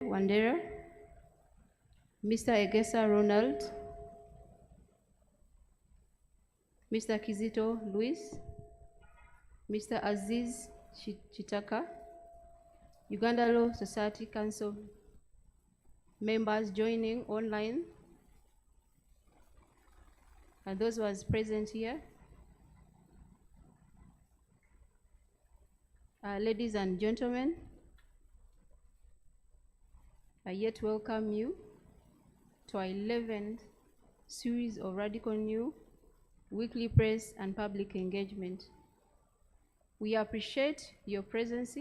Wandera, Mr. Egesa Ronald, Mr. Kizito Luis, Mr. Aziz Kitaka, Uganda Law Society Council members joining online, and those who are present here. Ladies and gentlemen, I yet welcome you to our 11th series of Radical New weekly press and public engagement. We appreciate your presence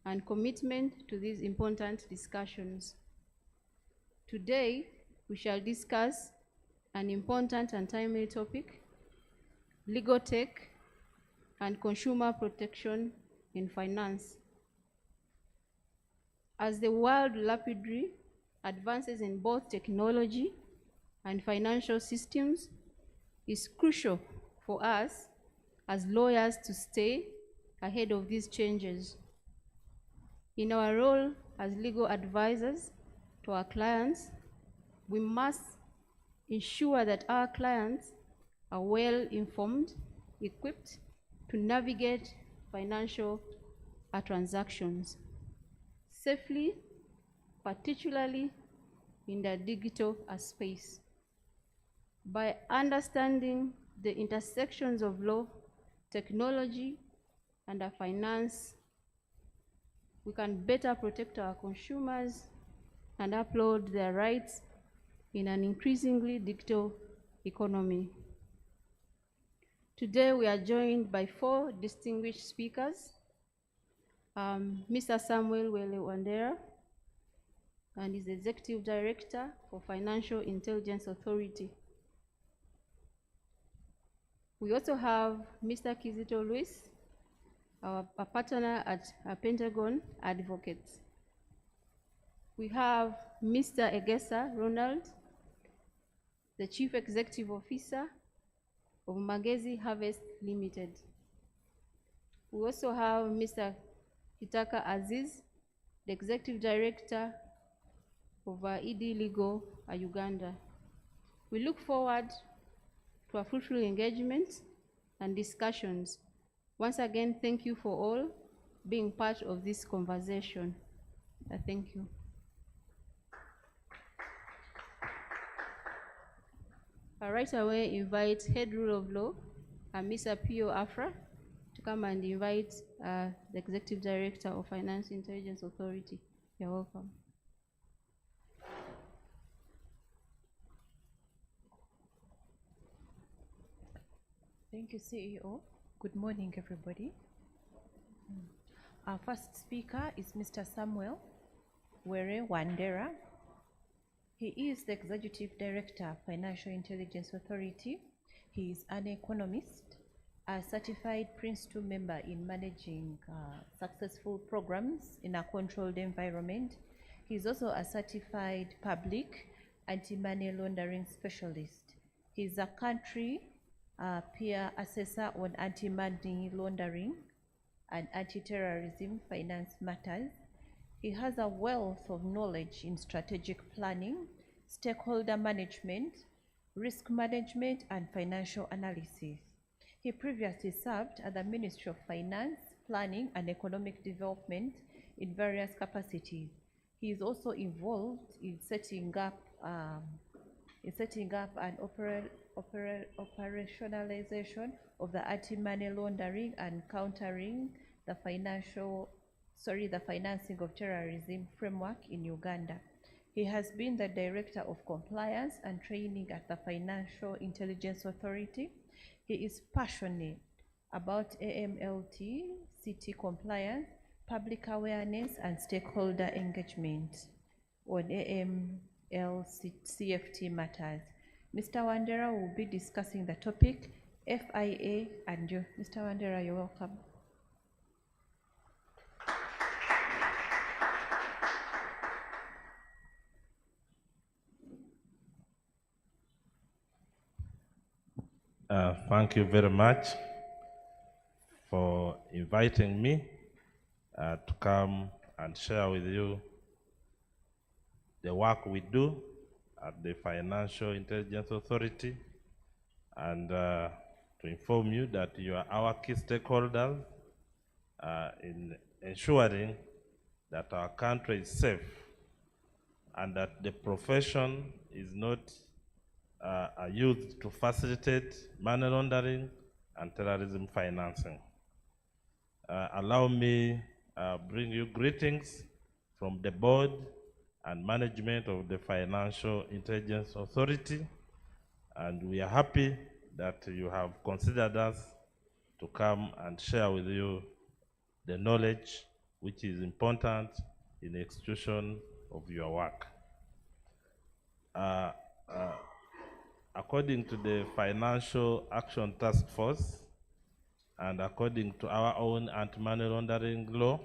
and commitment to these important discussions. Today, we shall discuss an important and timely topic: legal tech and consumer protection in finance. As the world rapidly advances in both technology and financial systems, it's crucial for us as lawyers to stay ahead of these changes. In our role as legal advisors to our clients, we must ensure that our clients are well informed, equipped to navigate financial transactions safely, particularly in the digital space. By understanding the intersections of law, technology, and finance, we can better protect our consumers and uphold their rights in an increasingly digital economy. Today, we are joined by 4 distinguished speakers. Mr. Samuel Wandera, and is the Executive Director for Financial Intelligence Authority. We also have Mr. Kizito Luis, a partner at Pentagon Advocates. We have Mr. Egesa Ronald, the Chief Executive Officer of Magezi Harvest Limited. We also have Mr. Kitaka Aziz, the Executive Director of ED Legal Uganda. We look forward to a fruitful engagement and discussions. Once again, thank you for all being part of this conversation. Thank you. I right away invite Head Rule of Law, Mr. Pio Afra, to come and invite the Executive Director of Finance Intelligence Authority. You're welcome. Thank you, CEO. Good morning, everybody. Our first speaker is Mr. Samuel Wandera. He is the Executive Director of Financial Intelligence Authority. He is an economist, a certified Prince 2 member in managing successful programs in a controlled environment. He is also a certified public anti-money laundering specialist. He is a country peer assessor on anti-money laundering and anti-terrorism finance matters. He has a wealth of knowledge in strategic planning, stakeholder management, risk management, and financial analysis. He previously served at the Ministry of Finance, Planning, and Economic Development in various capacities. He is also involved in setting up an operationalization of the anti-money laundering and countering the financing of terrorism framework in Uganda. He has been the Director of Compliance and Training at the Financial Intelligence Authority. He is passionate about AMLT, CT compliance, public awareness, and stakeholder engagement on AML-CFT matters. Mr. Wandera will be discussing the topic FIA and you. Mr. Wandera, you're welcome. Thank you very much for inviting me to come and share with you the work we do at the Financial Intelligence Authority, and to inform you that you are our key stakeholders in ensuring that our country is safe and that the profession is not used to facilitate money laundering and terrorism financing. Allow me bring you greetings from the board and management of the Financial Intelligence Authority, and we are happy that you have considered us to come and share with you the knowledge which is important in the execution of your work. According to the Financial Action Task Force, and according to our own anti-money laundering law,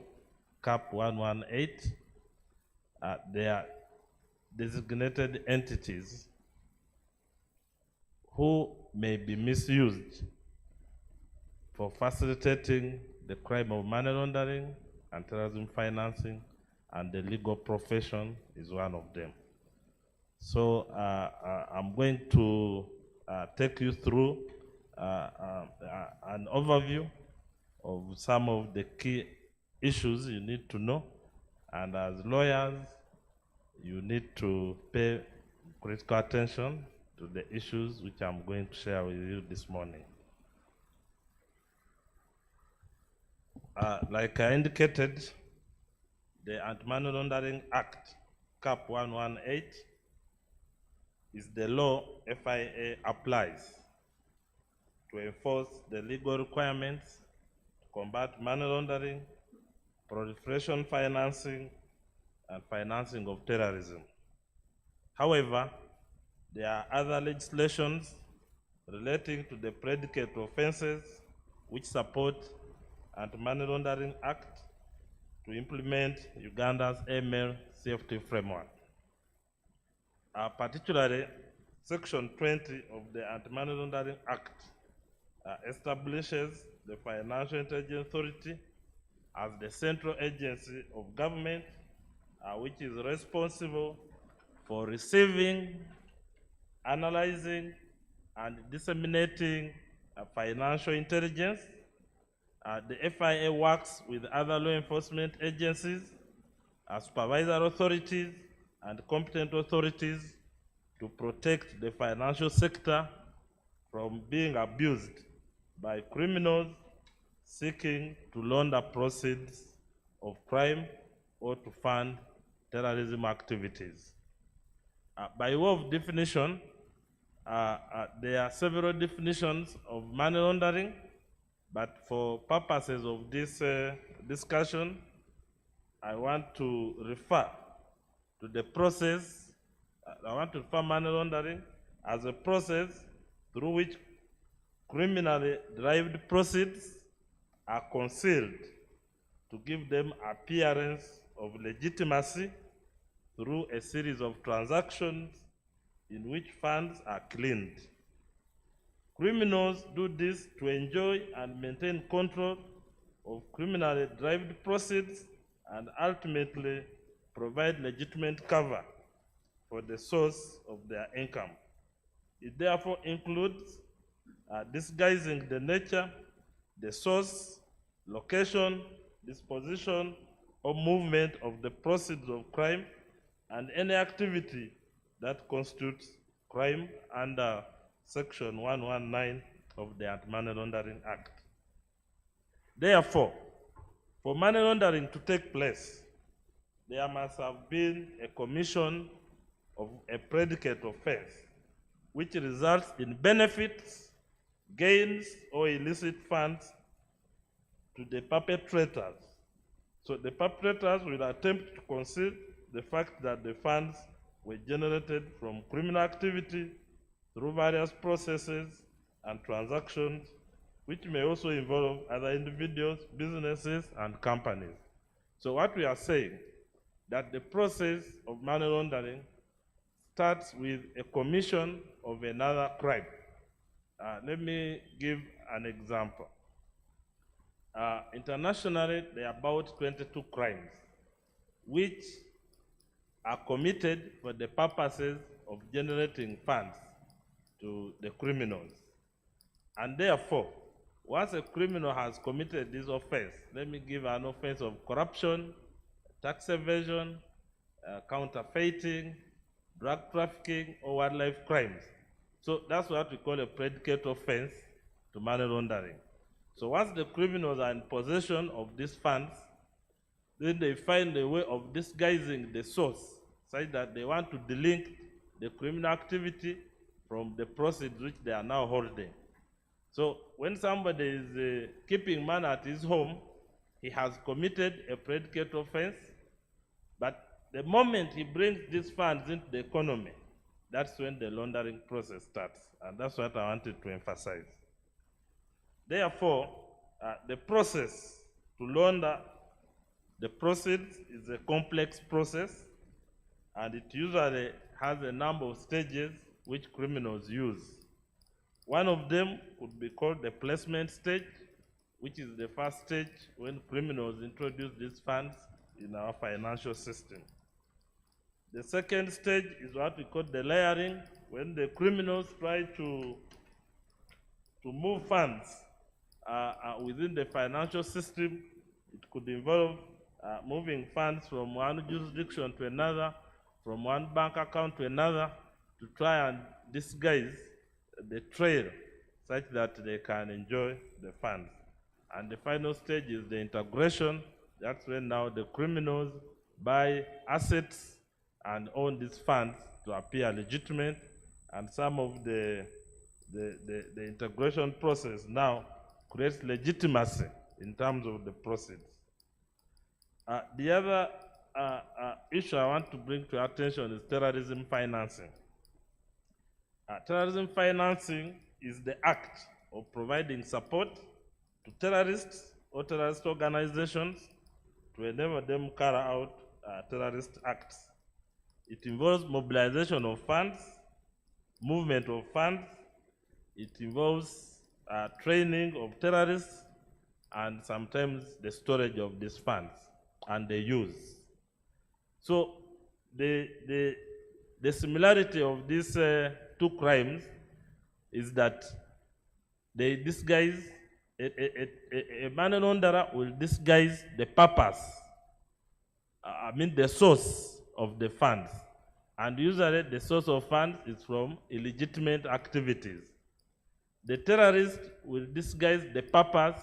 CAP 118, they are designated entities who may be misused for facilitating the crime of money laundering and terrorism financing, and the legal profession is one of them. So I'm going to take you through an overview of some of the key issues you need to know, and as lawyers, you need to pay critical attention to the issues which I'm going to share with you this morning. Like I indicated, the Anti-Money Laundering Act, CAP 118, is the law FIA applies to enforce the legal requirements to combat money laundering, proliferation financing, and financing of terrorism. However, there are other legislations relating to the predicate offenses which support Anti-Money Laundering Act to implement Uganda's AML safety framework. Particularly, Section 20 of the Anti-Money Laundering Act establishes the Financial Intelligence Authority as the central agency of government which is responsible for receiving, analyzing, and disseminating financial intelligence. The FIA works with other law enforcement agencies, supervisory authorities, and competent authorities to protect the financial sector from being abused by criminals seeking to launder proceeds of crime or to fund terrorism activities. By way of definition, there are several definitions of money laundering, but for purposes of this discussion, I want to refer to the process. I want to refer money laundering as a process through which criminally derived proceeds are concealed to give them appearance of legitimacy through a series of transactions in which funds are cleaned. Criminals do this to enjoy and maintain control of criminally derived proceeds and ultimately provide legitimate cover for the source of their income. It therefore includes disguising the nature, the source, location, disposition, or movement of the proceeds of crime and any activity that constitutes crime under Section 119 of the Anti-Money Laundering Act. Therefore, for money laundering to take place, there must have been a commission of a predicate offense which results in benefits, gains, or illicit funds to the perpetrators. So the perpetrators will attempt to conceal the fact that the funds were generated from criminal activity through various processes and transactions, which may also involve other individuals, businesses, and companies. So what we are saying, that the process of money laundering starts with a commission of another crime. Let me give an example. Internationally, there are about 22 crimes which are committed for the purposes of generating funds to the criminals. And therefore, once a criminal has committed this offense, let me give an offense of corruption, tax evasion, counterfeiting, drug trafficking, or wildlife crimes. So that's what we call a predicate offense to money laundering. So once the criminals are in possession of these funds, then they find a way of disguising the source such that they want to delink the criminal activity from the proceeds which they are now holding. So when somebody is keeping money at his home, he has committed a predicate offense, but the moment he brings these funds into the economy, that's when the laundering process starts, and that's what I wanted to emphasize. Therefore, the process to launder the proceeds is a complex process, and it usually has a number of stages which criminals use. One of them could be called the placement stage, which is the first stage when criminals introduce these funds in our financial system. The second stage is what we call the layering, when the criminals try to move funds within the financial system. It could involve moving funds from one jurisdiction to another, from one bank account to another, to try and disguise the trail such that they can enjoy the funds. And the final stage is the integration. That's when now the criminals buy assets and own these funds to appear legitimate, and some of the integration process now creates legitimacy in terms of the proceeds. The other issue I want to bring to your attention is terrorism financing. Terrorism financing is the act of providing support to terrorists or terrorist organizations to enable them carry out terrorist acts. It involves mobilization of funds, movement of funds, it involves training of terrorists, and sometimes the storage of these funds and the use. So the similarity of these two crimes is that they disguise, a money launderer will disguise the purpose, the source of the funds. And usually the source of funds is from illegitimate activities. The terrorist will disguise the purpose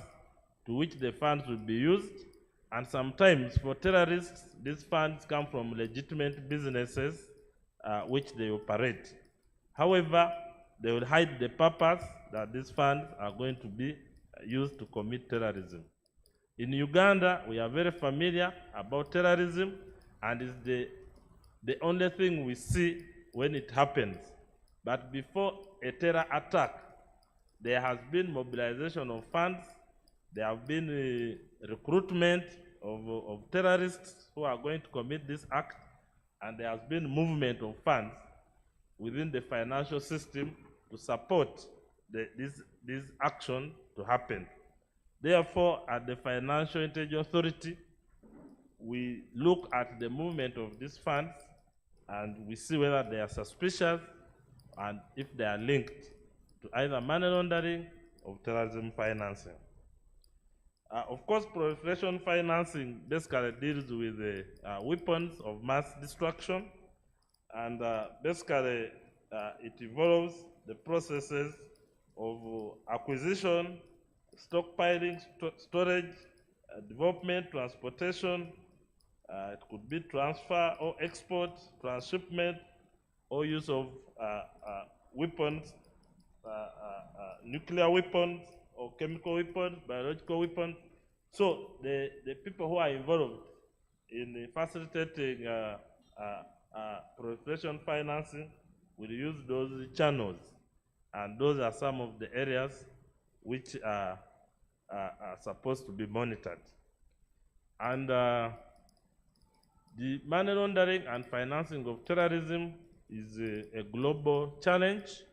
to which the funds will be used, and sometimes for terrorists, these funds come from legitimate businesses which they operate. However, they will hide the purpose that these funds are going to be used to commit terrorism. In Uganda, we are very familiar about terrorism, and it's the only thing we see when it happens. But before a terror attack, there has been mobilization of funds, there have been recruitment of terrorists who are going to commit this act, and there has been movement of funds within the financial system to support this action to happen. Therefore, at the Financial Intelligence Authority, we look at the movement of these funds and we see whether they are suspicious and if they are linked to either money laundering or terrorism financing. Of course, proliferation financing basically deals with weapons of mass destruction, and basically it involves the processes of acquisition, stockpiling, storage, development, transportation. It could be transfer or export, transshipment, or use of weapons, nuclear weapons, or chemical weapons, biological weapons. So the people who are involved in facilitating proliferation financing will use those channels, and those are some of the areas which are supposed to be monitored. And the money laundering and financing of terrorism is a global challenge.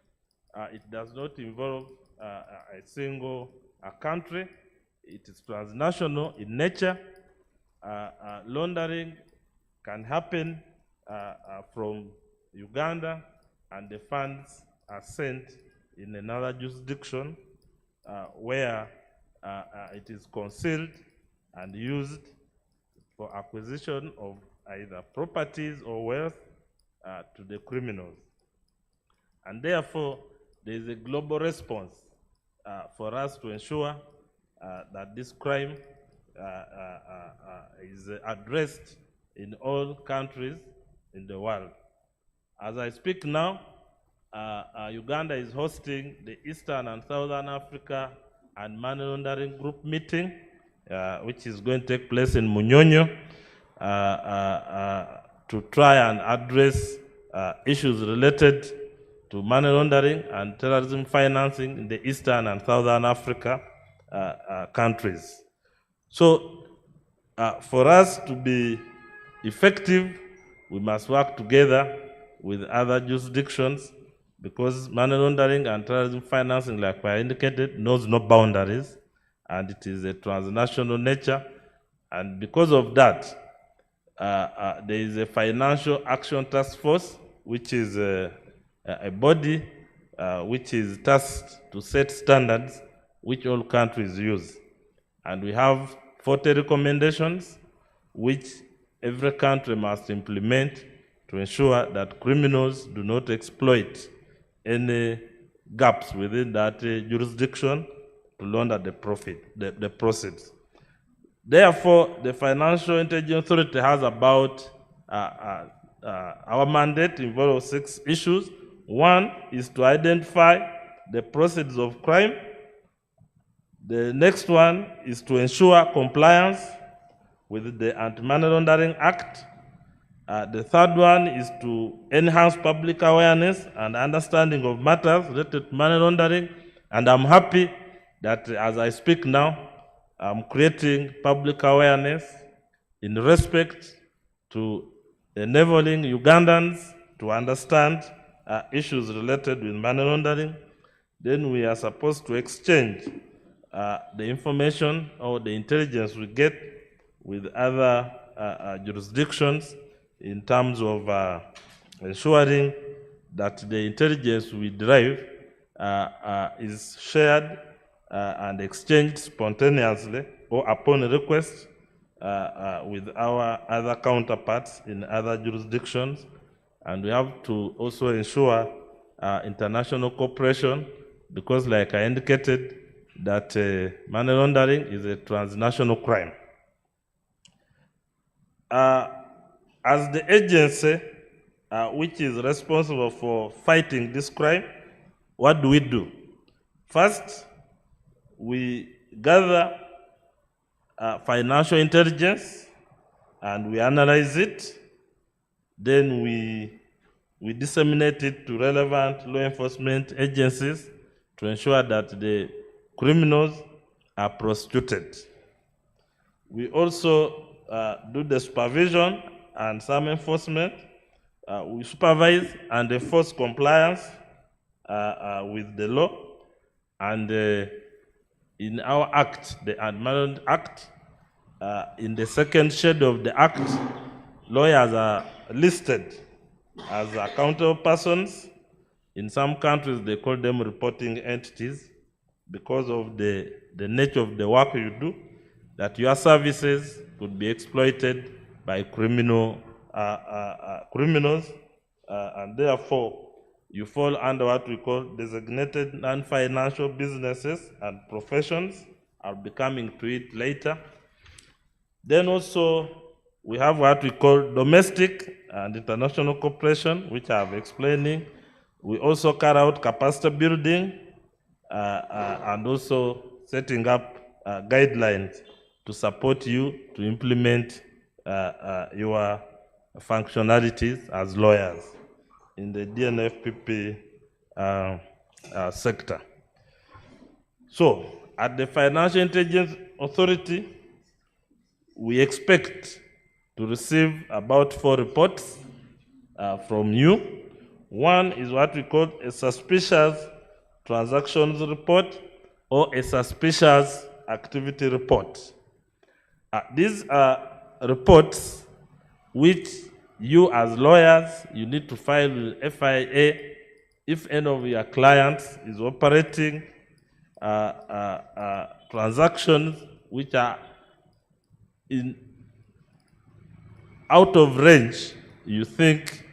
It does not involve a single country. It is transnational in nature. Laundering can happen from Uganda, and the funds are sent in another jurisdiction where it is concealed and used for acquisition of either properties or wealth to the criminals. And therefore, there is a global response for us to ensure that this crime is addressed in all countries in the world. As I speak now, Uganda is hosting the Eastern and Southern Africa and Money Laundering Group meeting, which is going to take place in Munyonyo, to try and address issues related to money laundering and terrorism financing in the Eastern and Southern Africa countries. So for us to be effective, we must work together with other jurisdictions, because money laundering and terrorism financing, like I indicated, knows no boundaries, and it is a transnational nature. And because of that, there is a Financial Action Task Force, which is a body which is tasked to set standards which all countries use. And we have 40 recommendations which every country must implement to ensure that criminals do not exploit any gaps within that jurisdiction to launder the proceeds. Therefore, the Financial Intelligence Authority has about, our mandate involves 6 issues. One is to identify the proceeds of crime. The next one is to ensure compliance with the Anti-Money Laundering Act. The third one is to enhance public awareness and understanding of matters related to money laundering. And I'm happy that as I speak now, I'm creating public awareness in respect to enabling Ugandans to understand issues related with money laundering. Then we are supposed to exchange the information or the intelligence we get with other jurisdictions in terms of ensuring that the intelligence we derive is shared and exchanged spontaneously or upon request with our other counterparts in other jurisdictions. And we have to also ensure international cooperation, because like I indicated, that money laundering is a transnational crime. As the agency which is responsible for fighting this crime, what do we do? First, we gather financial intelligence and we analyze it. Then we disseminate it to relevant law enforcement agencies to ensure that the criminals are prosecuted. We also do the supervision and some enforcement. We supervise and enforce compliance with the law. And in our act, the Anti-Money Act, in the second schedule of the act, lawyers are listed as accountable persons. In some countries, they call them reporting entities because of the nature of the work you do, that your services could be exploited by criminals, and therefore you fall under what we call designated non-financial businesses and professions. I'll be coming to it later. Then also we have what we call domestic and international cooperation, which I'm explaining. We also carry out capacity building and also setting up guidelines to support you to implement your functionalities as lawyers in the DNFPP sector. So, at the Financial Intelligence Authority, we expect to receive about 4 reports from you. One is what we call a suspicious transactions report or a suspicious activity report. These are reports which you as lawyers, you need to file with FIA if any of your clients is operating transactions which are out of range, you think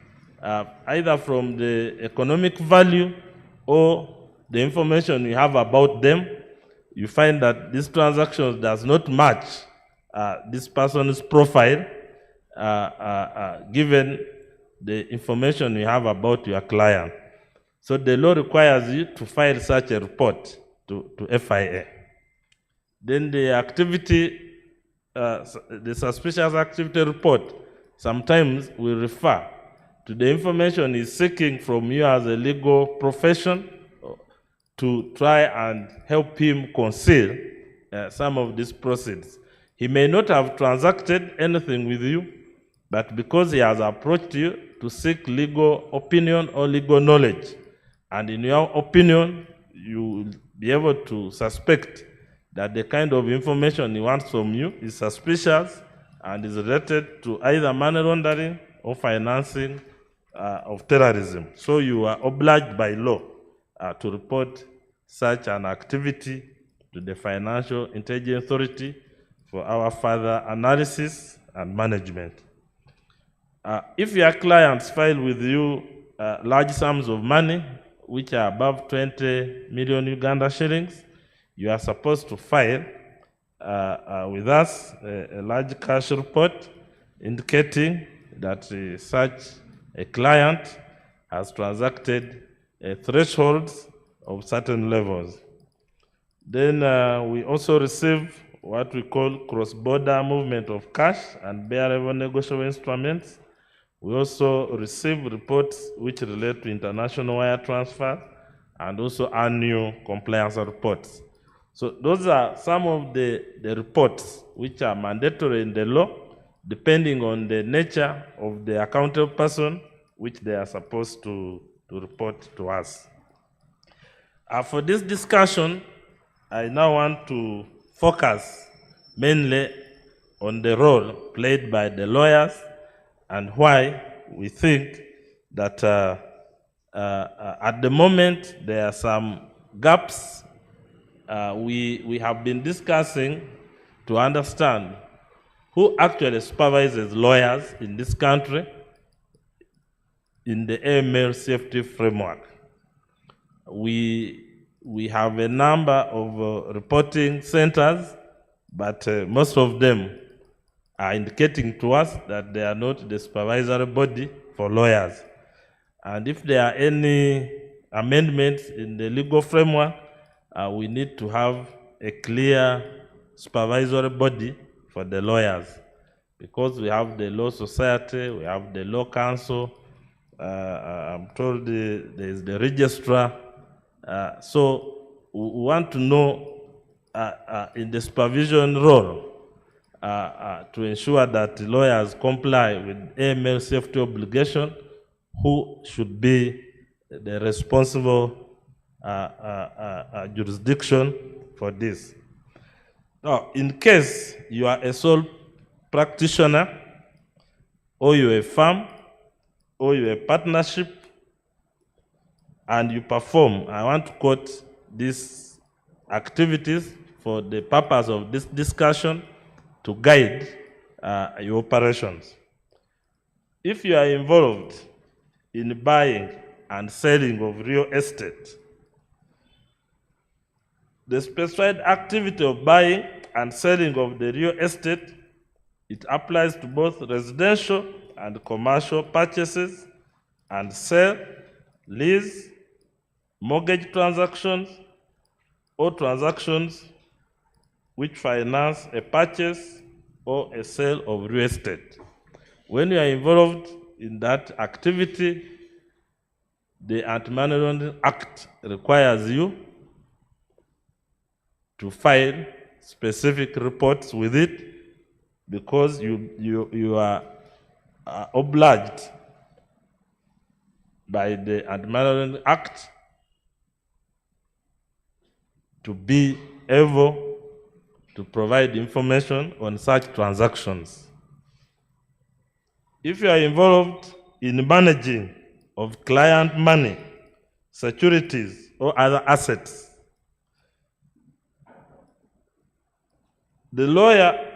either from the economic value or the information you have about them, you find that this transaction does not match this person's profile given the information you have about your client. So the law requires you to file such a report to FIA. Then the activity, the suspicious activity report, sometimes we refer to the information he's seeking from you as a legal profession to try and help him conceal some of these proceeds. He may not have transacted anything with you, but because he has approached you to seek legal opinion or legal knowledge, and in your opinion, you will be able to suspect that the kind of information he wants from you is suspicious and is related to either money laundering or financing of terrorism. So you are obliged by law to report such an activity to the Financial Intelligence Authority for our further analysis and management. If your clients file with you large sums of money, which are above 20 million Uganda shillings, you are supposed to file with us a large cash report indicating that such a client has transacted thresholds of certain levels. Then we also receive what we call cross-border movement of cash and bearable negotiable instruments. We also receive reports which relate to international wire transfer and also annual compliance reports. So those are some of the reports which are mandatory in the law, depending on the nature of the accountable person which they are supposed to report to us. For this discussion, I now want to focus mainly on the role played by the lawyers and why we think that at the moment there are some gaps we have been discussing to understand who actually supervises lawyers in this country in the AML safety framework. We have a number of reporting centers, but most of them are indicating to us that they are not the supervisory body for lawyers. And if there are any amendments in the legal framework, we need to have a clear supervisory body for the lawyers, because we have the Law Society, we have the Law Council, I'm told there is the registrar. So we want to know in the supervision role to ensure that lawyers comply with AML safety obligation, who should be the responsible jurisdiction for this. Now, in case you are a sole practitioner, or you're a firm, or you're a partnership, and you perform, I want to quote these activities for the purpose of this discussion to guide your operations. If you are involved in buying and selling of real estate, the specified activity of buying and selling of the real estate, it applies to both residential and commercial purchases and sale, lease, mortgage transactions, or transactions which finance a purchase or a sale of real estate. When you are involved in that activity, the Anti-Money Laundering Act requires you to file specific reports with it, because you are obliged by the Anti-Money Laundering Act to be able to provide information on such transactions. If you are involved in managing of client money, securities, or other assets, the lawyer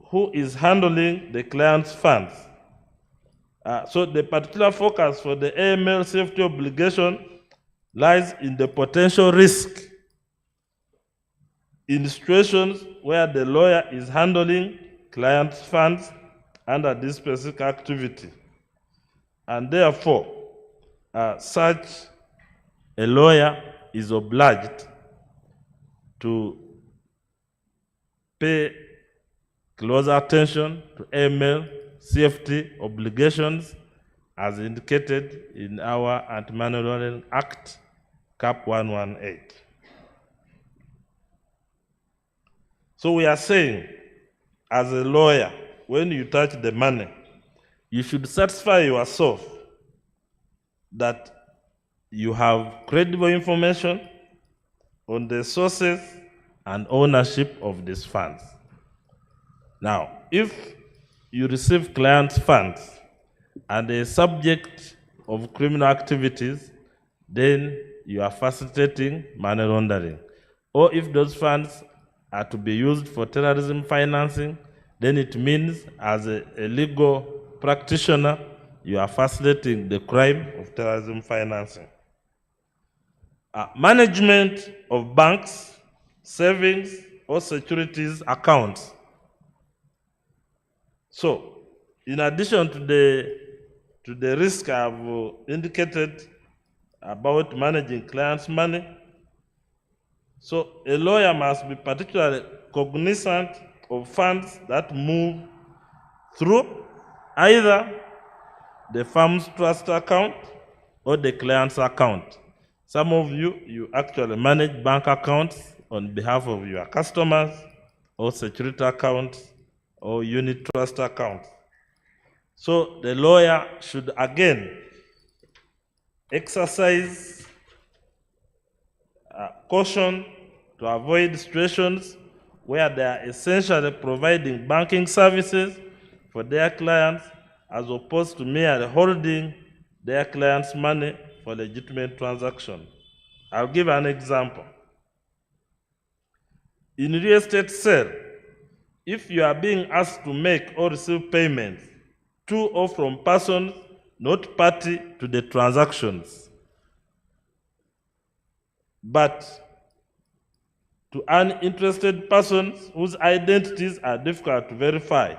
who is handling the client's funds. So the particular focus for the AML safety obligation lies in the potential risk in situations where the lawyer is handling client's funds under this specific activity. And therefore, such a lawyer is obliged to pay close attention to AML safety obligations as indicated in our Anti-Money Laundering Act, Cap 118. So we are saying, as a lawyer, when you touch the money, you should satisfy yourself that you have credible information on the sources and ownership of these funds. Now, if you receive clients' funds and a subject of criminal activities, then you are facilitating money laundering. Or if those funds are to be used for terrorism financing, then it means as a legal practitioner, you are facilitating the crime of terrorism financing. Management of banks, savings, or securities accounts. So, in addition to the risk I've indicated about managing clients' money, so a lawyer must be particularly cognizant of funds that move through either the firm's trust account or the client's account. Some of you actually manage bank accounts on behalf of your customers, or security accounts, or unit trust accounts. So the lawyer should again exercise caution to avoid situations where they are essentially providing banking services for their clients as opposed to merely holding their clients' money for legitimate transaction. I'll give an example. In real estate sale, if you are being asked to make or receive payments to or from persons not party to the transactions, but to uninterested persons whose identities are difficult to verify,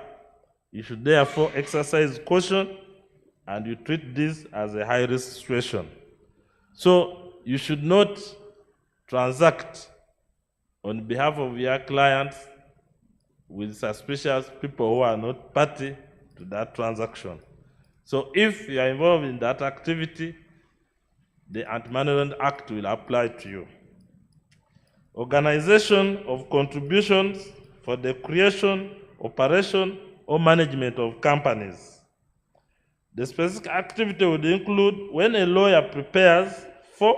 you should therefore exercise caution and you treat this as a high-risk situation. So you should not transact on behalf of your clients with suspicious people who are not party to that transaction. So if you are involved in that activity, the Anti-Money Laundering Act will apply to you. Organization of contributions for the creation, operation, or management of companies. The specific activity would include when a lawyer prepares for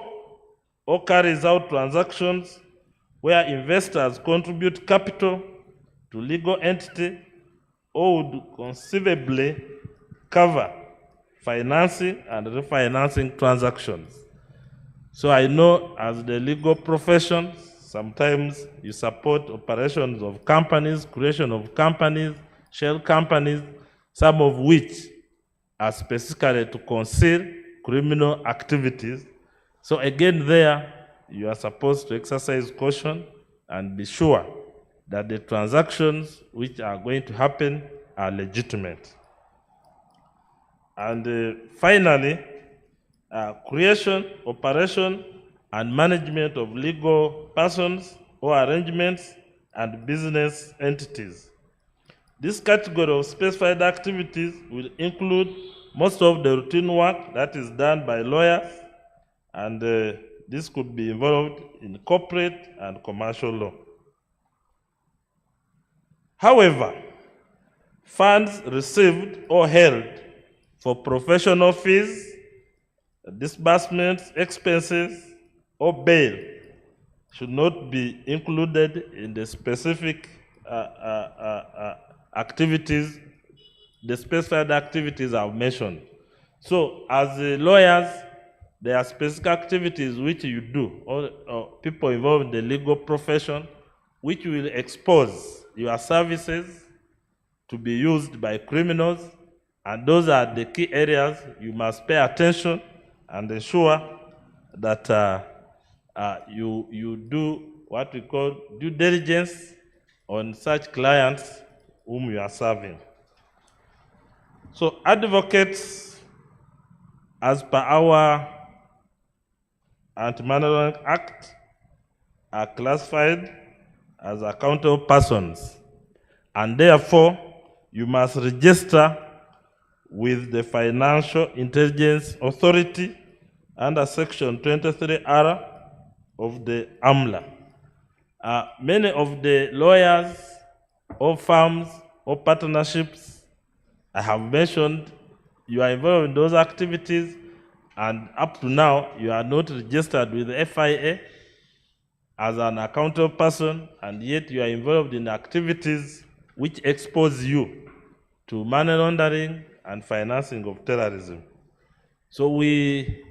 or carries out transactions where investors contribute capital to legal entity or would conceivably cover financing and refinancing transactions. So I know as the legal profession, sometimes you support operations of companies, creation of companies, shell companies, some of which are specifically to conceal criminal activities. So again there, you are supposed to exercise caution and be sure that the transactions which are going to happen are legitimate. And finally, creation, operation, and management of legal persons or arrangements and business entities. This category of specified activities will include most of the routine work that is done by lawyers, and this could be involved in corporate and commercial law. However, funds received or held for professional fees, disbursements, expenses, or bail should not be included in the specific activities the specified activities I've mentioned. So as lawyers, there are specific activities which you do, or people involved in the legal profession, which will expose your services to be used by criminals, and those are the key areas you must pay attention and ensure that you do what we call due diligence on such clients whom you are serving. So advocates, as per our Anti-Money Laundering Act, are classified as accountable persons, and therefore you must register with the Financial Intelligence Authority under Section 23R of the AMLA. Many of the lawyers or firms or partnerships I have mentioned, you are involved in those activities, and up to now you are not registered with the FIA as an accountable person, and yet you are involved in activities which expose you to money laundering and financing of terrorism. So we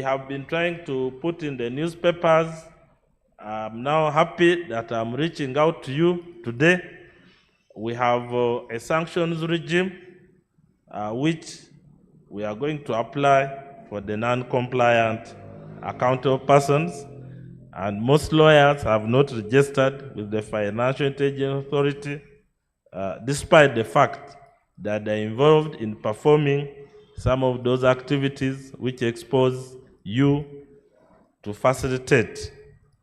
have been trying to put in the newspapers. I'm now happy that I'm reaching out to you today. We have a sanctions regime which we are going to apply for the non-compliant accountable persons, and most lawyers have not registered with the Financial Intelligence Authority, despite the fact that they're involved in performing some of those activities which expose you to facilitate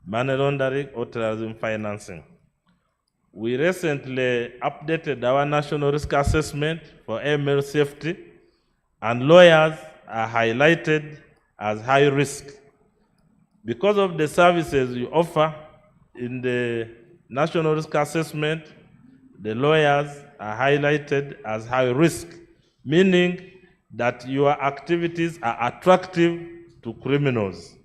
money laundering or terrorism financing. We recently updated our national risk assessment for AML safety, and lawyers are highlighted as high risk. Because of the services you offer in the national risk assessment, the lawyers are highlighted as high risk, meaning that your activities are attractive to criminals.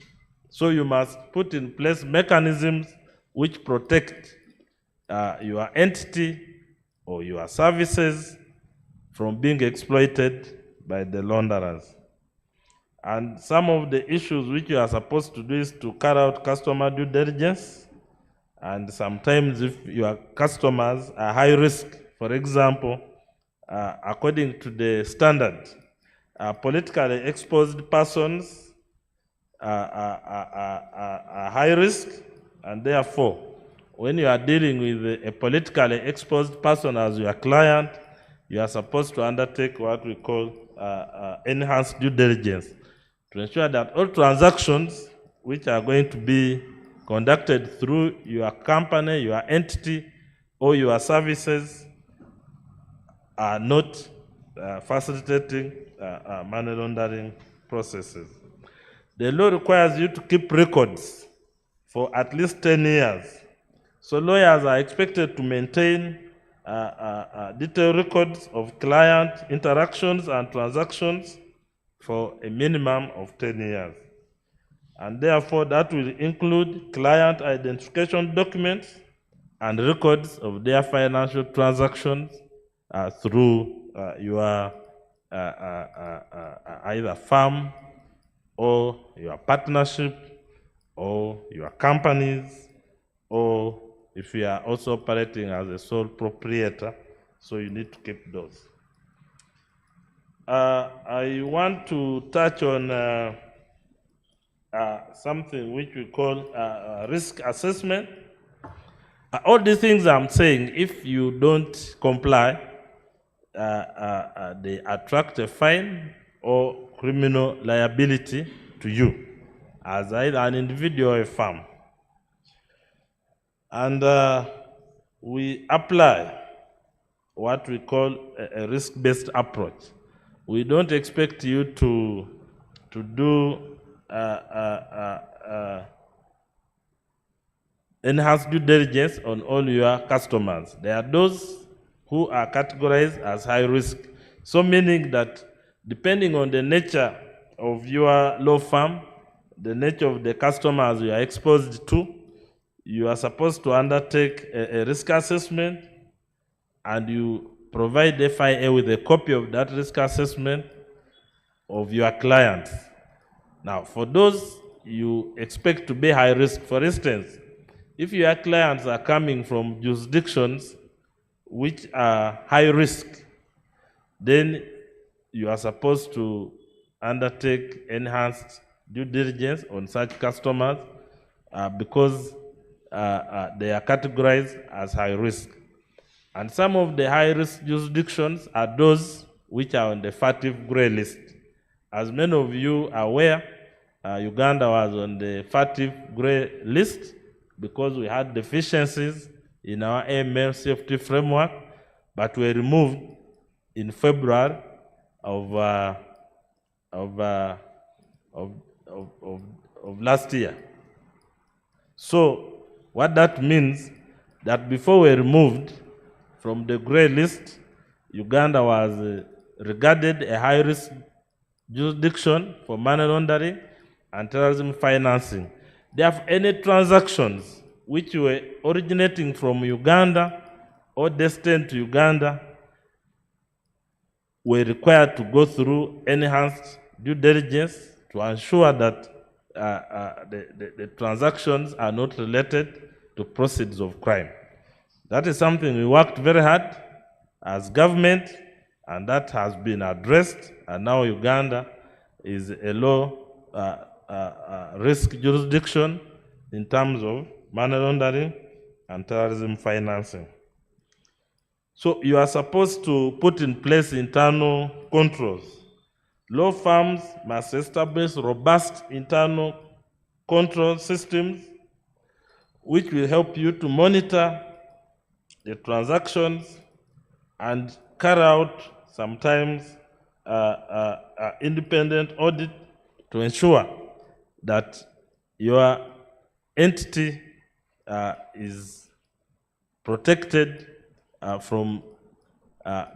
So you must put in place mechanisms which protect your entity or your services from being exploited by the launderers. And some of the issues which you are supposed to do is to carry out customer due diligence. And sometimes if your customers are high risk, for example, according to the standard, politically exposed persons are high risk, and therefore, when you are dealing with a politically exposed person as your client, you are supposed to undertake what we call enhanced due diligence to ensure that all transactions which are going to be conducted through your company, your entity, or your services are not facilitating money laundering processes. The law requires you to keep records for at least 10 years. So lawyers are expected to maintain detailed records of client interactions and transactions for a minimum of 10 years. And therefore, that will include client identification documents and records of their financial transactions through your either firm or your partnership or your companies, or if you are also operating as a sole proprietor, so you need to keep those. I want to touch on something which we call risk assessment. All these things I'm saying, if you don't comply, they attract a fine or criminal liability to you as either an individual or a firm. And we apply what we call a risk-based approach. We don't expect you to do enhanced due diligence on all your customers. There are those who are categorized as high risk. So meaning that depending on the nature of your law firm, the nature of the customers you are exposed to, you are supposed to undertake a risk assessment, and you provide FIA with a copy of that risk assessment of your clients. Now, for those you expect to be high risk, for instance, if your clients are coming from jurisdictions which are high risk, then you are supposed to undertake enhanced due diligence on such customers because they are categorized as high risk. And some of the high risk jurisdictions are those which are on the FATF gray list. As many of you are aware, Uganda was on the FATF gray list because we had deficiencies in our AML safety framework, but were removed in February of last year. So what that means, that before we removed from the gray list, Uganda was regarded a high-risk jurisdiction for money laundering and terrorism financing. Therefore, any transactions which were originating from Uganda or destined to Uganda were required to go through enhanced due diligence to ensure that the transactions are not related to proceeds of crime. That is something we worked very hard as government, and that has been addressed, and now Uganda is a low risk jurisdiction in terms of money laundering and terrorism financing. So you are supposed to put in place internal controls. Law firms must establish robust internal control systems which will help you to monitor the transactions and carry out sometimes independent audit to ensure that your entity is protected from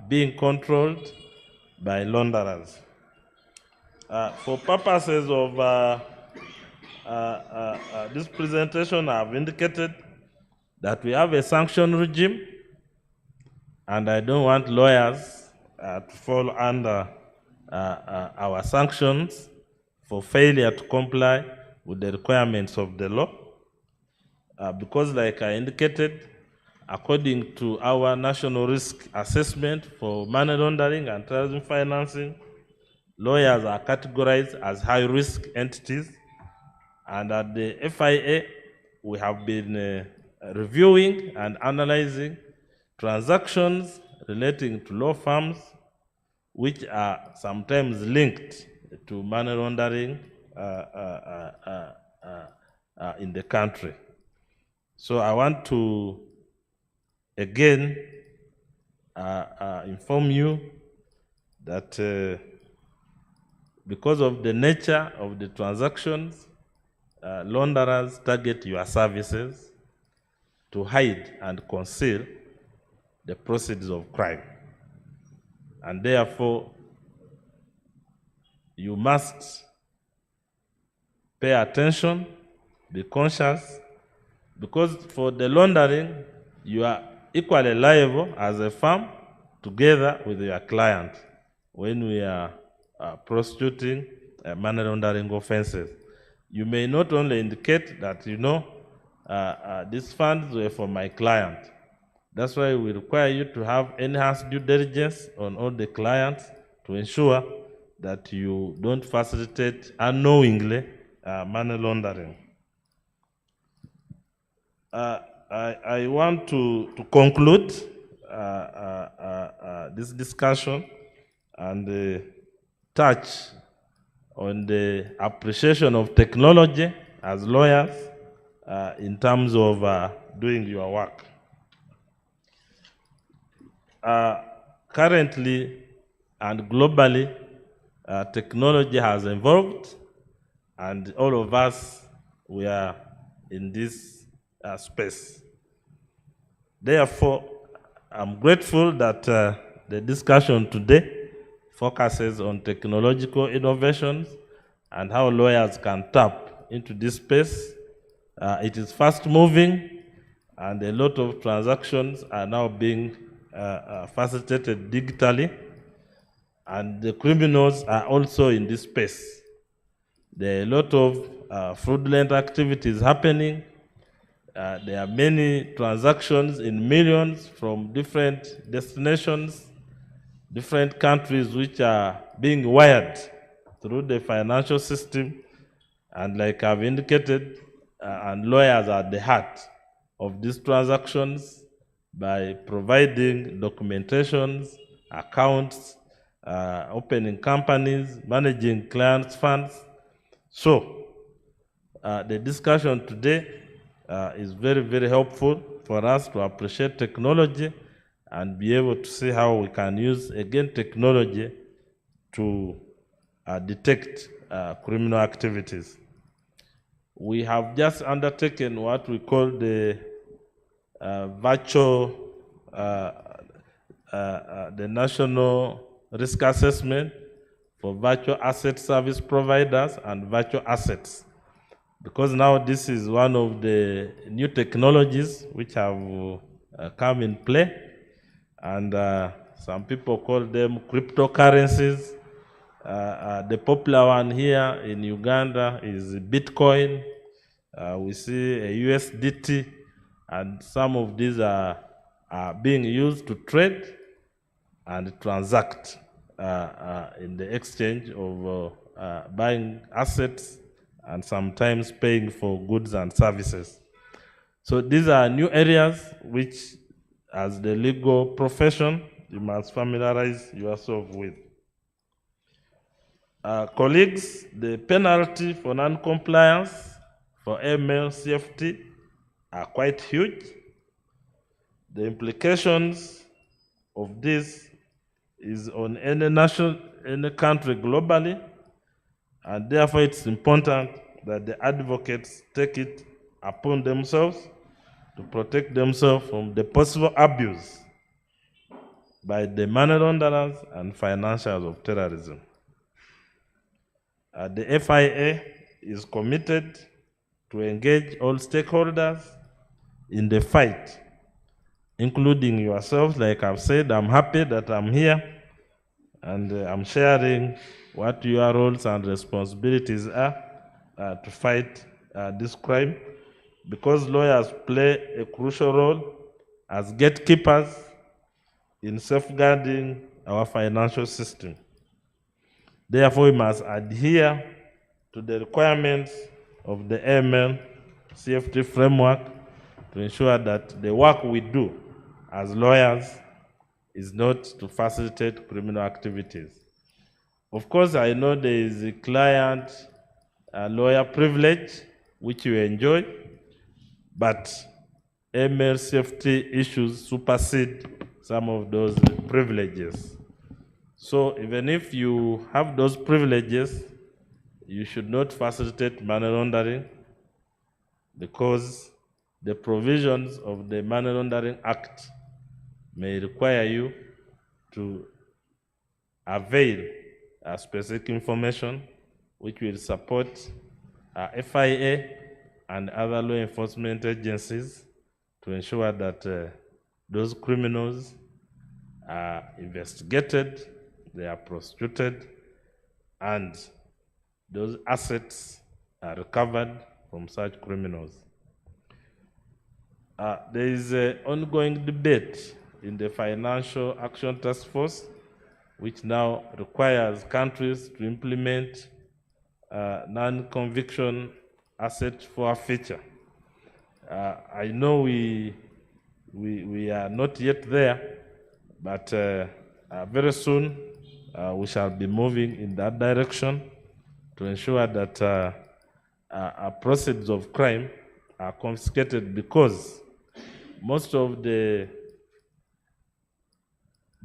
being controlled by launderers. For purposes of this presentation, I have indicated that we have a sanction regime, and I don't want lawyers to fall under our sanctions for failure to comply with the requirements of the law. Because like I indicated, according to our national risk assessment for money laundering and terrorism financing, lawyers are categorized as high-risk entities, and at the FIA, we have been reviewing and analyzing transactions relating to law firms which are sometimes linked to money laundering in the country. So I want to again inform you that because of the nature of the transactions, launderers target your services to hide and conceal the proceeds of crime. And therefore, you must pay attention, be conscious, because for the laundering, you are equally liable as a firm together with your client when we are prosecuting money laundering offenses. You may not only indicate that, you know, these funds were for my client. That's why we require you to have enhanced due diligence on all the clients to ensure that you don't facilitate unknowingly money laundering. I want to conclude this discussion and touch on the appreciation of technology as lawyers in terms of doing your work. Currently and globally, technology has evolved, and all of us, we are in this space. Therefore, I'm grateful that the discussion today focuses on technological innovations and how lawyers can tap into this space. It is fast moving, and a lot of transactions are now being facilitated digitally, and the criminals are also in this space. There are a lot of fraudulent activities happening. There are many transactions in millions from different destinations, different countries which are being wired through the financial system. And like I've indicated, and lawyers are at the heart of these transactions by providing documentations, accounts, opening companies, managing clients' funds. So the discussion today is very, very helpful for us to appreciate technology and be able to see how we can use, again, technology to detect criminal activities. We have just undertaken what we call the the National Risk Assessment for virtual asset service providers and virtual assets. Because now this is one of the new technologies which have come in play, and some people call them cryptocurrencies. The popular one here in Uganda is Bitcoin. We see a USDT, and some of these are being used to trade and transact in the exchange of buying assets and sometimes paying for goods and services. So these are new areas which, as the legal profession, you must familiarize yourself with. Colleagues, the penalty for non-compliance for AML CFT are quite huge. The implications of this is on any nation, any country globally, and therefore it's important that the advocates take it upon themselves to protect themselves from the possible abuse by the money launderers and financiers of terrorism. The FIA is committed to engage all stakeholders in the fight, including yourselves. Like I've said, I'm happy that I'm here and I'm sharing what your roles and responsibilities are to fight this crime, because lawyers play a crucial role as gatekeepers in safeguarding our financial system. Therefore, we must adhere to the requirements of the AML CFT framework to ensure that the work we do as lawyers is not to facilitate criminal activities. Of course, I know there is a client lawyer privilege which you enjoy, but AML safety issues supersede some of those privileges. So even if you have those privileges, you should not facilitate money laundering, because the provisions of the Money Laundering Act may require you to avail specific information which will support FIA and other law enforcement agencies to ensure that those criminals are investigated, they are prosecuted, and those assets are recovered from such criminals. There is an ongoing debate in the Financial Action Task Force, which now requires countries to implement non-conviction asset forfeiture. I know we are not yet there, but very soon we shall be moving in that direction to ensure that proceeds of crime are confiscated, because most of the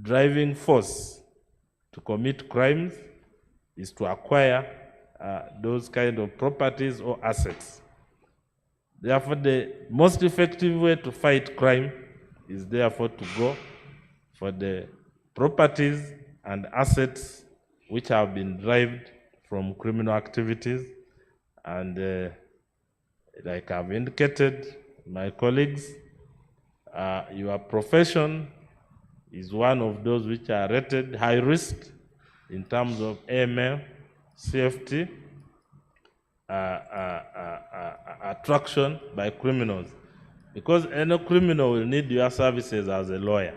driving force to commit crimes is to acquire those kind of properties or assets. Therefore, the most effective way to fight crime is therefore to go for the properties and assets which have been derived from criminal activities. And like I've indicated, my colleagues, your profession is one of those which are rated high risk in terms of AML, safety, attraction by criminals. Because any criminal will need your services as a lawyer.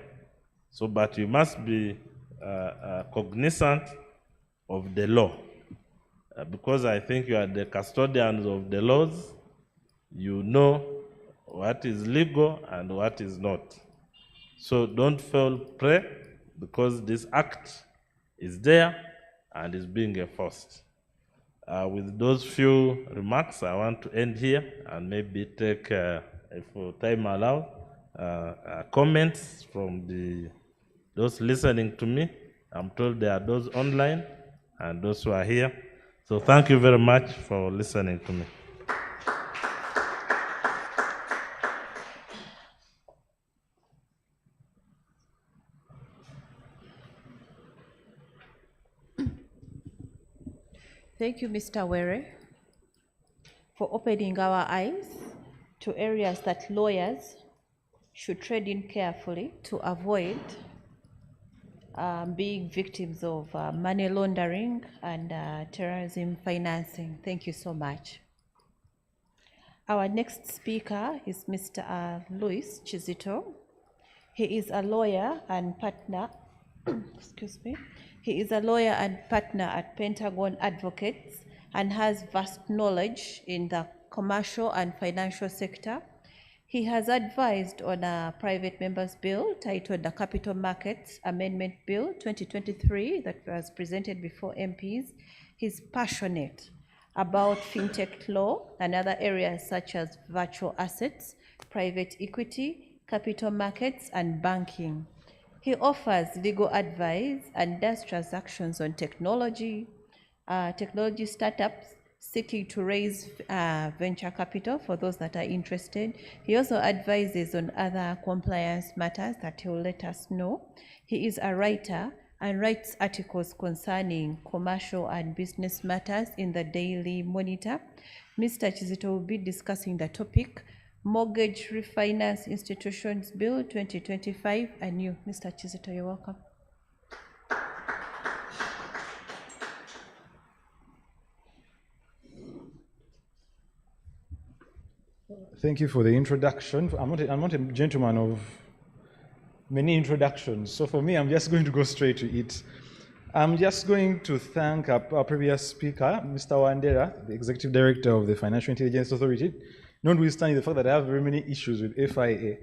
So, but you must be cognizant of the law. Because I think you are the custodians of the laws, you know what is legal and what is not. So don't fall prey, because this act is there and is being enforced. With those few remarks, I want to end here and maybe take, if time allows, comments from those listening to me. I'm told there are those online and those who are here. So thank you very much for listening to me. Thank you, Mr. Were, for opening our eyes to areas that lawyers should tread in carefully to avoid being victims of money laundering and terrorism financing. Thank you so much. Our next speaker is Mr. Louis Kizito. He is a lawyer and partner, excuse me. He is a lawyer and partner at Pentagon Advocates and has vast knowledge in the commercial and financial sector. He has advised on a private members bill titled the Capital Markets Amendment Bill 2023 that was presented before MPs. He's passionate about fintech law and other areas such as virtual assets, private equity, capital markets, and banking. He offers legal advice and does transactions on technology startups seeking to raise venture capital for those that are interested. He also advises on other compliance matters that he will let us know. He is a writer and writes articles concerning commercial and business matters in the Daily Monitor. Mr. Kizito will be discussing the topic, Mortgage Refinance Institutions Bill 2025, and you, Mr. Kizito, you're welcome. Thank you for the introduction. I'm not a gentleman of many introductions, so for me, I'm just going to go straight to it. I'm just going to thank our previous speaker, Mr. Wandera, the Executive Director of the Financial Intelligence Authority, notwithstanding the fact that I have very many issues with FIA,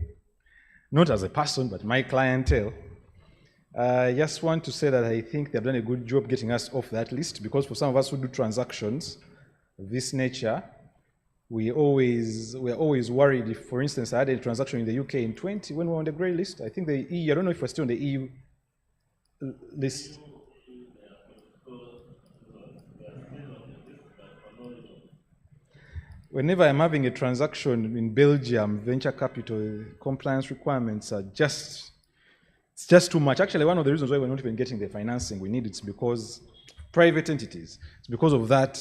not as a person, but my clientele. I just want to say that I think they've done a good job getting us off that list, because for some of us who do transactions of this nature, we're always worried if, for instance, I had a transaction in the UK in 20 when we were on the grey list. I think the EU, I don't know if we're still on the EU list. Whenever I'm having a transaction in Belgium, venture capital compliance requirements are it's just too much. Actually, one of the reasons why we're not even getting the financing we need, it's because private entities. It's because of that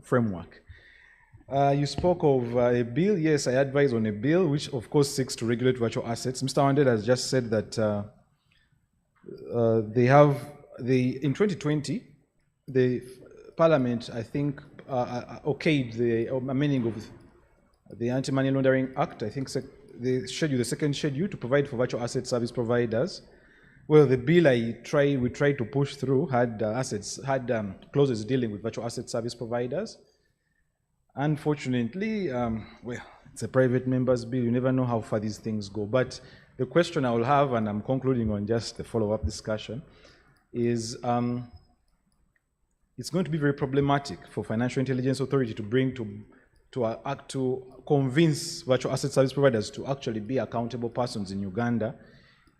framework. You spoke of a bill. Yes, I advise on a bill which, of course, seeks to regulate virtual assets. Mr. Wandera has just said that in 2020, the Parliament, I think, okayed the amending of the Anti-Money Laundering Act. I think the second schedule to provide for virtual asset service providers. Well, the bill we tried to push through had clauses dealing with virtual asset service providers. Unfortunately, well, it's a private members bill. You never know how far these things go. But the question I will have, and I'm concluding on just the follow-up discussion, is it's going to be very problematic for Financial Intelligence Authority to bring to convince virtual asset service providers to actually be accountable persons in Uganda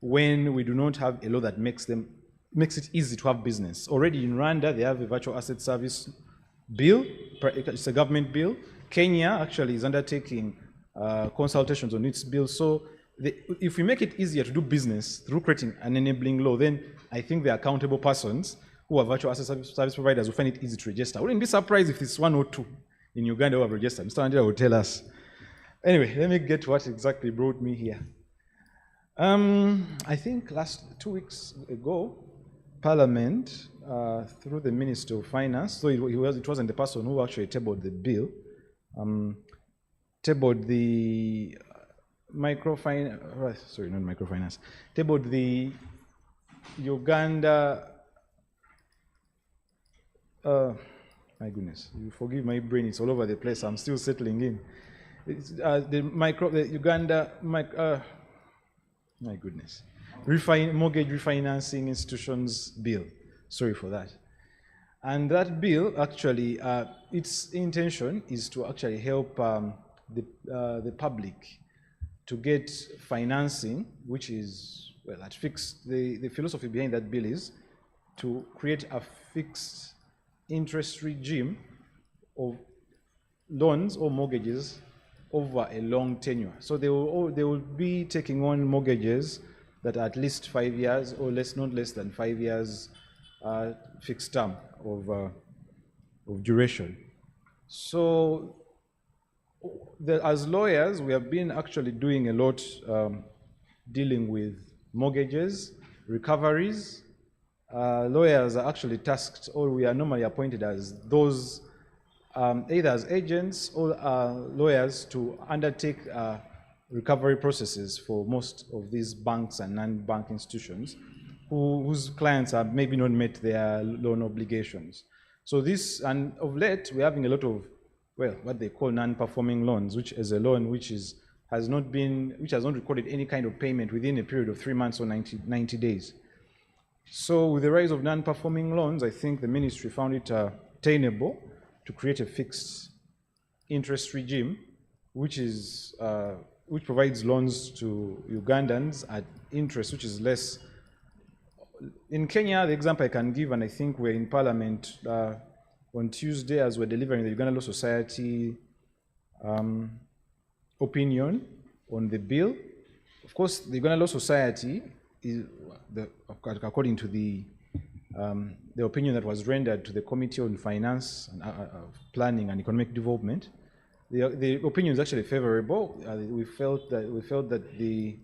when we do not have a law that makes it easy to have business. Already in Rwanda, they have a virtual asset service bill. It's a government bill. Kenya actually is undertaking consultations on its bill. So if we make it easier to do business through creating an enabling law, then I think the accountable persons who are virtual asset service providers will find it easy to register. I wouldn't be surprised if it's 1 or 2 in Uganda who have registered. Mr. Wandera will tell us. Anyway, let me get to what exactly brought me here. I think 2 weeks ago, Parliament, through the Minister of Finance, so it wasn't the person who actually tabled the bill, tabled the tabled the Uganda, my goodness, you forgive my brain, it's all over the place, I'm still settling in. It's, the Uganda, my goodness, mortgage refinancing institutions bill, sorry for that. And that bill actually, its intention is to actually help the public to get financing, which is, well, at fixed, the philosophy behind that bill is to create a fixed interest regime of loans or mortgages over a long tenure. So they will be taking on mortgages that are at least 5 years or not less than 5 years fixed term of duration. So as lawyers, we have been actually doing a lot dealing with mortgages, recoveries. Lawyers are actually tasked, or we are normally appointed as those either as agents or lawyers to undertake recovery processes for most of these banks and non-bank institutions whose clients have maybe not met their loan obligations. So this, and of late, we're having a lot of, well, what they call non-performing loans, which is a loan which has not recorded any kind of payment within a period of 3 months or 90 days. So with the rise of non-performing loans, I think the ministry found it attainable to create a fixed interest regime, which provides loans to Ugandans at interest which is less. In Kenya, the example I can give, and I think we're in Parliament on Tuesday as we're delivering the Uganda Law Society opinion on the bill. Of course, the Uganda Law Society is, according to the opinion that was rendered to the Committee on Finance, and Planning and Economic Development, the opinion is actually favorable. We felt that the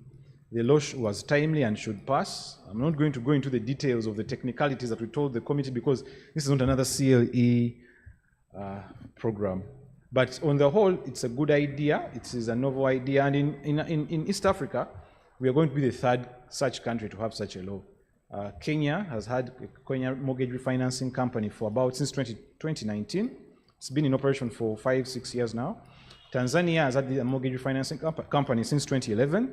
law was timely and should pass. I'm not going to go into the details of the technicalities that we told the committee because this is not another CLE program. But on the whole, it's a good idea. It is a novel idea. And in East Africa, we are going to be the third such country to have such a law. Kenya has had a Kenya mortgage refinancing company since 2019. It's been in operation for 5-6 years now. Tanzania has had a mortgage refinancing company since 2011.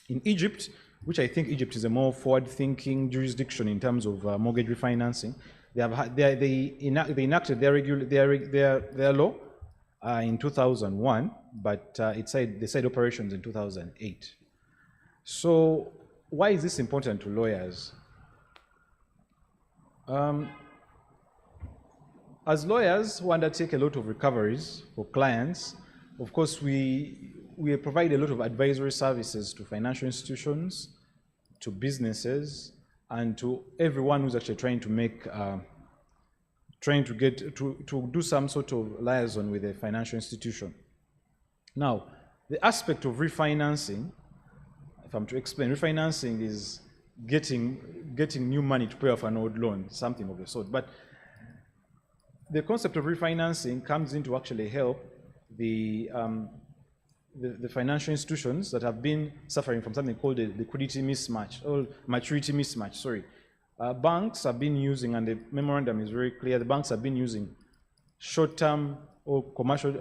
In Egypt, which I think Egypt is a more forward-thinking jurisdiction in terms of mortgage refinancing, they enacted their law in 2001, but they said operations in 2008. So why is this important to lawyers? As lawyers who undertake a lot of recoveries for clients, of course, we provide a lot of advisory services to financial institutions, to businesses, and to everyone who's actually trying to do some sort of liaison with a financial institution. Now, the aspect of refinancing, if I'm to explain, refinancing is getting new money to pay off an old loan, something of the sort. But the concept of refinancing comes in to actually help the financial institutions that have been suffering from something called a liquidity mismatch, or maturity mismatch, sorry. Banks have been using, and the memorandum is very clear, the banks have been using short-term or commercial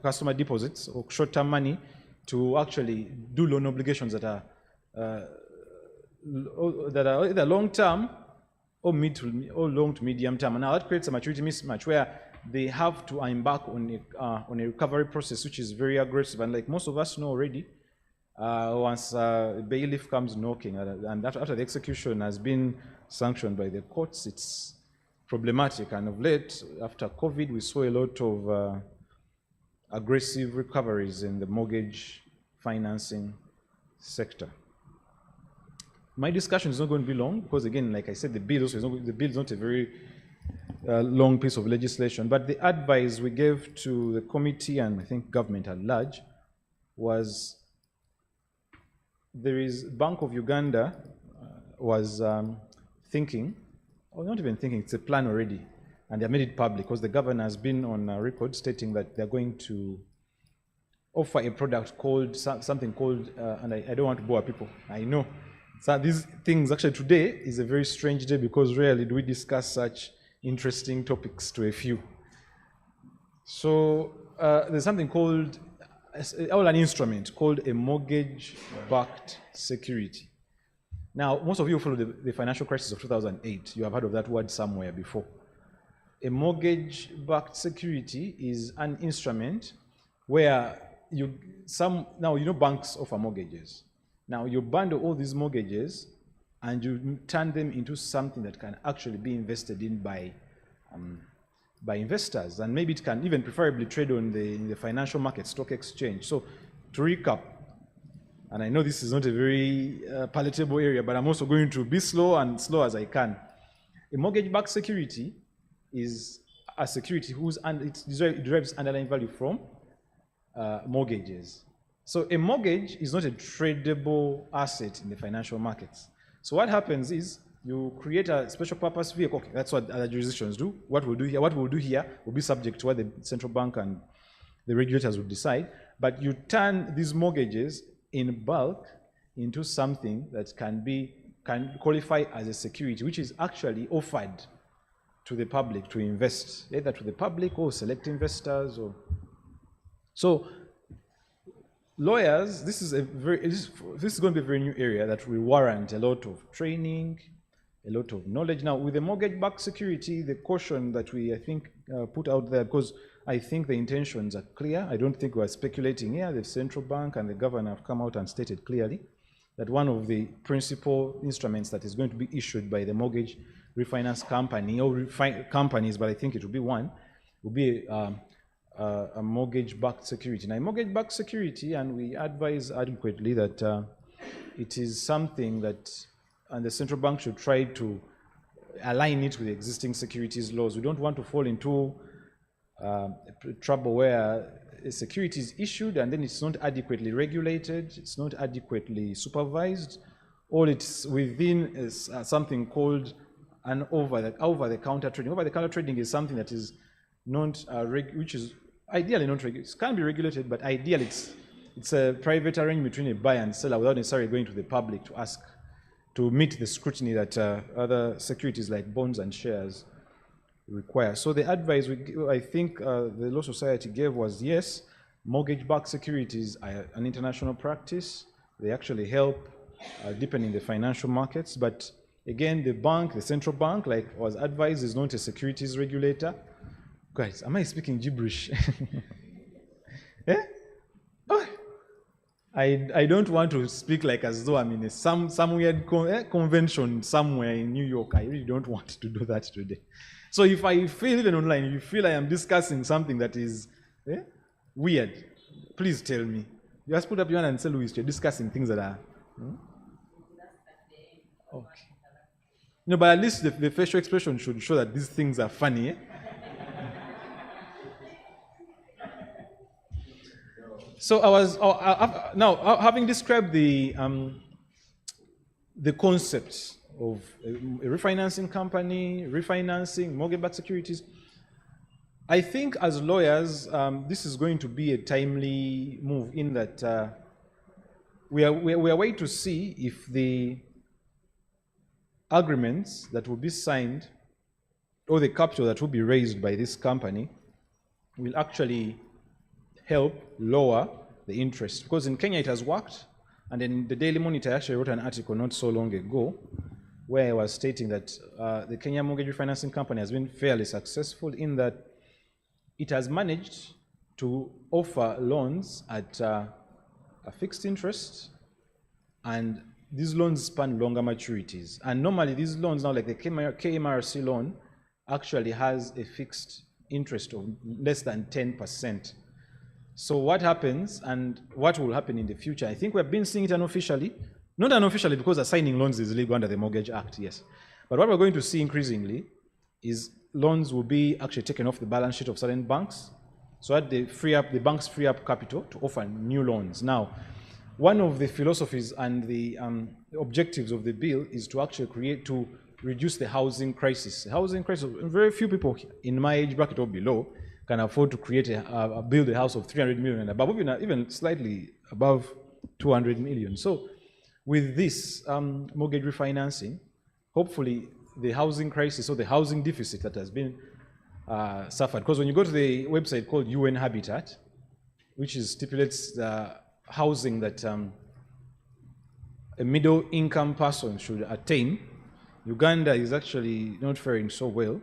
customer deposits or short-term money to actually do loan obligations that are either long-term or long to medium term. And now that creates a maturity mismatch where they have to embark on a recovery process which is very aggressive. And like most of us know already, once a bailiff comes knocking and after the execution has been sanctioned by the courts, it's problematic. And of late, after COVID, we saw a lot of aggressive recoveries in the mortgage financing sector. My discussion is not going to be long because, again, like I said, the bill is not a very long piece of legislation. But the advice we gave to the committee and I think government at large was there is Bank of Uganda was thinking, or not even thinking, it's a plan already, and they made it public because the governor has been on record stating that they're going to offer a product called something called, and I don't want to bore people, I know. So these things, actually today is a very strange day because rarely do we discuss such interesting topics to a few. So there's something called, or an instrument called a mortgage-backed security. Now, most of you follow the financial crisis of 2008. You have heard of that word somewhere before. A mortgage-backed security is an instrument where now you know banks offer mortgages. Now you bundle all these mortgages and you turn them into something that can actually be invested in by investors, and maybe it can even preferably trade on the financial market, stock exchange. So to recap, and I know this is not a very palatable area, but I'm also going to be slow as I can. A mortgage-backed security is a security it derives underlying value from mortgages. So a mortgage is not a tradable asset in the financial markets. So what happens is you create a special purpose vehicle. Okay, that's what other jurisdictions do. What we'll do here will be subject to what the central bank and the regulators will decide. But you turn these mortgages in bulk into something that can qualify as a security, which is actually offered to the public to invest, either to the public or select investors. So lawyers, this is going to be a very new area that will warrant a lot of training, a lot of knowledge. Now, with the mortgage-backed security, the caution that I think, put out there, because I think the intentions are clear. I don't think we're speculating here. The central bank and the governor have come out and stated clearly that one of the principal instruments that is going to be issued by the mortgage refinance company, or companies, but I think it will be one, will be a mortgage-backed security. Now, mortgage-backed security, and we advise adequately that it is something that, and the central bank should try to align it with the existing securities laws. We don't want to fall into trouble where a security is issued and then it's not adequately regulated, it's not adequately supervised, or it's within something called an over-the-counter trading. Over-the-counter trading is something that is not, which is ideally not regulated. It can be regulated, but ideally it's a private arrangement between a buyer and seller without necessarily going to the public to ask to meet the scrutiny that other securities like bonds and shares require. So the advice I think the Law Society gave was, yes, mortgage-backed securities are an international practice. They actually help deepening the financial markets. But again, the central bank, like was advised, is not a securities regulator. Guys, am I speaking gibberish? Eh? Oh. I don't want to speak like as though I'm in some weird convention somewhere in New York. I really don't want to do that today. So if I feel, even online, if you feel I am discussing something that is weird, please tell me. You just put up your hand and say, Louis, you're discussing things that are... Okay. No, but at least the facial expression should show that these things are funny. Eh? So I was now having described the concept of a refinancing company, refinancing, mortgage-backed securities. I think as lawyers, this is going to be a timely move in that we are waiting to see if the agreements that will be signed or the capital that will be raised by this company will actually help lower the interest. Because in Kenya it has worked, and then the Daily Monitor actually wrote an article not so long ago where I was stating that the Kenya Mortgage Refinancing Company has been fairly successful in that it has managed to offer loans at a fixed interest, and these loans span longer maturities. And normally these loans now, like the KMRC loan, actually has a fixed interest of less than 10%. So what happens and what will happen in the future, I think we've been seeing it unofficially, not unofficially because assigning loans is illegal under the Mortgage Act, yes. But what we're going to see increasingly is loans will be actually taken off the balance sheet of certain banks so that the banks free up capital to offer new loans. Now, one of the philosophies and the objectives of the bill is to actually reduce the housing crisis. Housing crisis, very few people in my age bracket or below can afford to build a house of 300 million and above, even slightly above 200 million. So with this mortgage refinancing, hopefully the housing crisis or the housing deficit that has been suffered, because when you go to the website called UN Habitat, which stipulates the housing that a middle income person should attain, Uganda is actually not faring so well.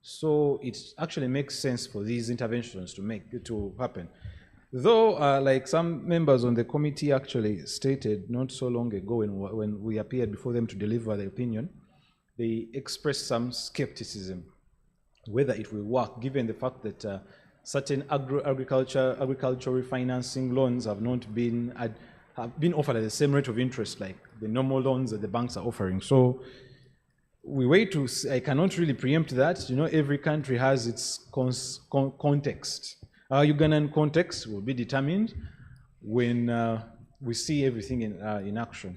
So it actually makes sense for these interventions to happen. Though, like some members on the committee actually stated not so long ago when we appeared before them to deliver their opinion, they expressed some skepticism whether it will work, given the fact that certain agricultural refinancing loans have been offered at the same rate of interest like the normal loans that the banks are offering. So we wait to see. I cannot really preempt that. You know, every country has its context. Our Ugandan context will be determined when we see everything in action.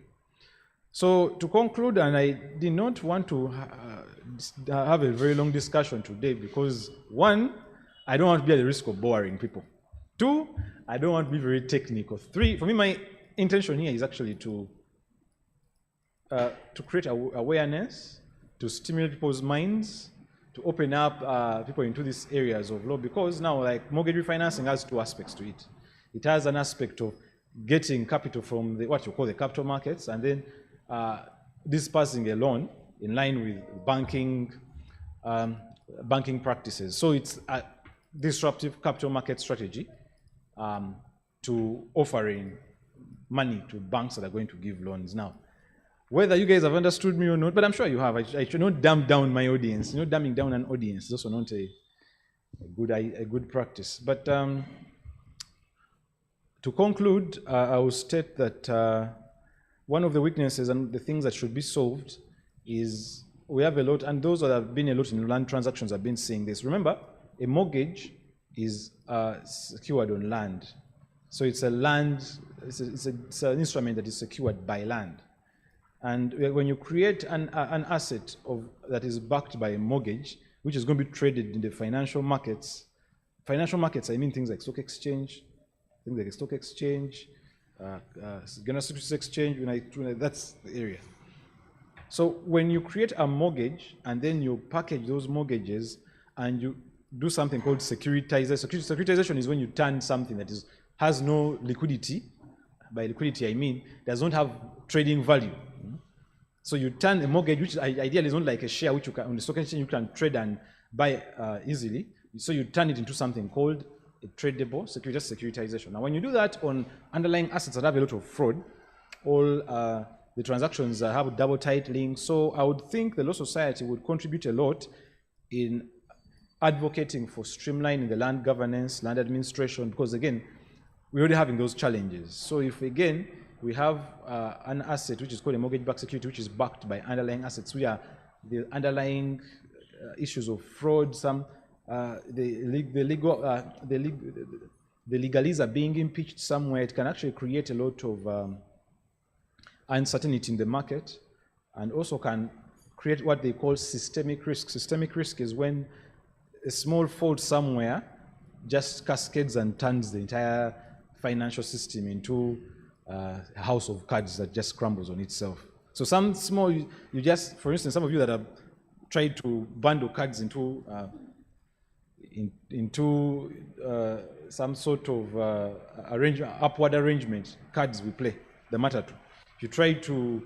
So to conclude, and I did not want to have a very long discussion today because, one, I don't want to be at the risk of boring people. Two, I don't want to be very technical. Three, for me, my intention here is actually to create awareness, to stimulate people's minds, to open up people into these areas of law, because now, like, mortgage refinancing has two aspects to it. It has an aspect of getting capital from what you call the capital markets, and then dispersing a loan in line with banking practices. So it's a disruptive capital market strategy to offering money to banks that are going to give loans. Now, whether you guys have understood me or not, but I'm sure you have. I should not dumb down my audience. You know, dumbing down an audience is also not a good practice. But to conclude, I will state that one of the weaknesses and the things that should be solved is we have a lot, and those that have been a lot in land transactions have been saying this. Remember, a mortgage is secured on land. So it's an instrument that is secured by land. And when you create an asset that is backed by a mortgage, which is going to be traded in the financial markets, I mean things like stock exchange, Ghana Securities Exchange, that's the area. So when you create a mortgage and then you package those mortgages and you do something called securitization. Securitization is when you turn something that has no liquidity. By liquidity, I mean does not have trading value. So you turn a mortgage, which ideally is not like a share, which you can on the stock exchange you can trade and buy easily. So you turn it into something called a tradable securitization. Now, when you do that on underlying assets that have a lot of fraud, all the transactions have double titling. So I would think the Law Society would contribute a lot in advocating for streamlining the land governance, land administration, because again, we're already having those challenges. So if again, we have an asset which is called a mortgage-backed security, which is backed by underlying assets, we are the underlying issues of fraud, the legalese are being impeached somewhere, it can actually create a lot of uncertainty in the market, and also can create what they call systemic risk. Systemic risk is when a small fault somewhere just cascades and turns the entire financial system into a house of cards that just crumbles on itself. So some small, you just, for instance, some of you that have tried to bundle cards into some sort of upward arrangement, cards we play, the matter to. If you try to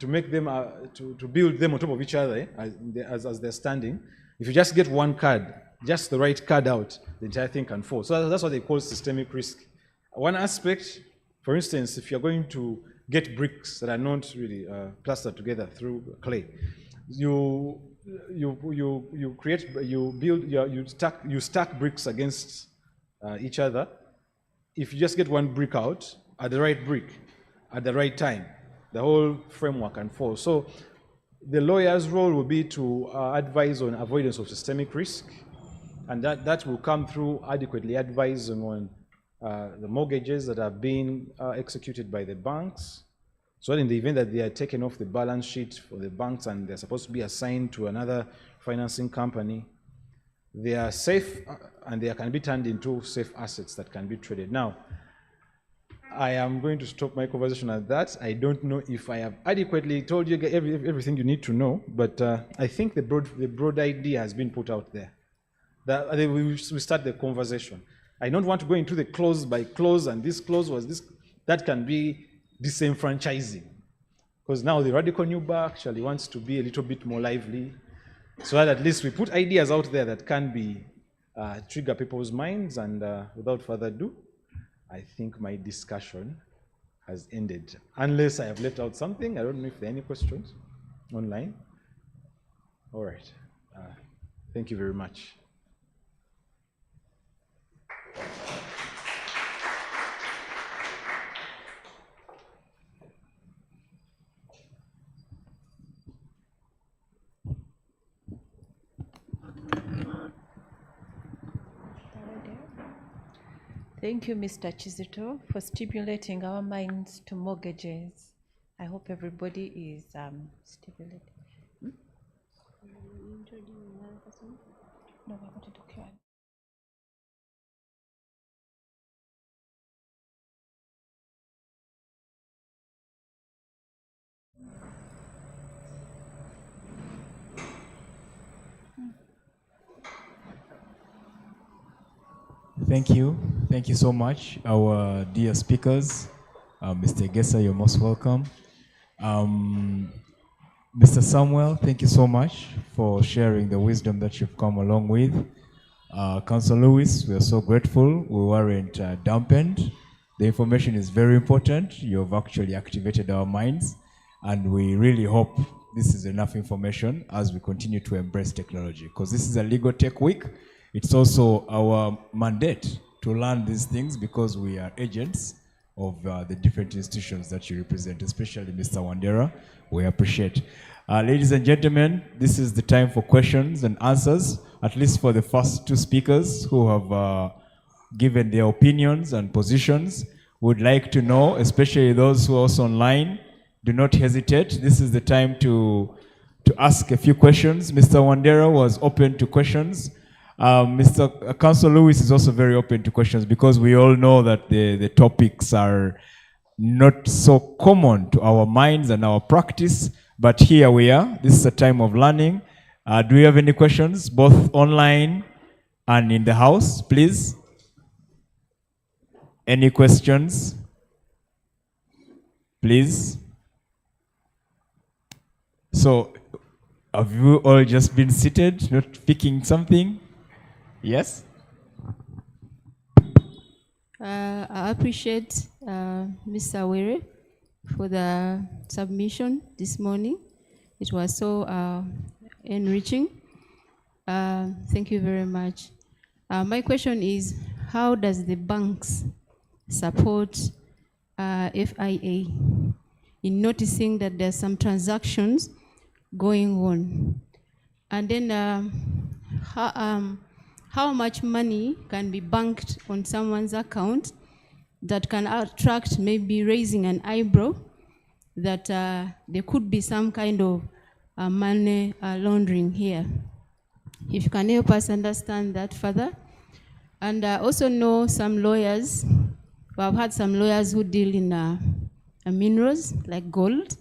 make them, to build them on top of each other as they're standing, if you just get one card, just the right card out, the entire thing can fall. So that's what they call systemic risk. One aspect, for instance, if you're going to get bricks that are not really plastered together through clay, you stack bricks against each other. If you just get one brick out at the right brick at the right time, the whole framework can fall. So the lawyer's role will be to advise on avoidance of systemic risk, and that will come through adequately advising on the mortgages that are being executed by the banks, so that in the event that they are taken off the balance sheet for the banks and they're supposed to be assigned to another financing company, they are safe and they can be turned into safe assets that can be traded. Now, I am going to stop my conversation at that. I don't know if I have adequately told you everything you need to know, but I think the broad idea has been put out there. That we start the conversation. I don't want to go into the clause by clause, and this clause was this. That can be disenfranchising, because now the radical new bar actually wants to be a little bit more lively, so that at least we put ideas out there that can be trigger people's minds. And without further ado, I think my discussion has ended. Unless I have left out something. I don't know if there are any questions online. All right. Thank you very much. Thank you, Mr. Kizito, for stimulating our minds to mortgages. I hope everybody is stimulated. No, we're going to do Q&A. Thank you. Thank you so much, our dear speakers. Mr. Gesa, you're most welcome. Mr. Samuel, thank you so much for sharing the wisdom that you've come along with. Councillor Lewis, we are so grateful. We weren't dampened. The information is very important. You've actually activated our minds, and we really hope this is enough information as we continue to embrace technology, because this is a Legal Tech Week. It's also our mandate to learn these things, because we are agents of the different institutions that you represent, especially Mr. Wandera. We appreciate. Ladies and gentlemen, this is the time for questions and answers, at least for the first two speakers who have given their opinions and positions. Would like to know, especially those who are also online, do not hesitate. This is the time to ask a few questions. Mr. Wandera was open to questions. Mr. Councillor Lewis is also very open to questions, because we all know that the topics are not so common to our minds and our practice, but here we are. This is a time of learning. Do you have any questions, both online and in the house, please? Any questions? Please. So, have you all just been seated, not picking something? Yes? I appreciate Mr. Were for the submission this morning. It was so enriching. Thank you very much. My question is, how does the banks support FIA in noticing that there's some transactions going on? And then how much money can be banked on someone's account that can attract, maybe raising an eyebrow that there could be some kind of money laundering here? If you can help us understand that further. And I also know some lawyers, I've had some lawyers who deal in minerals like gold.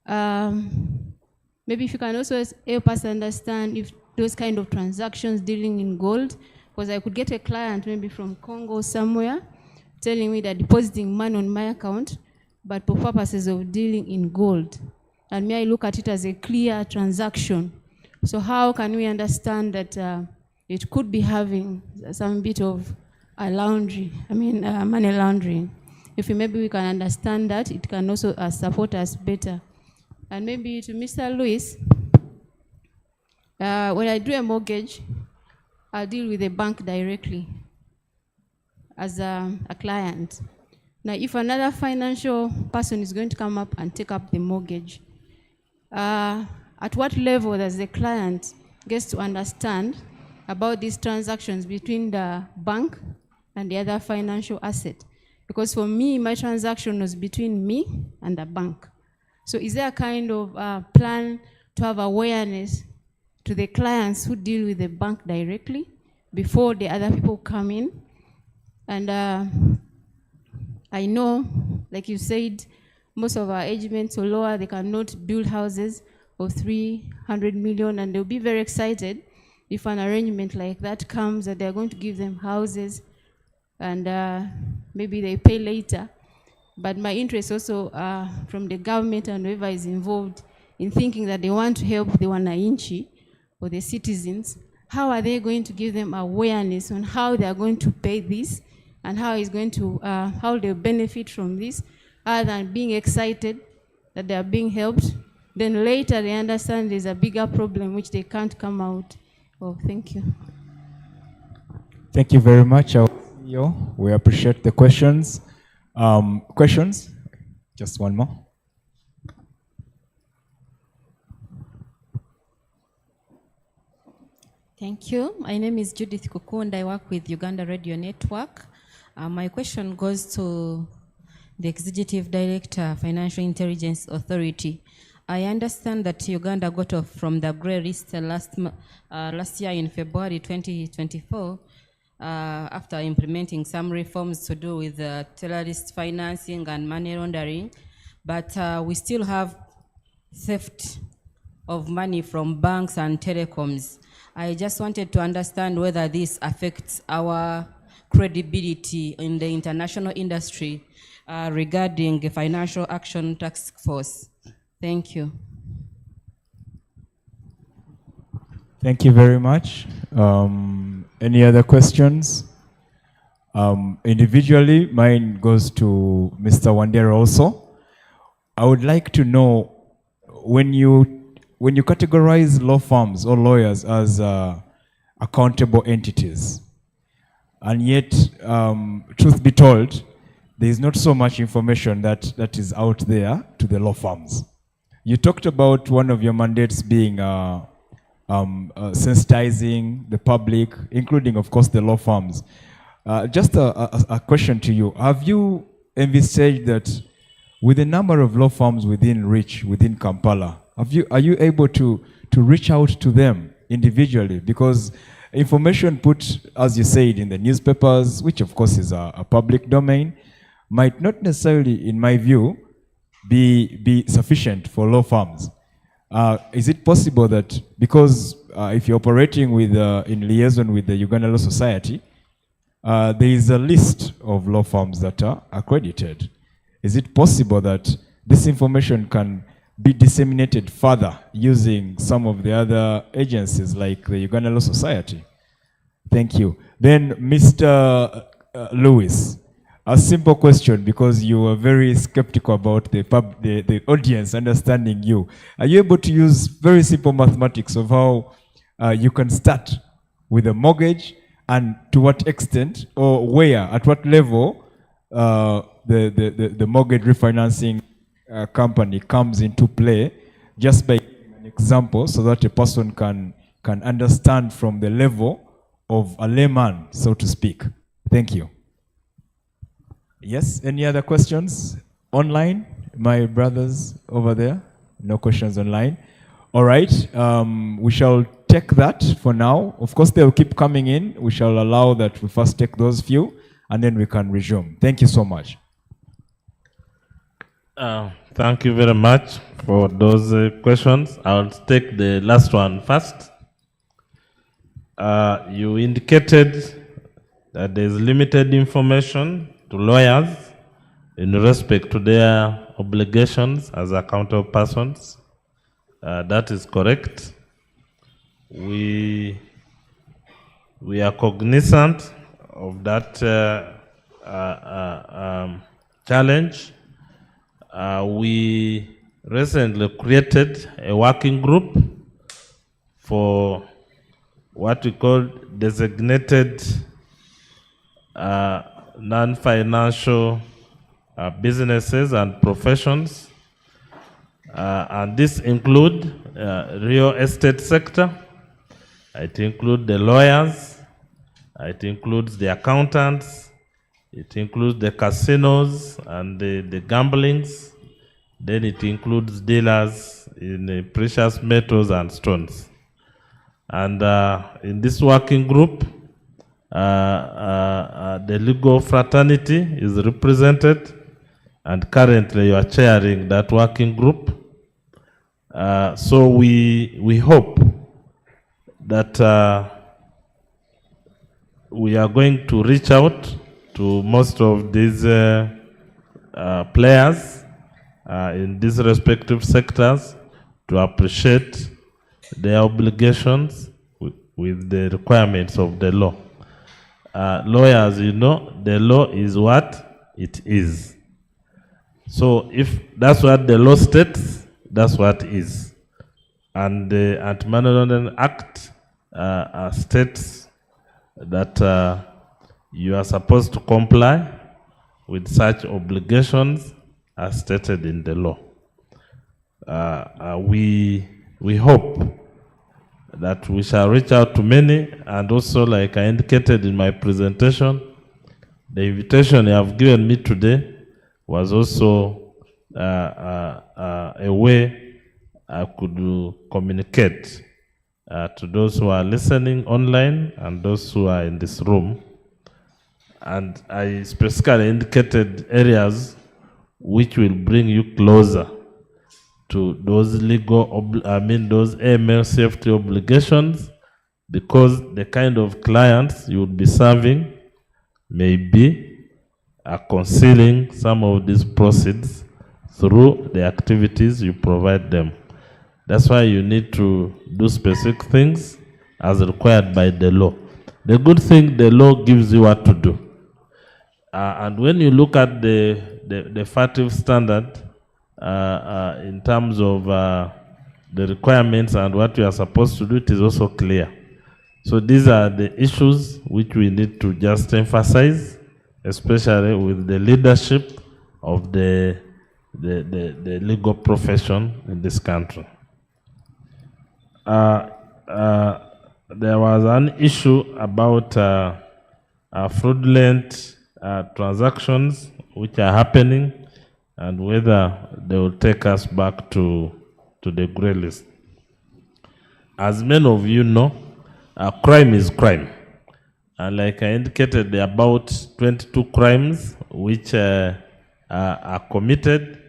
Maybe if you can also help us understand if those kind of transactions dealing in gold, because I could get a client maybe from Congo somewhere telling me they're depositing money on my account, but for purposes of dealing in gold. And may I look at it as a clear transaction? So how can we understand that it could be having some bit of money laundering? If maybe we can understand that, it can also support us better. And maybe to Mr. Lewis, when I do a mortgage, I'll deal with the bank directly as a client. Now, if another financial person is going to come up and take up the mortgage, at what level does the client get to understand about these transactions between the bank and the other financial asset. Because for me, my transaction was between me and the bank. So is there a kind of plan to have awareness to the clients who deal with the bank directly before the other people come in? And I know, like you said, most of our agents or lower, they cannot build houses of 300 million, and they'll be very excited if an arrangement like that comes, that they're going to give them houses and maybe they pay later. But my interest also from the government and whoever is involved in thinking that they want to help the wananchi or the citizens, how are they going to give them awareness on how they are going to pay this and how it's going to, how they'll benefit from this, other than being excited that they are being helped. Then later they understand there's a bigger problem which they can't come out of. Thank you. Thank you very much, our CEO. We appreciate the questions. Questions? Just one more. Thank you. My name is Judith Kukunda. I work with Uganda Radio Network. My question goes to the Executive Director, Financial Intelligence Authority. I understand that Uganda got off from the grey list last year in February 2024 after implementing some reforms to do with terrorist financing and money laundering, but we still have theft of money from banks and telecoms. I just wanted to understand whether this affects our credibility in the international industry regarding the Financial Action Task Force. Thank you. Thank you very much. Any other questions? Individually, mine goes to Mr. Wandera also. I would like to know, when you categorize law firms or lawyers as accountable entities, and yet, truth be told, there is not so much information that is out there to the law firms. You talked about one of your mandates being sensitizing the public, including, of course, the law firms. Just a question to you. Have you envisaged that with the number of law firms within reach, within Kampala, are you able to reach out to them individually? Because information put, as you said, in the newspapers, which of course is a public domain, might not necessarily, in my view, be sufficient for law firms. Is it possible that, because if you're operating with in liaison with the Uganda Law Society, there is a list of law firms that are accredited. Is it possible that this information can be disseminated further using some of the other agencies like the Uganda Law Society? Thank you. Then Mr. Lewis, a simple question, because you were very skeptical about the audience understanding you. Are you able to use very simple mathematics of how you can start with a mortgage, and to what extent or where, at what level the mortgage refinancing company comes into play, just by giving an example so that a person can understand from the level of a layman, so to speak. Thank you. Yes, any other questions online? My brothers over there, no questions online. All right, we shall take that for now. Of course, they'll keep coming in. We shall allow that we first take those few, and then we can resume. Thank you so much. Thank you very much for those questions. I'll take the last one first. You indicated that there is limited information to lawyers in respect to their obligations as accountable persons. That is correct. We are cognizant of that challenge. We recently created a working group for what we call designated non-financial businesses and professions, and this include real estate sector. It include the lawyers, It includes the accountants, it includes the casinos and the gamblings, then it includes dealers in precious metals and stones. And in this working group, the legal fraternity is represented, and currently you are chairing that working group. So we hope that we are going to reach out to most of these players in these respective sectors to appreciate their obligations with the requirements of the law. Lawyers, you know, the law is what it is. So if that's what the law states, that's what is. And the Anti-Money Laundering Act states that you are supposed to comply with such obligations as stated in the law. We hope that we shall reach out to many, and also, like I indicated in my presentation, the invitation you have given me today was also a way I could communicate to those who are listening online and those who are in this room. And I specifically indicated areas which will bring you closer to those those AML safety obligations, because the kind of clients you would be serving may be concealing some of these proceeds through the activities you provide them. That's why you need to do specific things as required by the law. The good thing, the law gives you what to do. And when you look at the FATF standard, in terms of the requirements and what you are supposed to do, it is also clear. So these are the issues which we need to just emphasize, especially with the leadership of the legal profession in this country. There was an issue about fraudulent transactions which are happening, and whether they will take us back to the grey list. As many of you know, crime is crime. And like I indicated, there are about 22 crimes which are committed,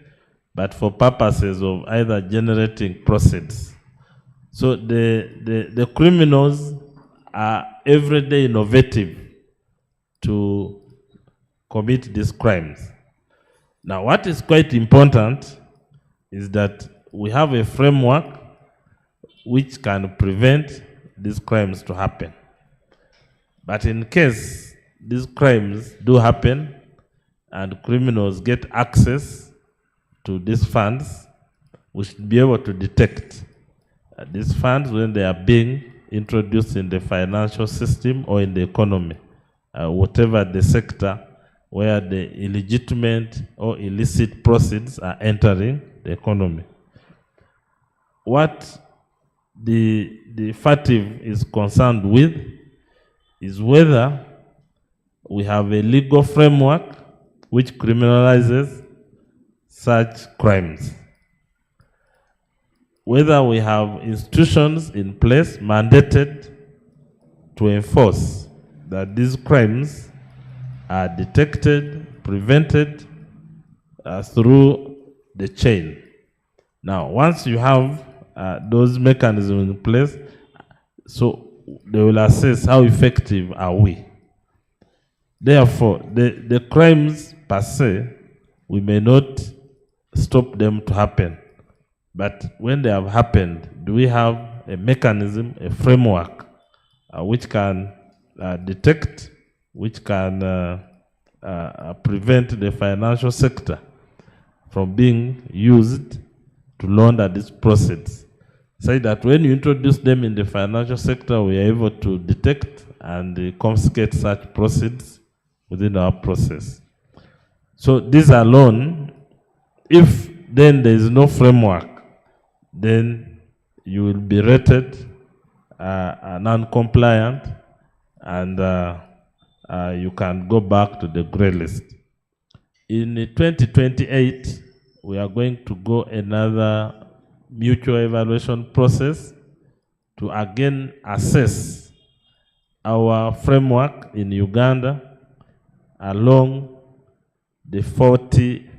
but for purposes of either generating proceeds. So the criminals are every day innovative to commit these crimes. Now, what is quite important is that we have a framework which can prevent these crimes to happen. But in case these crimes do happen and criminals get access to these funds, we should be able to detect these funds when they are being introduced in the financial system or in the economy, whatever the sector where the illegitimate or illicit proceeds are entering the economy. What the FATF is concerned with is whether we have a legal framework which criminalizes such crimes, whether we have institutions in place mandated to enforce that these crimes are detected, prevented through the chain. Now, once you have those mechanisms in place, so they will assess how effective are we. Therefore, the crimes per se, we may not stop them to happen. But when they have happened, do we have a mechanism, a framework, which can detect, which can prevent the financial sector from being used to launder these proceeds? Say that when you introduce them in the financial sector, we are able to detect and confiscate such proceeds within our process. So this alone, if then there is no framework, then you will be rated non-compliant, and you can go back to the gray list. In 2028, we are going to go another mutual evaluation process to again assess our framework in Uganda along the 40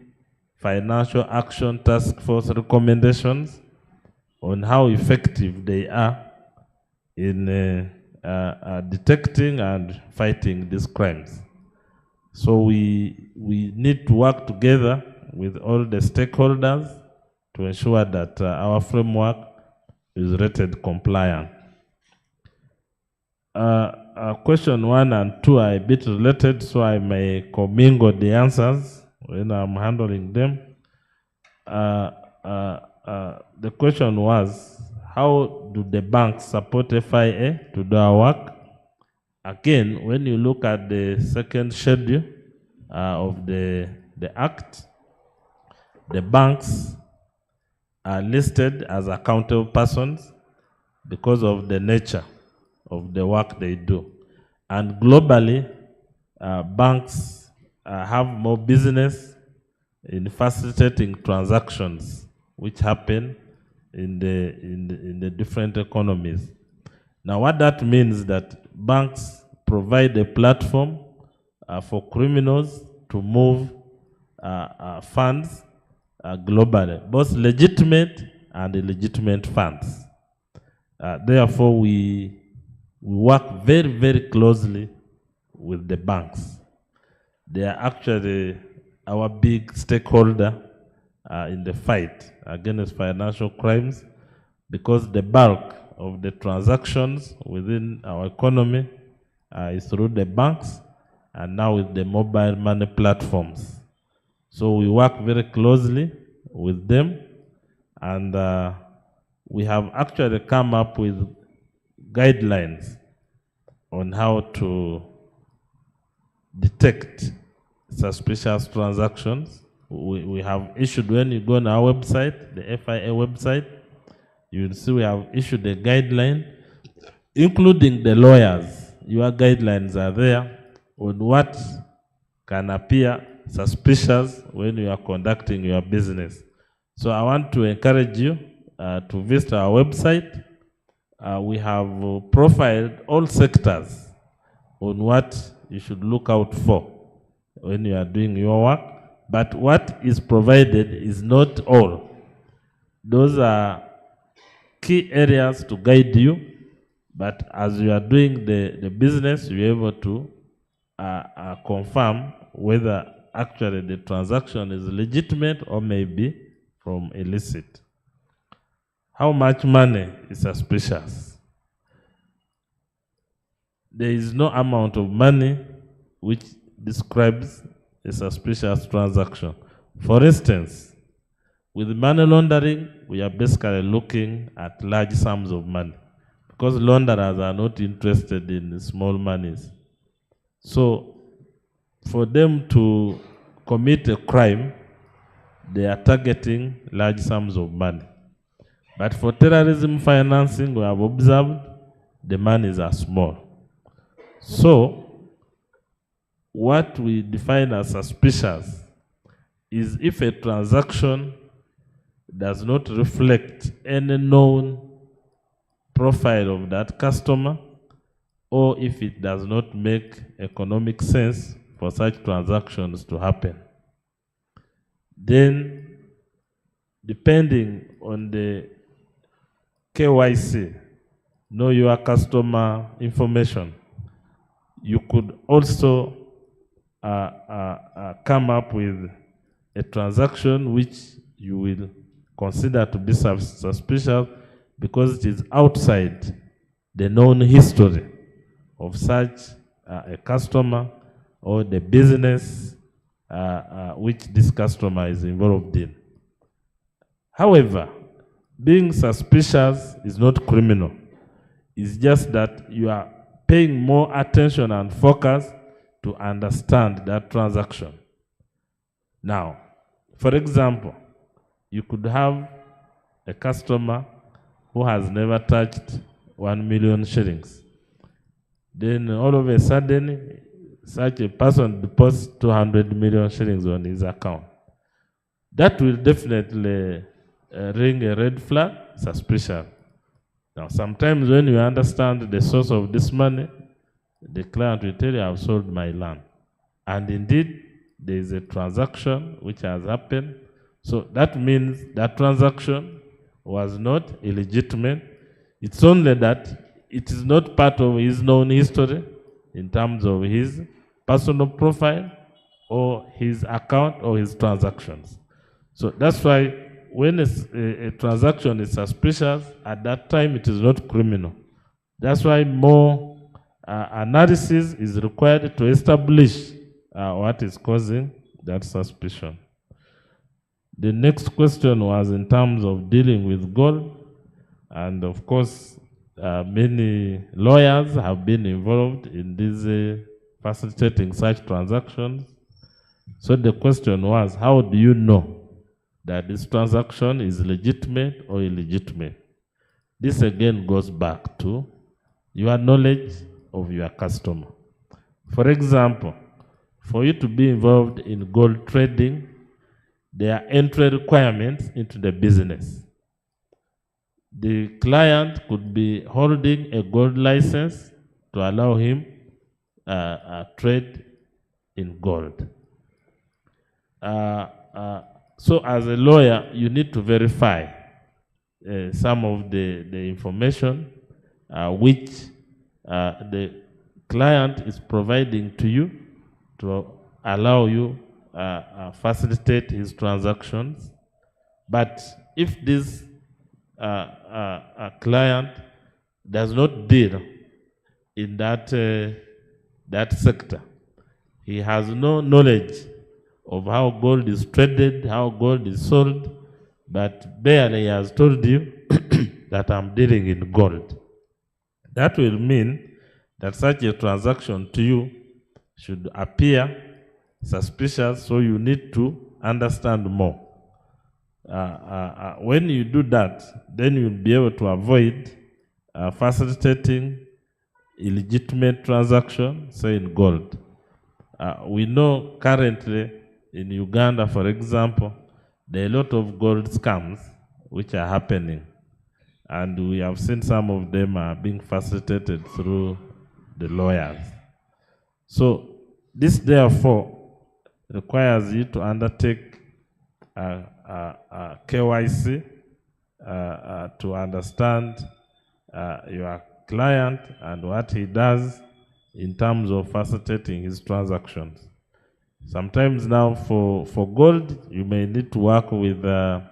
Financial Action Task Force recommendations on how effective they are in detecting and fighting these crimes. So we need to work together with all the stakeholders to ensure that our framework is rated compliant. Question 1 and 2 are a bit related, so I may commingle the answers when I'm handling them. The question was, how do the banks support FIA to do our work? Again, when you look at the second schedule of the Act, the banks are listed as accountable persons because of the nature of the work they do. And globally, banks have more business in facilitating transactions which happen in the different economies. Now, what that means is that banks provide a platform for criminals to move funds globally, both legitimate and illegitimate funds. Therefore, we work very, very closely with the banks. They are actually our big stakeholder in the fight against financial crimes, because the bulk of the transactions within our economy is through the banks and now with the mobile money platforms. So we work very closely with them, and we have actually come up with guidelines on how to detect suspicious transactions. We have issued, when you go on our website, the FIA website, you will see we have issued a guideline, including the lawyers. Your guidelines are there on what can appear suspicious when you are conducting your business. So I want to encourage you to visit our website. We have profiled all sectors on what you should look out for when you are doing your work. But what is provided is not all. Those are key areas to guide you, but as you are doing the business, you're able to confirm whether actually the transaction is legitimate or maybe from illicit. How much money is suspicious? There is no amount of money which describes a suspicious transaction. For instance, with money laundering, we are basically looking at large sums of money, because launderers are not interested in small monies. So for them to commit a crime, they are targeting large sums of money. But for terrorism financing, we have observed the monies are small. So what we define as suspicious is if a transaction does not reflect any known profile of that customer, or if it does not make economic sense for such transactions to happen. Then, depending on the KYC, know your customer information, you could also come up with a transaction which you will consider to be suspicious because it is outside the known history of such a customer or the business which this customer is involved in. However, being suspicious is not criminal. It's just that you are paying more attention and focus to understand that transaction. Now, for example, you could have a customer who has never touched 1 million shillings. then all of a sudden, such a person deposits 200 million shillings on his account. That will definitely ring a red flag, suspicion. Now, sometimes when you understand the source of this money, the client will tell you, I've sold my land. And indeed, there is a transaction which has happened. So that means that transaction was not illegitimate. It's only that it is not part of his known history in terms of his personal profile or his account or his transactions. So that's why when a transaction is suspicious, at that time it is not criminal. That's why more analysis is required to establish what is causing that suspicion. The next question was in terms of dealing with gold. And of course, many lawyers have been involved in this facilitating such transactions. So the question was, how do you know that this transaction is legitimate or illegitimate? This again goes back to your knowledge of your customer. For example, for you to be involved in gold trading, there are entry requirements into the business. The client could be holding a gold license to allow him trade in gold. So as a lawyer, you need to verify some of the information which the client is providing to you to allow you facilitate his transactions. But if this client does not deal in that sector, he has no knowledge of how gold is traded, how gold is sold, but barely he has told you that I'm dealing in gold. That will mean that such a transaction to you should appear suspicious, so you need to understand more. When you do that, then you'll be able to avoid facilitating illegitimate transaction, say in gold. We know currently in Uganda, for example, there are a lot of gold scams which are happening. And we have seen some of them are being facilitated through the lawyers. So this therefore requires you to undertake KYC to understand your client and what he does in terms of facilitating his transactions. Sometimes now for gold, you may need to work with the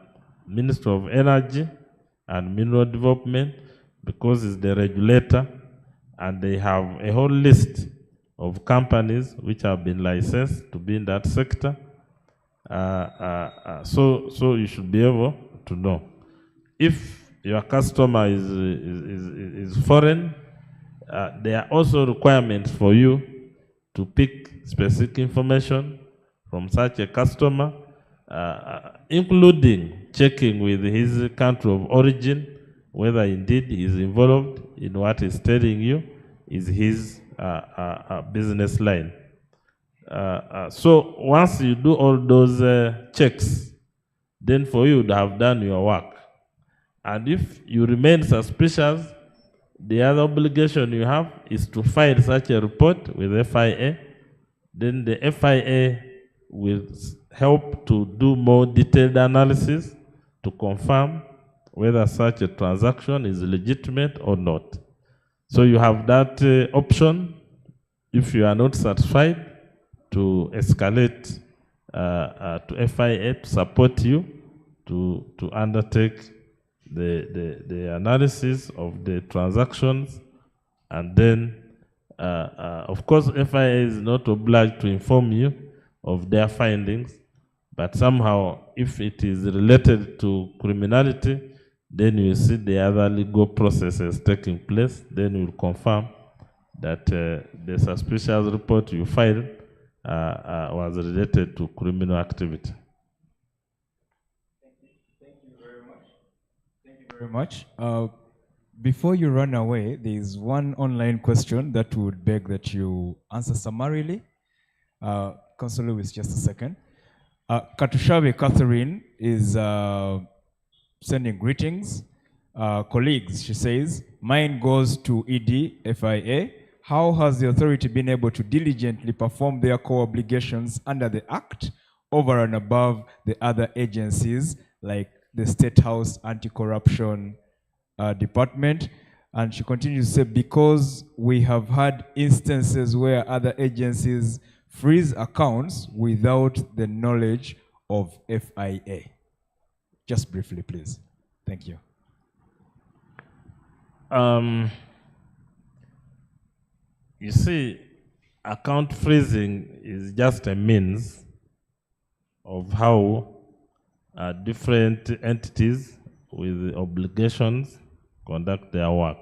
Ministry of Energy and Mineral Development because it's the regulator and they have a whole list of companies which have been licensed to be in that sector. So you should be able to know. If your customer is foreign, there are also requirements for you to pick specific information from such a customer, including checking with his country of origin, whether indeed he is involved in what he's telling you is his business line. So once you do all those checks, then for you to have done your work. And if you remain suspicious, the other obligation you have is to file such a report with FIA. Then the FIA will help to do more detailed analysis to confirm whether such a transaction is legitimate or not. So you have that option if you are not satisfied to escalate to FIA to support you to undertake the analysis of the transactions, and then of course FIA is not obliged to inform you of their findings, but somehow if it is related to criminality, then you see the other legal processes taking place, then you will confirm that the suspicious report you filed was related to criminal activity. Thank you very much. Before you run away, there is one online question that would beg that you answer summarily. Councillor Lewis, just a second. Katushabe Catherine is sending greetings. Colleagues, she says, mine goes to ED FIA. How has the authority been able to diligently perform their core obligations under the Act over and above the other agencies like the State House Anti-Corruption Department? And she continues to say, because we have had instances where other agencies freeze accounts without the knowledge of FIA. Just briefly, please. Thank you. You see, account freezing is just a means of how different entities with obligations conduct their work.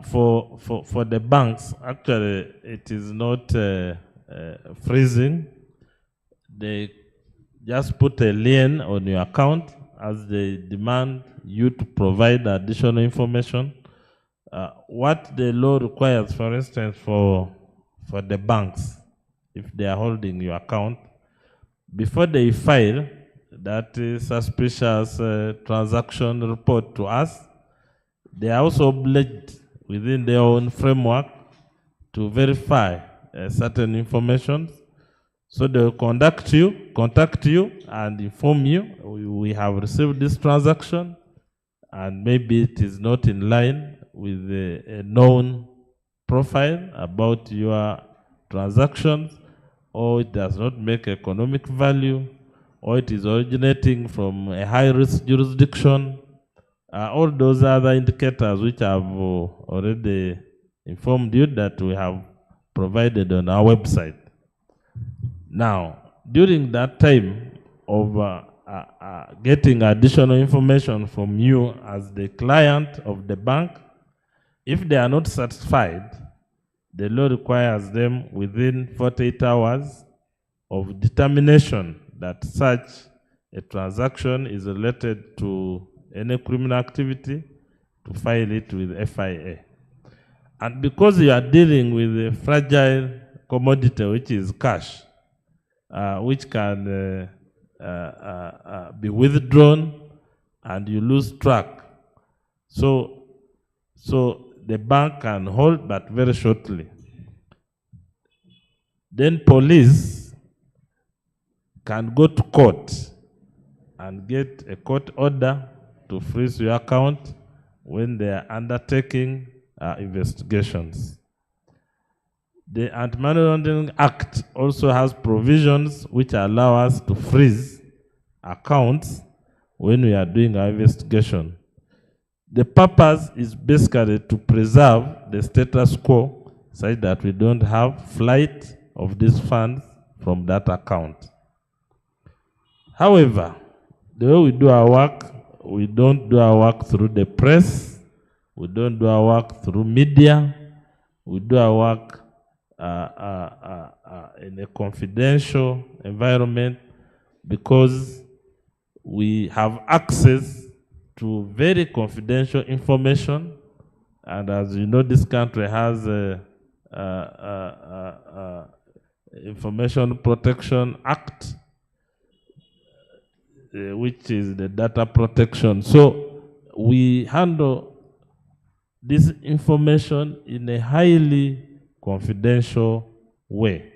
For the banks, actually, it is not freezing. They just put a lien on your account as they demand you to provide additional information. What the law requires, for instance, for the banks, if they are holding your account, before they file that suspicious transaction report to us, they are also obliged within their own framework to verify certain information. So they will contact you and inform you, we have received this transaction and maybe it is not in line with a known profile about your transactions, or it does not make economic value, or it is originating from a high-risk jurisdiction. All those other indicators which I have already informed you that we have provided on our website. Now, during that time of getting additional information from you as the client of the bank, if they are not satisfied, the law requires them within 48 hours of determination that such a transaction is related to any criminal activity to file it with FIA. And because you are dealing with a fragile commodity, which is cash, which can be withdrawn and you lose track. So the bank can hold, but very shortly. Then police can go to court and get a court order to freeze your account when they are undertaking investigations. The Anti-Money Laundering Act also has provisions which allow us to freeze accounts when we are doing our investigation. The purpose is basically to preserve the status quo such that we don't have flight of these funds from that account. However, the way we do our work, we don't do our work through the press, we don't do our work through media, we do our work in a confidential environment because we have access to very confidential information, and as you know, this country has Information Protection Act, which is the data protection. So we handle this information in a highly confidential way.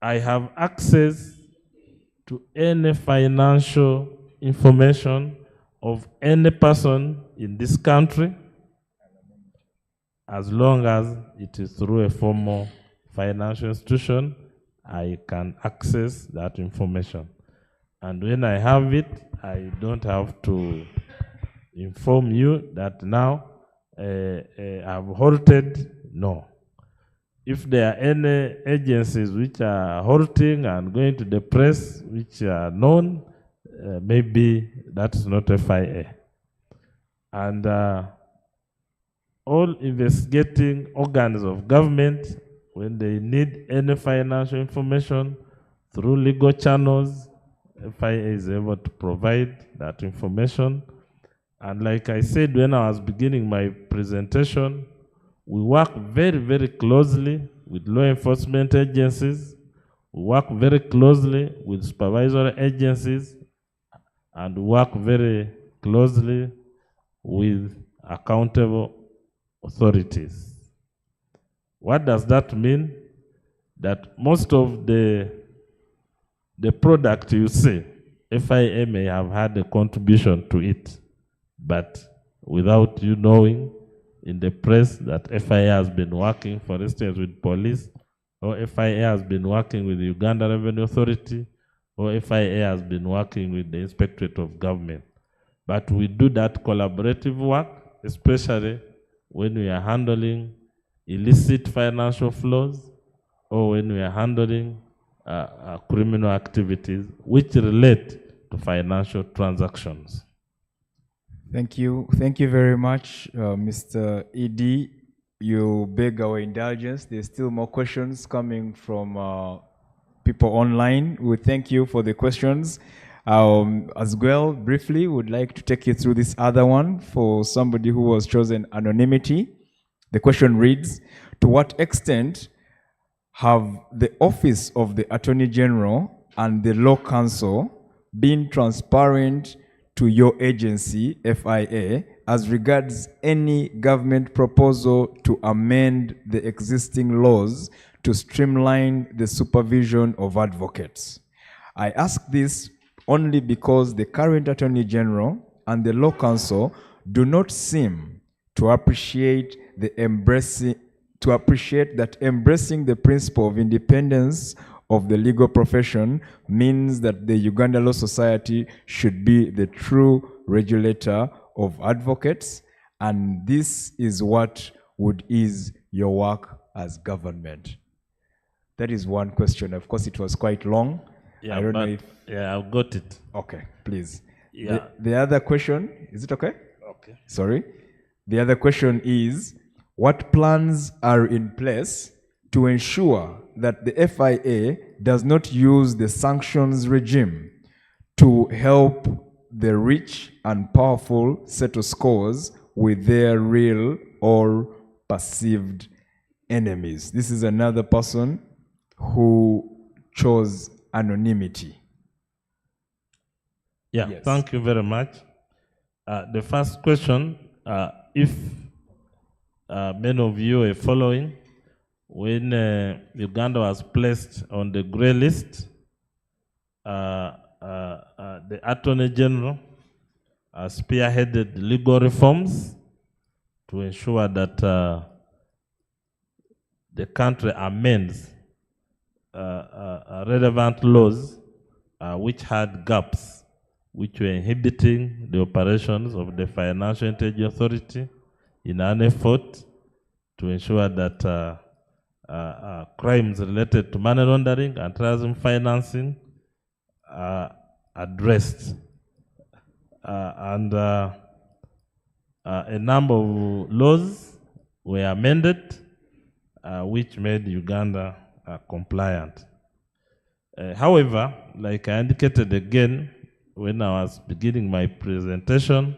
I have access to any financial information of any person in this country as long as it is through a formal financial institution. I can access that information. And when I have it, I don't have to inform you that now I've halted. No. If there are any agencies which are halting and going to the press, which are known, maybe that's not FIA. And all investigating organs of government, when they need any financial information through legal channels, FIA is able to provide that information. And like I said when I was beginning my presentation, we work very, very closely with law enforcement agencies. We work very closely with supervisory agencies, and work very closely with accountable authorities. What does that mean? That most of the product you see, FIA may have had a contribution to it, but without you knowing in the press that FIA has been working, for instance, with police, or FIA has been working with the Uganda Revenue Authority, or FIA has been working with the Inspectorate of Government. But we do that collaborative work, especially when we are handling illicit financial flows, or when we are handling criminal activities which relate to financial transactions. Thank you. Thank you very much, Mr. ED. You beg our indulgence. There's still more questions coming from people online. We thank you for the questions. As well, briefly, would like to take you through this other one for somebody who was chosen anonymity. The question reads, to what extent have the Office of the Attorney General and the Law Council been transparent to your agency, FIA, as regards any government proposal to amend the existing laws to streamline the supervision of advocates? I ask this only because the current Attorney General and the Law Council do not seem to appreciate that embracing the principle of independence of the legal profession means that the Uganda Law Society should be the true regulator of advocates, and this is what would ease your work as government. That is one question. Of course, it was quite long. Yeah, I don't know if... Yeah, I've got it. Okay, please. Yeah. The other question, is it okay? Okay. Sorry. The other question is, what plans are in place to ensure that the FIA does not use the sanctions regime to help the rich and powerful settle scores with their real or perceived enemies? This is another person who chose anonymity. Yeah, Yes. Thank you very much. The first question, if many of you are following, when Uganda was placed on the grey list, the Attorney General spearheaded legal reforms to ensure that the country amends relevant laws which had gaps, which were inhibiting the operations of the Financial Intelligence Authority in an effort to ensure that crimes related to money laundering and terrorism financing are addressed. And a number of laws were amended which made Uganda compliant. However, like I indicated again when I was beginning my presentation,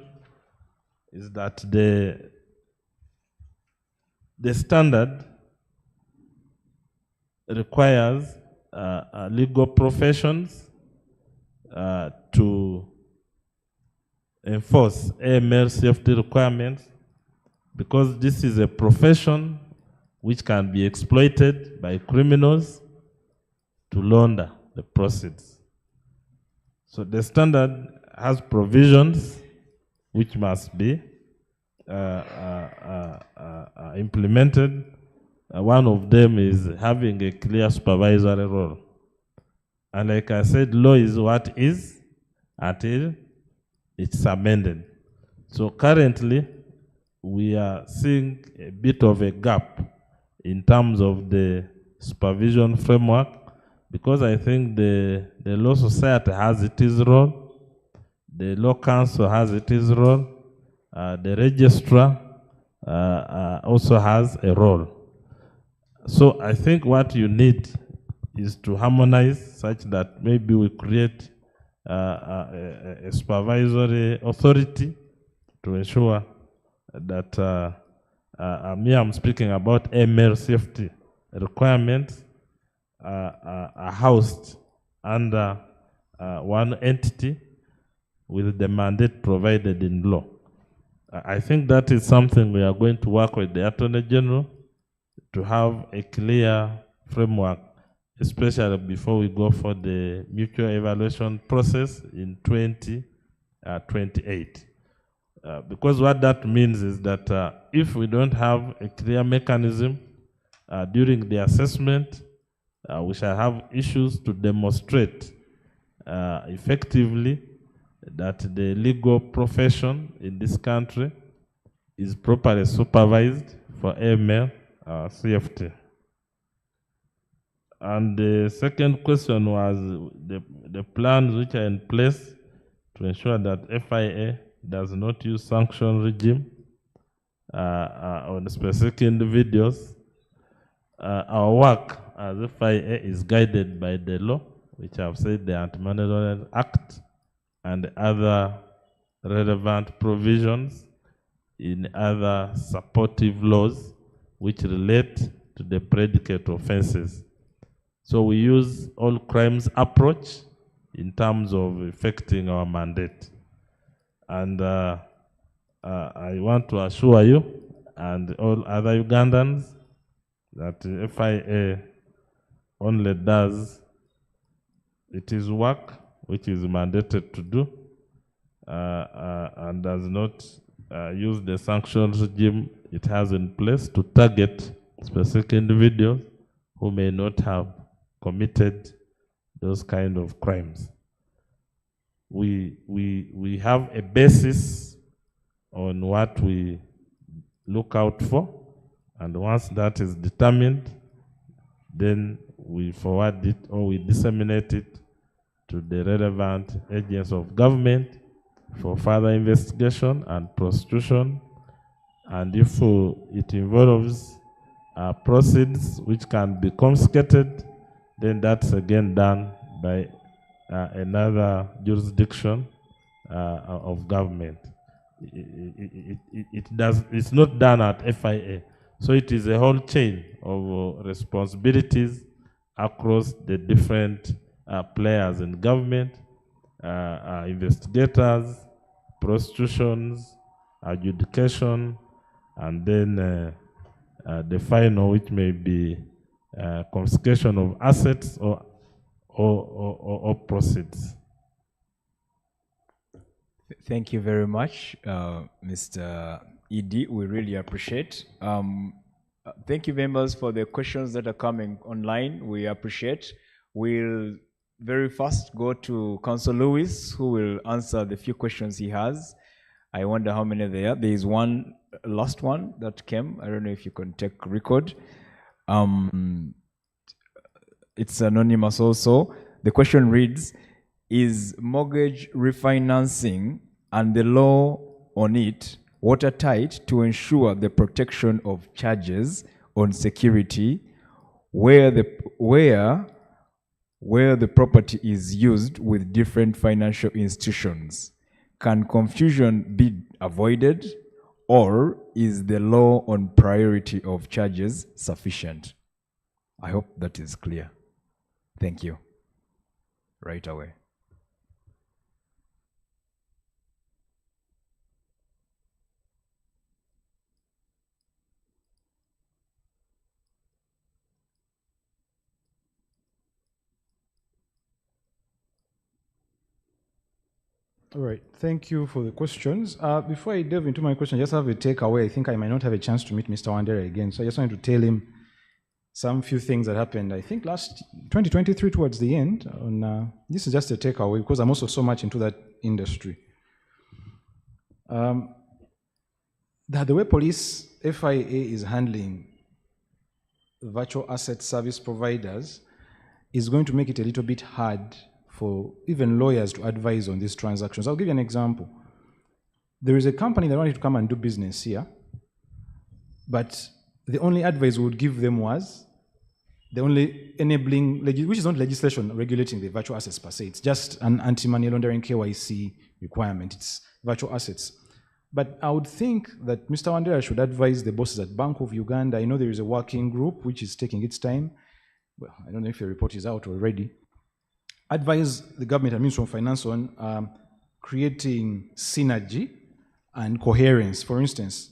is that the standard requires legal professions to enforce AML safety requirements, because this is a profession which can be exploited by criminals to launder the proceeds. So the standard has provisions which must be implemented. One of them is having a clear supervisory role. And like I said, law is what is until it's amended. So currently, we are seeing a bit of a gap in terms of the supervision framework, because I think the Law Society has its role, the Law Council has its role, the Registrar also has a role. So I think what you need is to harmonize such that maybe we create a supervisory authority to ensure that I'm speaking about AML safety requirements are housed under one entity with the mandate provided in law. I think that is something we are going to work with the Attorney General to have a clear framework, especially before we go for the mutual evaluation process in 2028. Because what that means is that if we don't have a clear mechanism during the assessment, we shall have issues to demonstrate effectively that the legal profession in this country is properly supervised for AML safety. And the second question was the plans which are in place to ensure that FIA does not use sanction regime on specific individuals. Our work as FIA is guided by the law, which I've said the Anti-Money Laundering Act and other relevant provisions in other supportive laws which relate to the predicate offenses. So we use all crimes approach in terms of effecting our mandate. And I want to assure you and all other Ugandans that FIA only does its work which is mandated to do and does not use the sanctions regime it has in place to target specific individuals who may not have committed those kind of crimes. We have a basis on what we look out for, and once that is determined, then we forward it or we disseminate it to the relevant agents of government for further investigation and prosecution. And if it involves proceeds which can be confiscated, then that's again done by another jurisdiction of government. It's not done at FIA. So it is a whole chain of responsibilities across the different players in government, investigators, prosecutions, adjudication, and then the final, which may be confiscation of assets or proceeds. Thank you very much, Mr. ED. We really appreciate. Thank you, members, for the questions that are coming online. We appreciate. We'll very fast go to Councillor Lewis, who will answer the few questions he has. I wonder how many there are. There is one last one that came. I don't know if you can take record. It's anonymous also. The question reads, is mortgage refinancing and the law on it watertight to ensure the protection of charges on security where the property is used with different financial institutions? Can confusion be avoided, or is the law on priority of charges sufficient? I hope that is clear. Thank you. Right away. All right, thank you for the questions. Before I delve into my question, I just have a takeaway. I think I might not have a chance to meet Mr. Wandera again, so I just wanted to tell him some few things that happened, I think last 2023 towards the end. This is just a takeaway because I'm also so much into that industry. The way police FIA is handling virtual asset service providers is going to make it a little bit hard for even lawyers to advise on these transactions. I'll give you an example. There is a company that wanted to come and do business here, but the only advice we would give them was the only enabling, which is not legislation regulating the virtual assets per se, it's just an anti-money laundering KYC requirement, it's virtual assets. But I would think that Mr. Wandera should advise the bosses at Bank of Uganda. I know there is a working group which is taking its time. Well, I don't know if the report is out already. Advise the government and Ministry of Finance on creating synergy and coherence. For instance,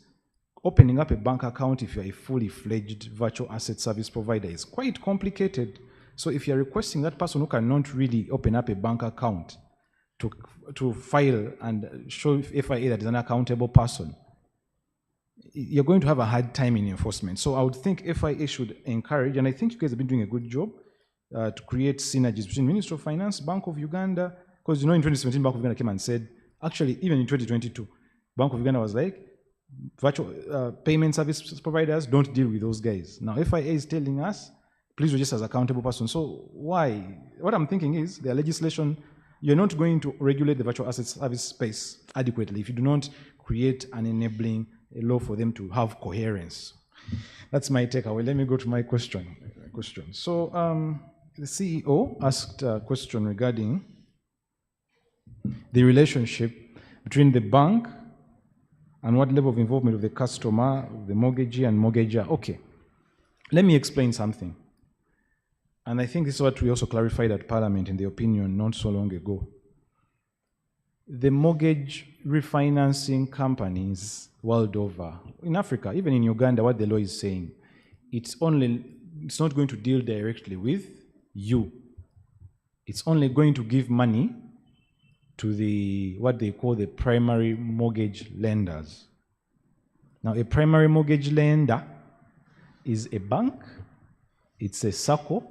opening up a bank account if you're a fully fledged virtual asset service provider is quite complicated. So if you're requesting that person who cannot really open up a bank account to file and show FIA that is an accountable person, you're going to have a hard time in enforcement. So I would think FIA should encourage, and I think you guys have been doing a good job to create synergies between Ministry of Finance, Bank of Uganda, because in 2017, Bank of Uganda came and said, actually, even in 2022, Bank of Uganda was like, virtual payment service providers, don't deal with those guys. Now, FIA is telling us, please register as accountable person. So why? What I'm thinking is, the legislation, you're not going to regulate the virtual asset service space adequately if you do not create an enabling law for them to have coherence. That's my takeaway. Let me go to my question. So the CEO asked a question regarding the relationship between the bank and what level of involvement of the customer, the mortgagee and mortgager. Okay, let me explain something. And I think this is what we also clarified at Parliament in the opinion not so long ago. The mortgage refinancing companies world over, in Africa, even in Uganda, what the law is saying, it's not going to deal directly with you. It's only going to give money to what they call the primary mortgage lenders. Now, a primary mortgage lender is a bank, it's a SACCO.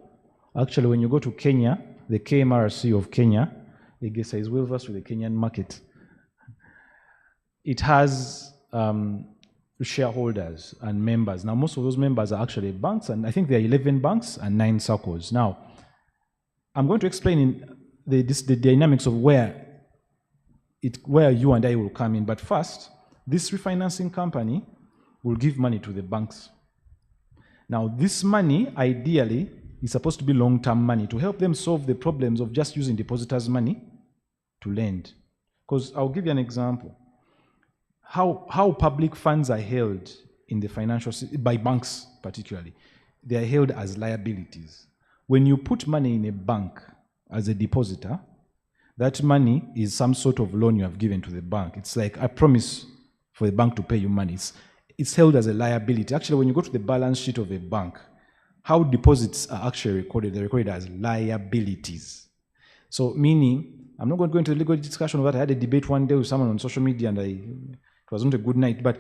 Actually, when you go to Kenya, the KMRC of Kenya, I guess is well versed with the Kenyan market. It has shareholders and members. Now, most of those members are actually banks, and I think there are 11 banks and 9 SACCOs. Now, I'm going to explain the dynamics of where you and I will come in. But first, this refinancing company will give money to the banks. Now, this money, ideally, is supposed to be long-term money to help them solve the problems of just using depositors' money to lend. Because I'll give you an example. How public funds are held in the financial system, by banks particularly, they are held as liabilities. When you put money in a bank as a depositor, that money is some sort of loan you have given to the bank. It's like a promise for the bank to pay you money. It's held as a liability. Actually, when you go to the balance sheet of a bank, how deposits are actually recorded, they're recorded as liabilities. So meaning, I'm not going to go into the legal discussion of that. I had a debate one day with someone on social media and it wasn't a good night. But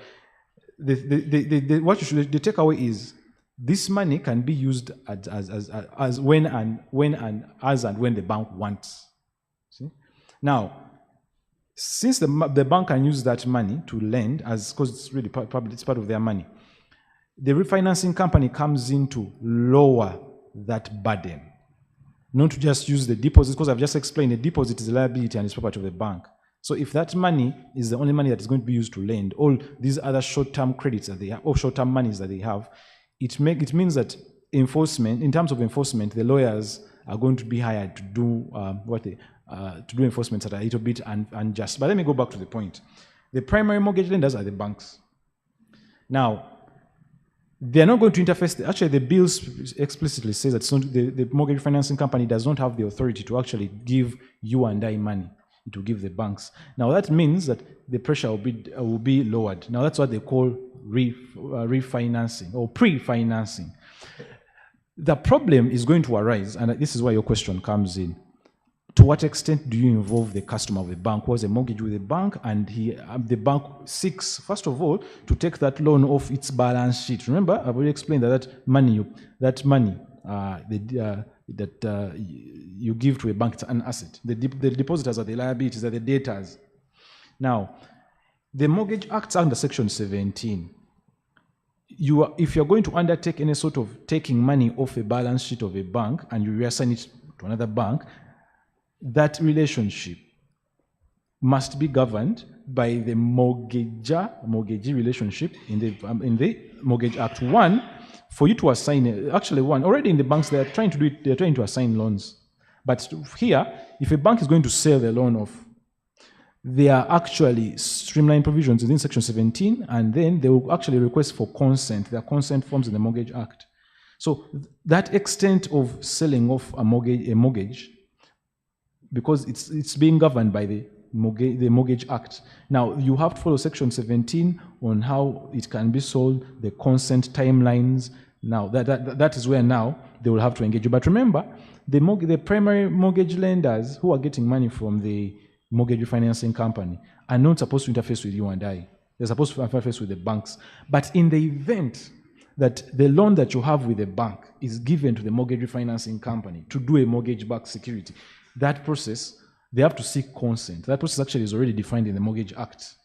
the takeaway is, this money can be used as when the bank wants. See? Now, since the bank can use that money to lend, because it's really probably it's part of their money, the refinancing company comes in to lower that burden, not to just use the deposit, because I've just explained the deposit is a liability and it's property of the bank. So if that money is the only money that is going to be used to lend, all these other short-term credits that they have, or short-term monies that they have, it means that enforcement, in terms of enforcement, the lawyers are going to be hired to do to do enforcements that are a little bit unjust. But let me go back to the point. The primary mortgage lenders are the banks. Now, they're not going to interface. Actually, the bills explicitly says that the mortgage financing company does not have the authority to actually give you and I money. It will give the banks. Now, that means that the pressure will be lowered. Now, that's what they call refinancing or pre-financing. The problem is going to arise, and this is where your question comes in. To what extent do you involve the customer of the bank who has a mortgage with the bank, and the bank seeks, first of all, to take that loan off its balance sheet? Remember, I've already explained that money you give to a bank, it's an asset. The depositors are the liabilities, are the debtors. Now, the Mortgage Act under Section 17, if you're going to undertake any sort of taking money off a balance sheet of a bank and you reassign it to another bank, that relationship must be governed by the mortgagee relationship in the Mortgage Act. One, for you to assign, already in the banks they are trying to do it, they're trying to assign loans. But here, if a bank is going to sell the loan off, there are actually streamlined provisions within Section 17, and then they will actually request for consent. There are consent forms in the Mortgage Act. So that extent of selling off a mortgage, because it's being governed by the Mortgage Act. Now, you have to follow Section 17 on how it can be sold, the consent timelines. Now, that is where now they will have to engage you. But remember, the primary mortgage lenders who are getting money from the mortgage refinancing company are not supposed to interface with you and I. They're supposed to interface with the banks. But in the event that the loan that you have with the bank is given to the mortgage refinancing company to do a mortgage-backed security, that process, they have to seek consent. That process actually is already defined in the Mortgage Act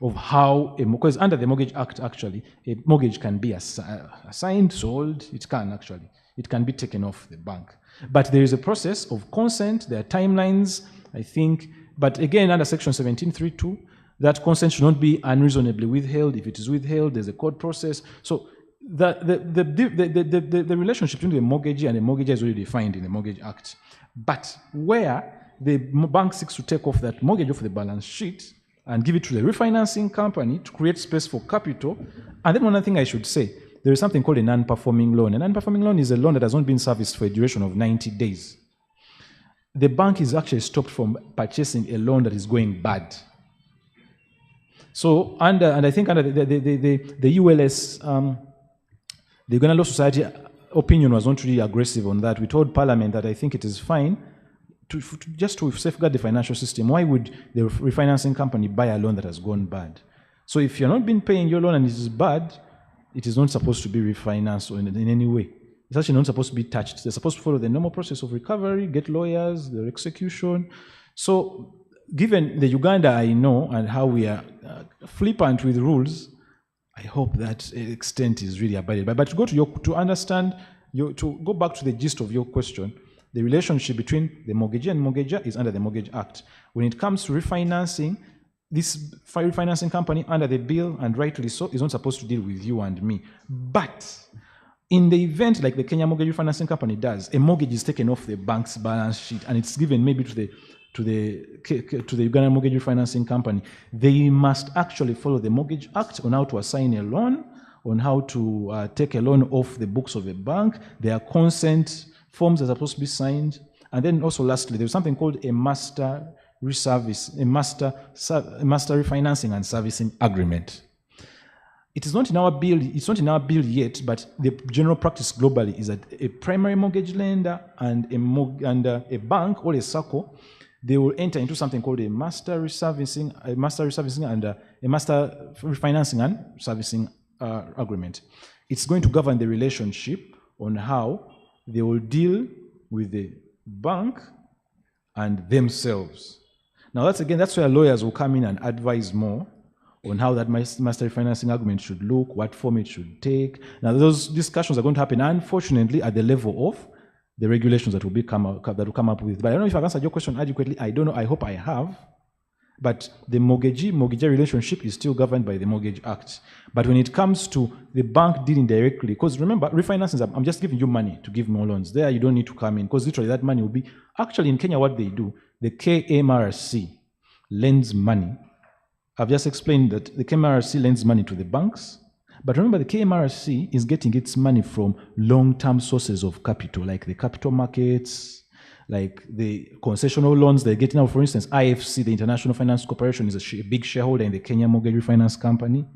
of how, because under the Mortgage Act, actually, a mortgage can be assigned, sold, it can be taken off the bank. But there is a process of consent, there are timelines, I think, but again, under Section 17.3.2, that consent should not be unreasonably withheld. If it is withheld, there's a court process. So the relationship between the mortgagee and the mortgagor is already defined in the Mortgage Act. But where the bank seeks to take off that mortgage off the balance sheet and give it to the refinancing company to create space for capital. And then one other thing I should say, there is something called a non-performing loan. A non-performing loan is a loan that has not been serviced for a duration of 90 days. The bank is actually stopped from purchasing a loan that is going bad. So, and I think under the ULS, the Uganda Law Society opinion was not really aggressive on that. We told Parliament that I think it is fine just to safeguard the financial system. Why would the refinancing company buy a loan that has gone bad? So if you're not been paying your loan and it is bad, it is not supposed to be refinanced or in any way. It's actually not supposed to be touched. They're supposed to follow the normal process of recovery, get lawyers, their execution. So given the Uganda I know and how we are flippant with rules, I hope that extent is really abided by. But to go to go back to the gist of your question, the relationship between the mortgagee and mortgagor is under the Mortgage Act. When it comes to refinancing, this refinancing company under the bill, and rightly so, is not supposed to deal with you and me. But in the event like the Kenya Mortgage Refinancing Company does, a mortgage is taken off the bank's balance sheet and it's given maybe to the Uganda Mortgage Refinancing Company, they must actually follow the Mortgage Act on how to assign a loan, on how to take a loan off the books of a bank. There are consent forms that are supposed to be signed. And then also lastly, there's something called a master refinancing and servicing agreement. It is not in our bill, it's not in our bill yet, but the general practice globally is that a primary mortgage lender and a bank or a SACCO, they will enter into something called a master refinancing and servicing agreement. It's going to govern the relationship on how they will deal with the bank and themselves. Now that's where lawyers will come in and advise more on how that master refinancing agreement should look, what form it should take. Now those discussions are going to happen, unfortunately, at the level of the regulations that will come up with. But I don't know if I've answered your question adequately. I don't know. I hope I have. But the mortgagee relationship is still governed by the Mortgage Act. But when it comes to the bank dealing directly, because remember, refinancing, I'm just giving you money to give more loans. There, you don't need to come in, because literally that money will be, actually in Kenya, what they do, the KMRC lends money. I've just explained that the KMRC lends money to the banks. But remember, the KMRC is getting its money from long-term sources of capital, like the capital markets, like the concessional loans they're getting out. For instance, IFC, the International Finance Corporation, is a big shareholder in the Kenya Mortgage Refinance Company.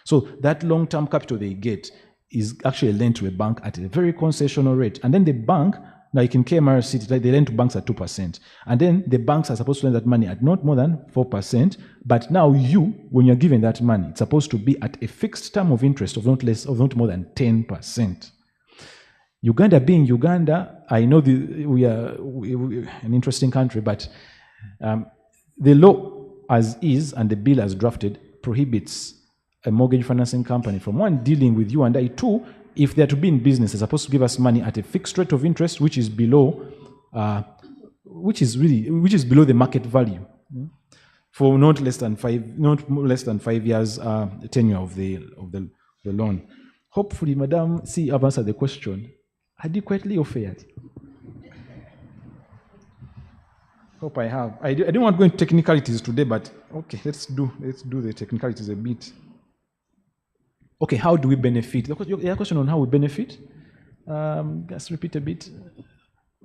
So that long-term capital they get is actually lent to a bank at a very concessional rate. And then the bank, now in KMRC, they lend to banks at 2%. And then the banks are supposed to lend that money at not more than 4%. But now when you're given that money, it's supposed to be at a fixed term of interest of not more than 10%. Uganda being Uganda, I know we are an interesting country, but the law as is and the bill as drafted prohibits a mortgage financing company from, one, dealing with you and I, two, if they're to be in business, they're supposed to give us money at a fixed rate of interest, which is below, which is below the market value, for not less than 5 years tenure of the loan. Hopefully, Madam, I've answered the question adequately or fairly. Hope I have. I don't want to go into technicalities today, but okay, let's do the technicalities a bit. Okay, how do we benefit? Your question on how we benefit? Just repeat a bit.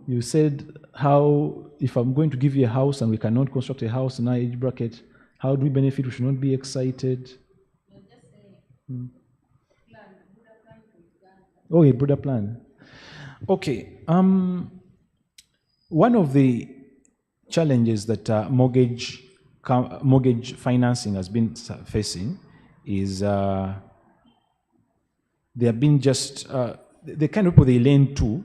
You said how, if I'm going to give you a house and we cannot construct a house in our age bracket, how do we benefit? We should not be excited. Oh, a Buddha plan. Okay. One of the challenges that mortgage financing has been facing is there have been just the kind of people they lend to.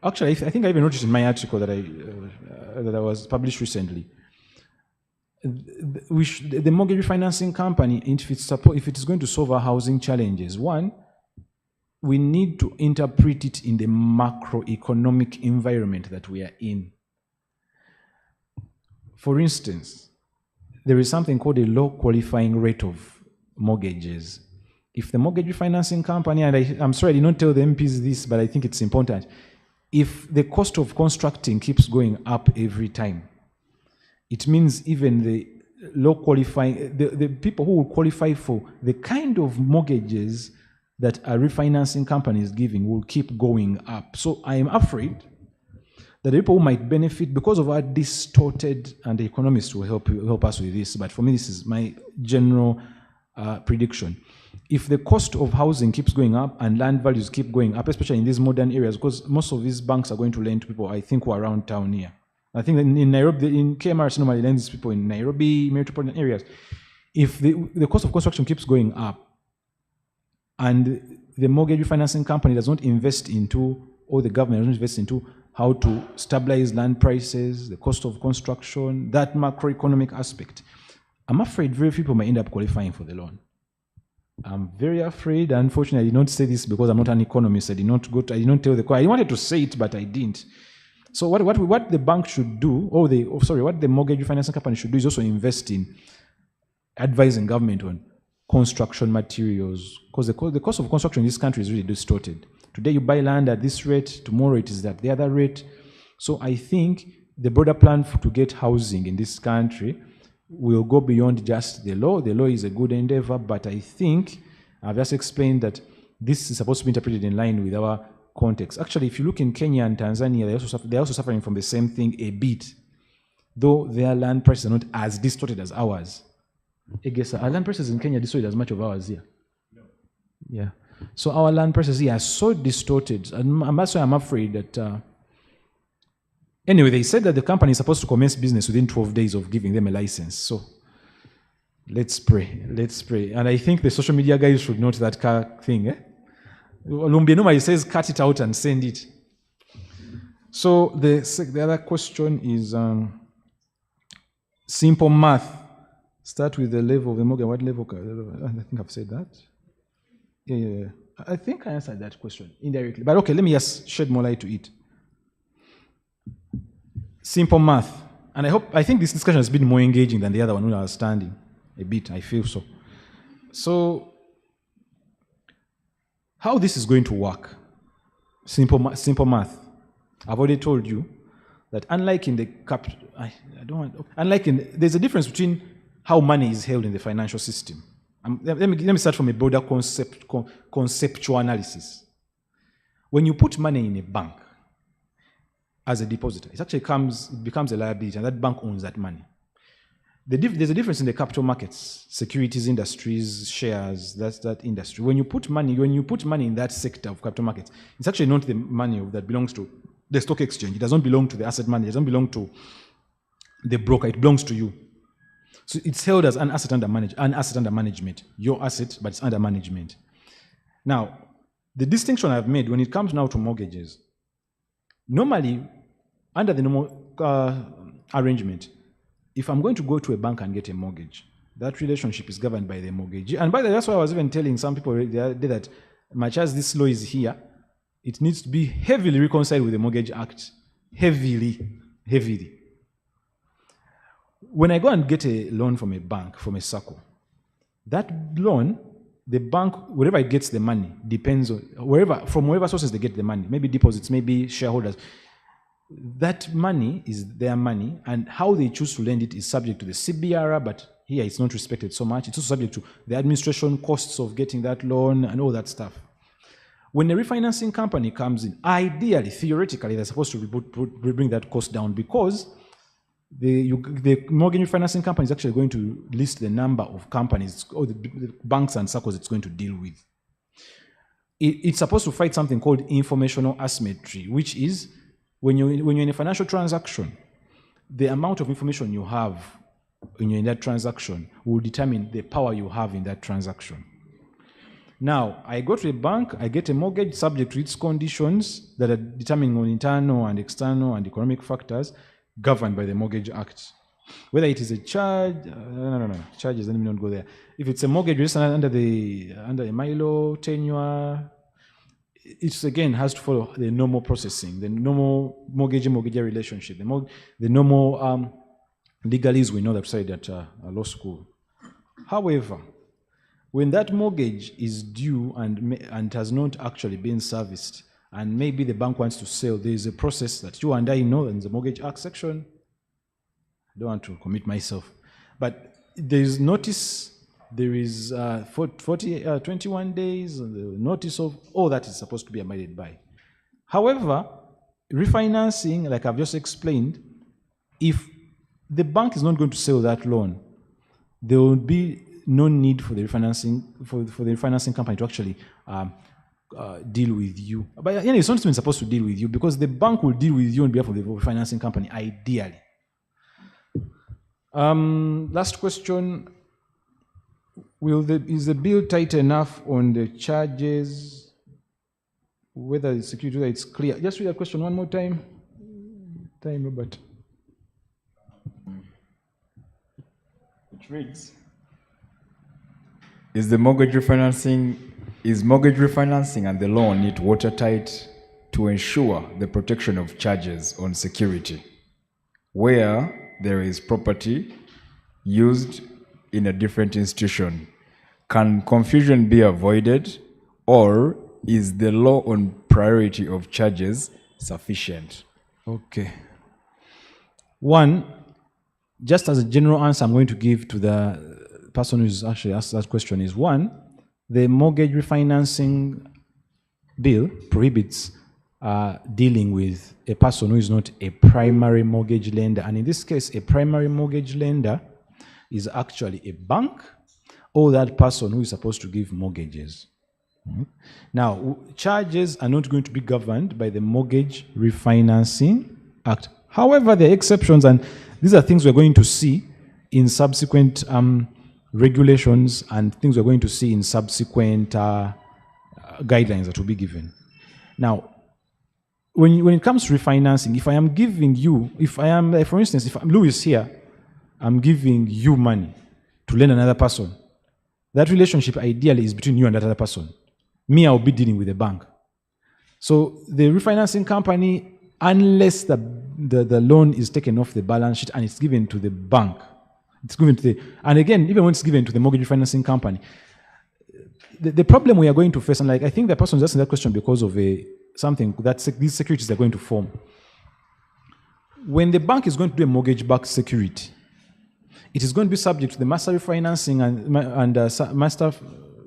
Actually, I think I even noticed in my article that I was published recently. The mortgage financing company, if it is going to solve our housing challenges, one, we need to interpret it in the macroeconomic environment that we are in. For instance, there is something called a low qualifying rate of mortgages. If the mortgage financing company, and I'm sorry I did not tell the MPs this, but I think it's important, if the cost of constructing keeps going up every time, it means even the low qualifying, the people who will qualify for the kind of mortgages that a refinancing company is giving will keep going up. So I am afraid that the people who might benefit because of our distorted, and the economists will help us with this, but for me this is my general prediction. If the cost of housing keeps going up and land values keep going up, especially in these modern areas, because most of these banks are going to lend to people, I think, who are around town here. I think in Nairobi, in KMRC normally lends people in Nairobi, metropolitan areas. If the cost of construction keeps going up and the mortgage refinancing company does not invest into, or the government doesn't invest into, how to stabilize land prices, the cost of construction, that macroeconomic aspect, I'm afraid very few people may end up qualifying for the loan. I'm very afraid. Unfortunately, I did not say this because I'm not an economist. I did not tell the court. I wanted to say it, but I didn't. So what the bank should do, what the mortgage refinancing company should do is also invest in advising government on construction materials, because the cost of construction in this country is really distorted. Today you buy land at this rate, tomorrow it is at the other rate. So I think the broader plan to get housing in this country will go beyond just the law. The law is a good endeavor, but I think I've just explained that this is supposed to be interpreted in line with our context. Actually, if you look in Kenya and Tanzania, they're also suffering from the same thing a bit, though their land prices are not as distorted as ours. I guess our land prices in Kenya are distorted as much of ours here. No. Yeah. So our land prices here are so distorted, and that's why I'm afraid that. Anyway, they said that the company is supposed to commence business within 12 days of giving them a license. So let's pray. Let's pray. And I think the social media guys should note that thing. Lumbienuma says cut it out and send it. So the other question is simple math. Start with the level of the mortgage. What level? I think I've said that. Yeah. I think I answered that question indirectly. But okay, let me just shed more light to it. Simple math. And I think this discussion has been more engaging than the other one when I was standing. A bit, I feel so. So, how this is going to work? Simple math. I've already told you that unlike in the there's a difference between how money is held in the financial system. Let me start from a broader conceptual analysis. When you put money in a bank as a depositor, it becomes a liability, and that bank owns that money. There's a difference in the capital markets, securities industries, shares, that's that industry. When you put money in that sector of capital markets, it's actually not the money that belongs to the stock exchange. It doesn't belong to the asset manager. It doesn't belong to the broker. It belongs to you. So it's held as an asset under management. Your asset, but it's under management. Now, the distinction I've made when it comes now to mortgages, normally, under the normal arrangement, if I'm going to go to a bank and get a mortgage, that relationship is governed by the mortgagee. And by the way, that's why I was even telling some people the other day that much as this law is here, it needs to be heavily reconciled with the Mortgage Act. Heavily. When I go and get a loan from a bank, from a SACCO, that loan, the bank, wherever it gets the money, depends on, from wherever sources they get the money, maybe deposits, maybe shareholders. that money is their money, and how they choose to lend it is subject to the CBR, but here it's not respected so much. It's also subject to the administration costs of getting that loan and all that stuff. When a refinancing company comes in, ideally, theoretically, they're supposed to bring that cost down, because the mortgage refinancing company is actually going to list the number of companies or the banks and circles it's going to deal with. It's supposed to fight something called informational asymmetry, which is when you're in a financial transaction, the amount of information you have when you're in that transaction will determine the power you have in that transaction. Now, I go to a bank, I get a mortgage subject to its conditions that are determined on internal and external and economic factors governed by the Mortgage Act. Whether it is a charge, no, charges, let me not go there. If it's a mortgage registered under a Milo tenure, it again has to follow the normal processing, the normal mortgagee relationship, the normal legalese we know that side at law school. However, when that mortgage is due and has not actually been serviced, and maybe the bank wants to sell, there is a process that you and I know in the Mortgage Act section. I don't want to commit myself, but there is notice. There is 21 days, the notice of all that is supposed to be abided by. However, refinancing, like I've just explained, if the bank is not going to sell that loan, there will be no need for the refinancing company to actually deal with you. But anyway, it's not even supposed to deal with you, because the bank will deal with you on behalf of the refinancing company, ideally. Last question. Is the bill tight enough on the charges? Whether it's security, whether it's clear. Just read that question one more time. Robert. It reads: Is mortgage refinancing and the loan it watertight to ensure the protection of charges on security where there is property used in a different institution? Can confusion be avoided, or is the law on priority of charges sufficient? Okay. One, just as a general answer I'm going to give to the person who's actually asked that question is, one, the mortgage refinancing bill prohibits dealing with a person who is not a primary mortgage lender. And in this case, a primary mortgage lender is actually a bank or that person who is supposed to give mortgages. Now, charges are not going to be governed by the Mortgage Refinancing Act. However, there are exceptions, and these are things we're going to see in subsequent regulations and things we're going to see in subsequent guidelines that will be given. Now, when it comes to refinancing, if I am giving you, for instance, if I'm Louis here, I'm giving you money to lend another person, that relationship ideally is between you and that other person. Me, I'll be dealing with the bank. So the refinancing company, unless the loan is taken off the balance sheet and it's given to the bank, it's given to and again, even when it's given to the mortgage refinancing company, the problem we are going to face, and like I think the person is asking that question because of something that these securities are going to form. When the bank is going to do a mortgage-backed security, it is going to be subject to the master refinancing and master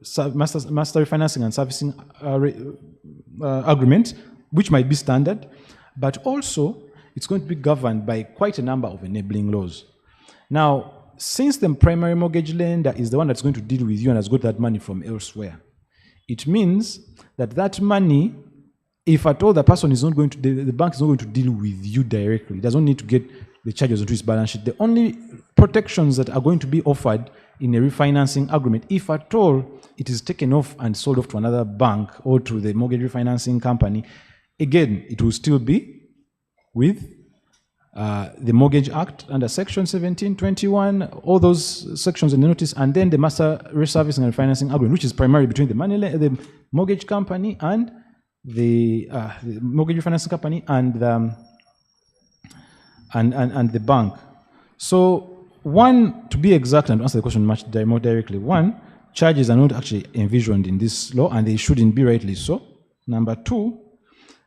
refinancing and servicing agreement, which might be standard, but also it's going to be governed by quite a number of enabling laws. Now, since the primary mortgage lender is the one that's going to deal with you and has got that money from elsewhere, it means that that money, if at all the person is not going to, the bank is not going to deal with you directly. It doesn't need to get the charges onto its balance sheet. The only protections that are going to be offered in a refinancing agreement, if at all it is taken off and sold off to another bank or to the mortgage refinancing company, again, it will still be with the Mortgage Act under Section 1721, all those sections in the notice, and then the master reservicing and refinancing agreement, which is primarily between the mortgage company and the mortgage refinancing company and the bank. So, one, to be exact and to answer the question much more directly, one, charges are not actually envisioned in this law, and they shouldn't be, rightly so. Number two,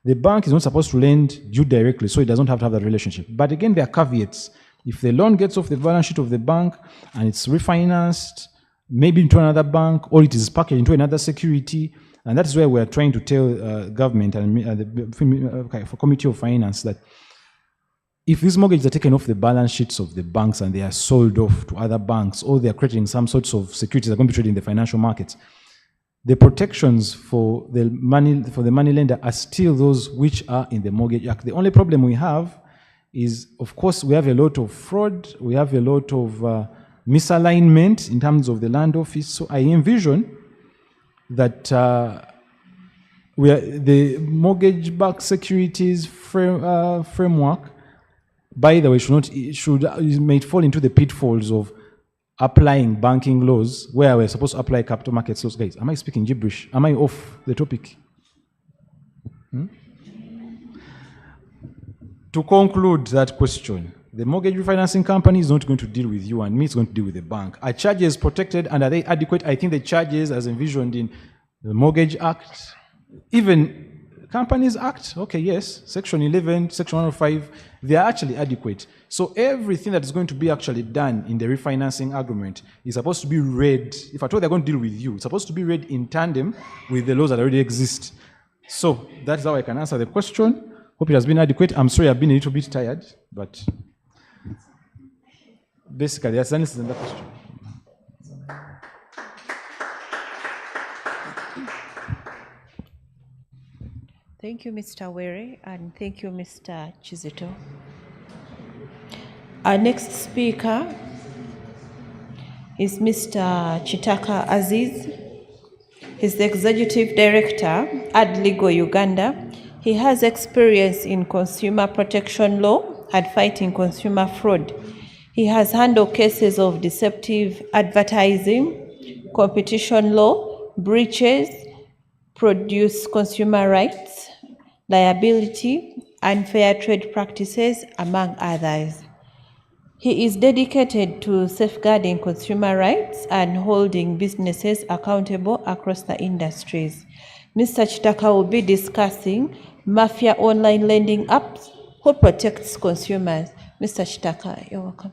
The bank is not supposed to lend you directly, so it doesn't have to have that relationship. But again, there are caveats. If the loan gets off the balance sheet of the bank and it's refinanced, maybe into another bank, or it is packaged into another security, and that's where we're trying to tell government and the Committee of Finance that if these mortgages are taken off the balance sheets of the banks and they are sold off to other banks, or they are creating some sorts of securities that are going to be traded in the financial markets, the protections for the money lender are still those which are in the Mortgage Act. The only problem we have is, of course, we have a lot of fraud, we have a lot of misalignment in terms of the land office. So I envision that the mortgage-backed securities framework, by the way, may fall into the pitfalls of applying banking laws where we're supposed to apply capital markets laws. Guys, am I speaking gibberish? Am I off the topic? To conclude that question, the mortgage refinancing company is not going to deal with you and me, it's going to deal with the bank. Are charges protected and are they adequate? I think the charges as envisioned in the Mortgage Act, even Companies Act, okay, yes, Section 11, Section 105, they are actually adequate. So everything that is going to be actually done in the refinancing agreement is supposed to be read, if at all they're going to deal with you, it's supposed to be read in tandem with the laws that already exist. So that's how I can answer the question. Hope it has been adequate. I'm sorry I've been a little bit tired, but basically that's the answer to the question. Thank you, Mr. Were, and thank you, Mr. Kizito. Our next speaker is Mr. Kitaka Aziz. He's the Executive Director at Legal Uganda. He has experience in consumer protection law and fighting consumer fraud. He has handled cases of deceptive advertising, competition law, breaches, produce consumer rights, liability, unfair trade practices, among others. He is dedicated to safeguarding consumer rights and holding businesses accountable across the industries. Mr. Kitaka will be discussing Mafia online lending apps who protects consumers. Mr. Kitaka, you're welcome.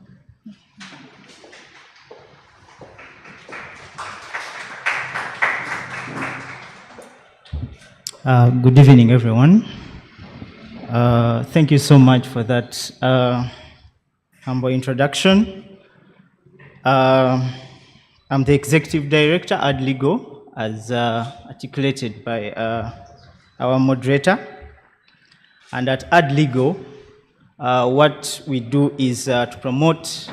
Good evening, everyone. Thank you so much for that humble introduction. I'm the Executive Director at Legal, as articulated by our moderator. And at Ad Legal, what we do is to promote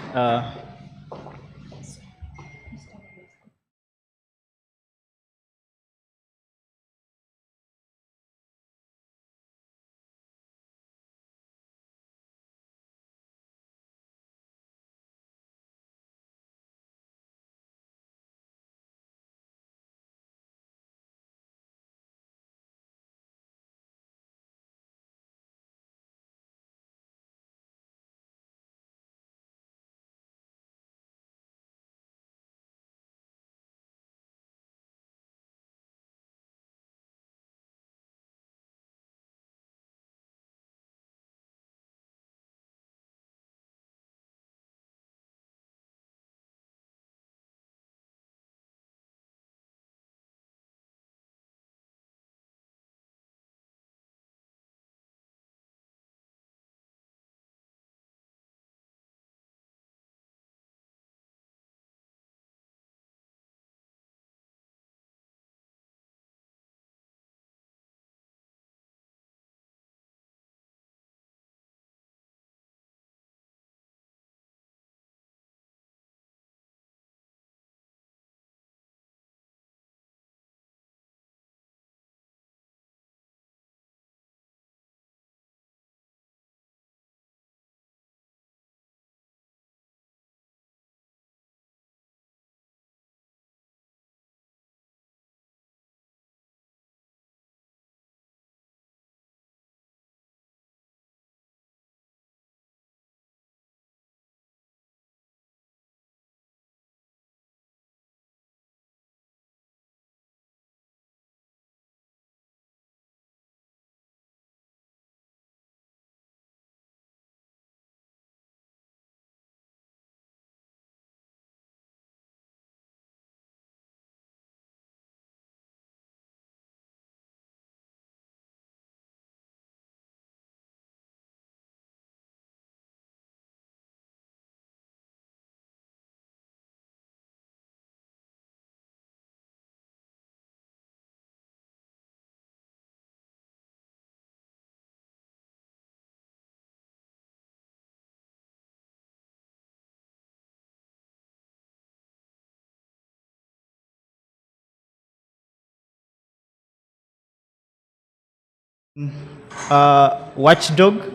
watchdog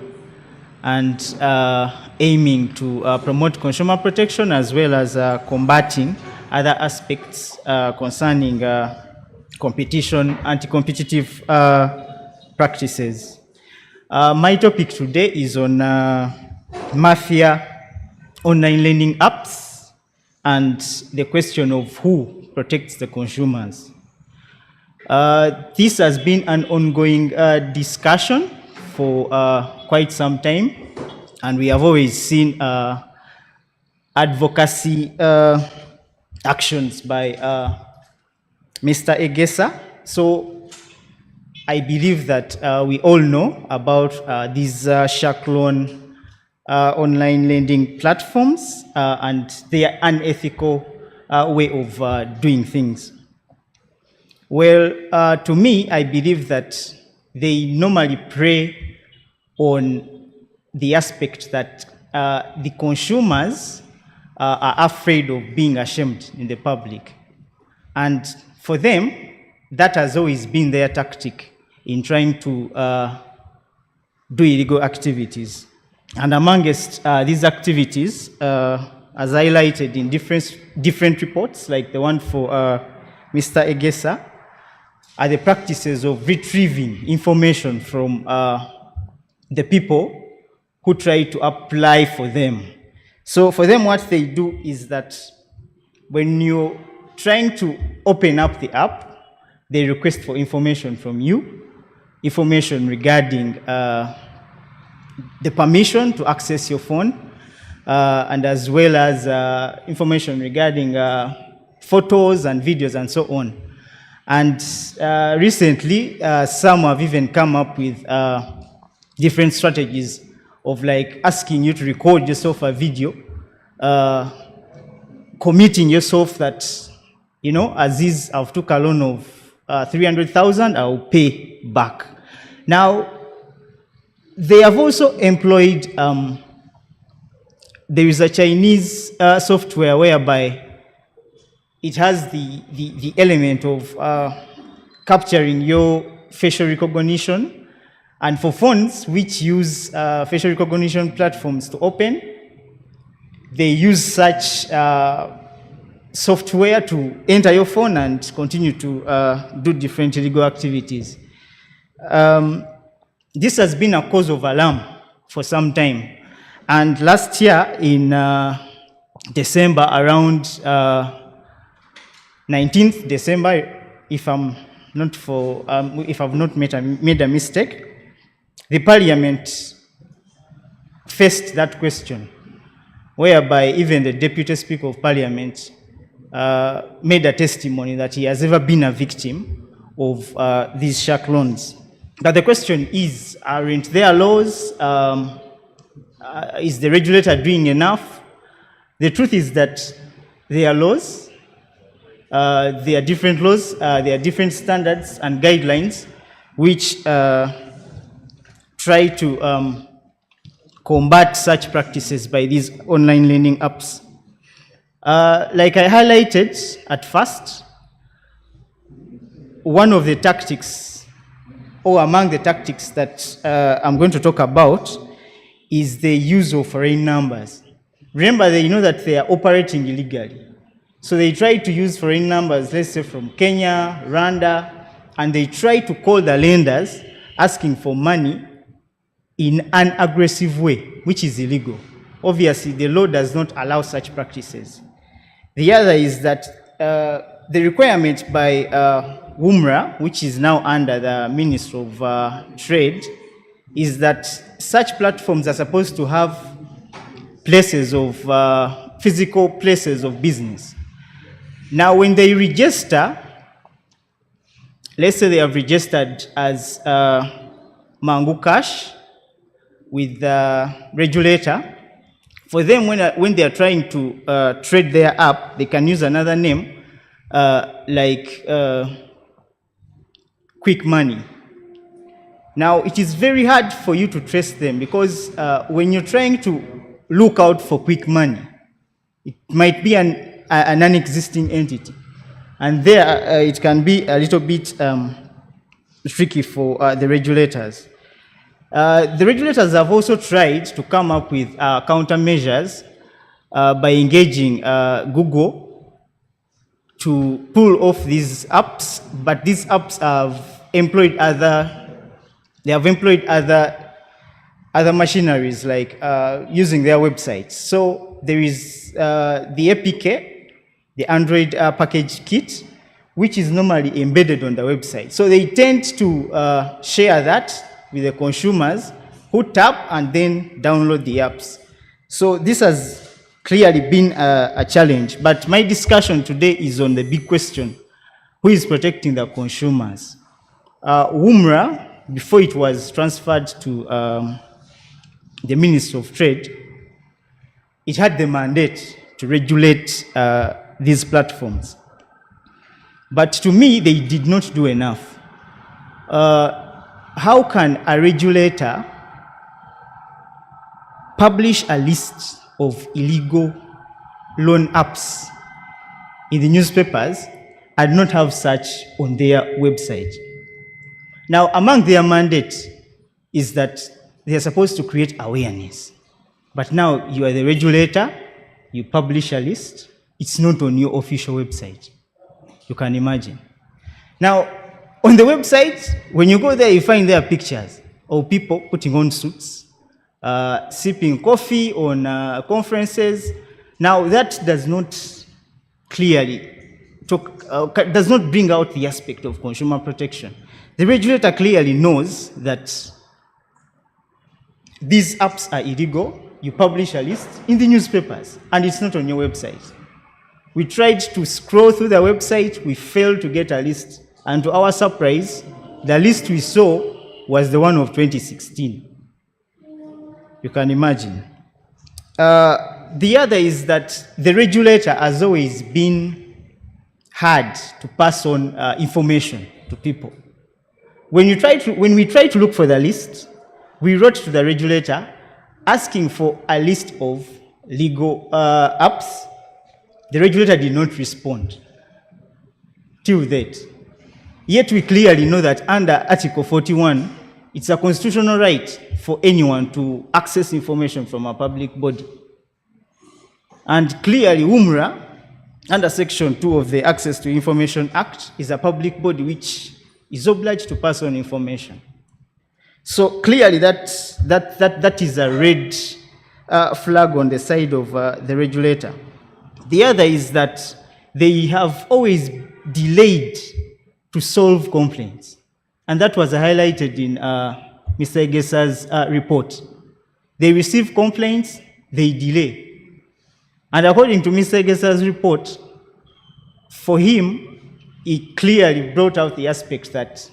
and aiming to promote consumer protection as well as combating other aspects concerning competition, anti-competitive practices. My topic today is on Mafia online lending apps and the question of who protects the consumers. This has been an ongoing discussion for quite some time, and we have always seen advocacy actions by Mr. Egesa. So I believe that we all know about these shark loan online lending platforms and their unethical way of doing things. Well, to me, I believe that they normally prey on the aspect that the consumers are afraid of being ashamed in the public. And for them, that has always been their tactic in trying to do illegal activities. And amongst these activities, as highlighted in different reports, like the one for Mr. Egesa, are the practices of retrieving information from the people who try to apply for them. So for them, what they do is that when you're trying to open up the app, they request for information from you, information regarding the permission to access your phone, and as well as information regarding photos and videos and so on. And recently, some have even come up with different strategies of like asking you to record yourself a video, committing yourself that, you know, Aziz, I've took a loan of 300,000, I'll pay back. Now, they have also employed, there is a Chinese software whereby it has the element of capturing your facial recognition. And for phones which use facial recognition platforms to open, they use such software to enter your phone and continue to do different illegal activities. This has been a cause of alarm for some time. And last year in December, around 19th December, if I'm not if I've not made a mistake, the Parliament faced that question, whereby even the Deputy Speaker of Parliament made a testimony that he has ever been a victim of these shark loans. But the question is, aren't there laws? Is the regulator doing enough? The truth is that there are laws, there are different laws, there are different standards and guidelines which try to combat such practices by these online lending apps. Like I highlighted at first, one of the tactics, or among the tactics that I'm going to talk about, is the use of foreign numbers. Remember, they know that they are operating illegally. So they try to use foreign numbers, let's say from Kenya, Rwanda, and they try to call the lenders asking for money in an aggressive way, which is illegal. Obviously, the law does not allow such practices. The other is that the requirement by WUMRA, which is now under the Ministry of Trade, is that such platforms are supposed to have places of, physical places of business. Now, when they register, let's say they have registered as Mangu Cash with the regulator, for them, when they are trying to trade their app, they can use another name, like Quick Money. Now, it is very hard for you to trace them because when you're trying to look out for Quick Money, it might be an non-existing entity. And there, it can be a little bit tricky for the regulators. The regulators have also tried to come up with countermeasures by engaging Google to pull off these apps, but these apps have employed other machineries, like using their websites. So there is the APK, the Android package kit, which is normally embedded on the website. So they tend to share that with the consumers who tap and then download the apps. So this has clearly been a challenge, but my discussion today is on the big question: who is protecting the consumers? WUMRA, before it was transferred to the Ministry of Trade, it had the mandate to regulate these platforms. But to me, they did not do enough. How can a regulator publish a list of illegal loan apps in the newspapers and not have such on their website? Now, among their mandates is that they are supposed to create awareness. But now you are the regulator, you publish a list, it's not on your official website. You can imagine. Now, on the website, when you go there, you find there pictures of people putting on suits, sipping coffee on conferences. Now, that does not clearly does not bring out the aspect of consumer protection. The regulator clearly knows that these apps are illegal. You publish a list in the newspapers, and it's not on your website. We tried to scroll through the website, we failed to get a list, and to our surprise, the list we saw was the one of 2016. You can imagine. The other is that the regulator has always been hard to pass on information to people. When we tried to look for the list, we wrote to the regulator asking for a list of legal apps. The regulator did not respond till that. Yet we clearly know that under Article 41, it's a constitutional right for anyone to access information from a public body. And clearly, WUMRA, under Section 2 of the Access to Information Act, is a public body which is obliged to pass on information. So clearly that is a red flag on the side of the regulator. The other is that they have always delayed to solve complaints. And that was highlighted in Mr. Egesa's report. They receive complaints, they delay. And according to Mr. Egesa's report, for him, he clearly brought out the aspect that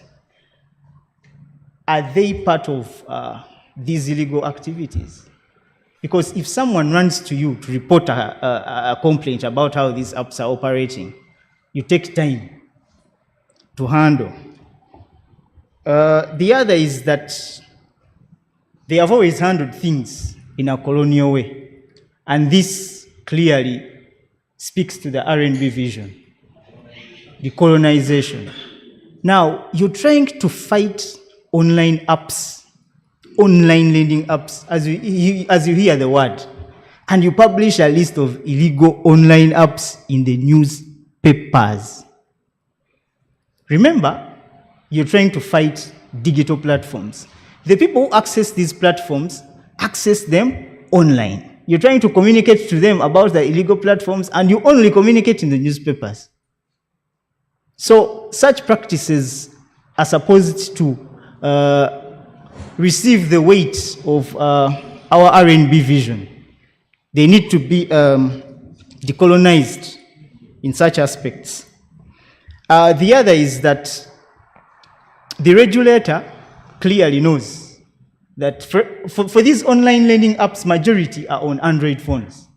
are they part of these illegal activities? Because if someone runs to you to report a complaint about how these apps are operating, you take time to handle. The other is that they have always handled things in a colonial way. And this clearly speaks to the Rnblive vision, decolonization. Now, you're trying to fight online apps, online lending apps, as you hear the word, and you publish a list of illegal online apps in the newspapers. Remember, you're trying to fight digital platforms. The people who access these platforms access them online. You're trying to communicate to them about the illegal platforms, and you only communicate in the newspapers. So such practices are supposed to receive the weight of our Rnblive vision. They need to be decolonized in such aspects. The other is that the regulator clearly knows that for these online lending apps, majority are on Android phones.